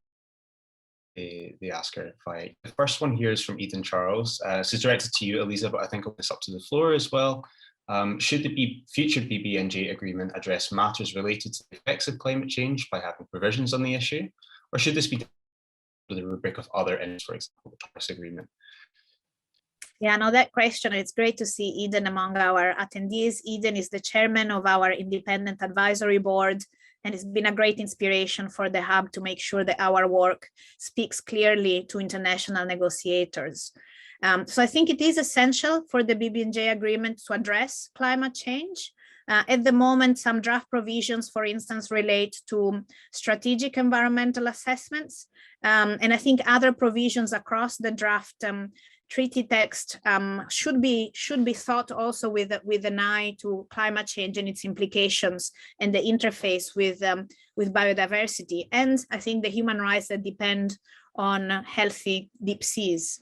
The asker. The first one here is from Ethan Charles. This is directed to you, Elisa, but I think I'll put this up to the floor as well. Should the future BBNJ agreement address matters related to the effects of climate change by having provisions on the issue, or should this be the rubric of other ends, for example, the Paris Agreement? Yeah, no, that question, it's great to see Eden among our attendees. Eden is the chairman of our independent advisory board, and it's been a great inspiration for the Hub to make sure that our work speaks clearly to international negotiators. So I think it is essential for the BBNJ agreement to address climate change. At the moment, some draft provisions, for instance, relate to strategic environmental assessments. And I think other provisions across the draft treaty text should be thought also with an eye to climate change and its implications and the interface with biodiversity. And I think the human rights that depend on healthy deep seas.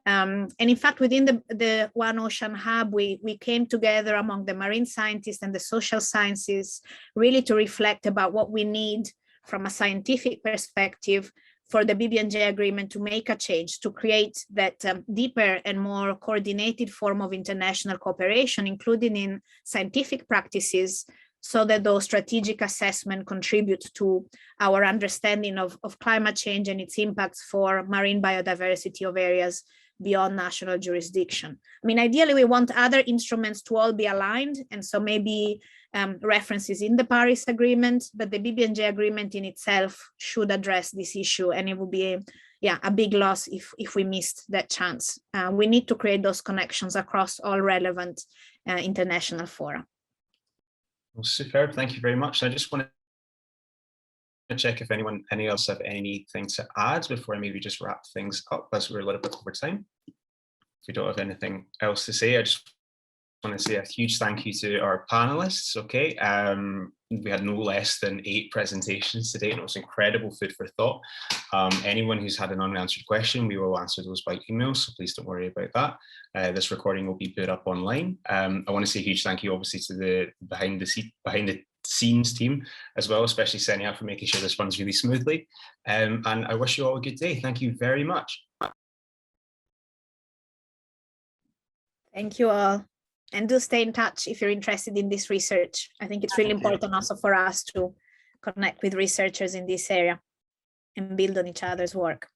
And in fact, within the One Ocean Hub, we came together among the marine scientists and the social sciences, really to reflect about what we need from a scientific perspective for the BBNJ agreement to make a change, to create that deeper and more coordinated form of international cooperation, including in scientific practices, so that those strategic assessments contribute to our understanding of climate change and its impacts for marine biodiversity of areas beyond national jurisdiction. I mean, ideally, we want other instruments to all be aligned, and so maybe references in the Paris Agreement, but the BBNJ agreement in itself should address this issue, and it would be a big loss if we missed that chance. We need to create those connections across all relevant international fora. Well, superb, thank you very much. I just want to check if any else have anything to add before I maybe just wrap things up, as we're a little bit over time. If we don't have anything else to say, I just want to say a huge thank you to our panelists. Okay, we had no less than 8 presentations today, and it was incredible food for thought. Anyone who's had an unanswered question, we will answer those by email, so please don't worry about that. This recording will be put up online. I want to say a huge thank you, obviously, to the behind the scenes team as well, especially Senia, for making sure this runs really smoothly. And I wish you all a good day. Thank you very much. Thank you all. And do stay in touch if you're interested in this research. I think it's really important also for us to connect with researchers in this area and build on each other's work.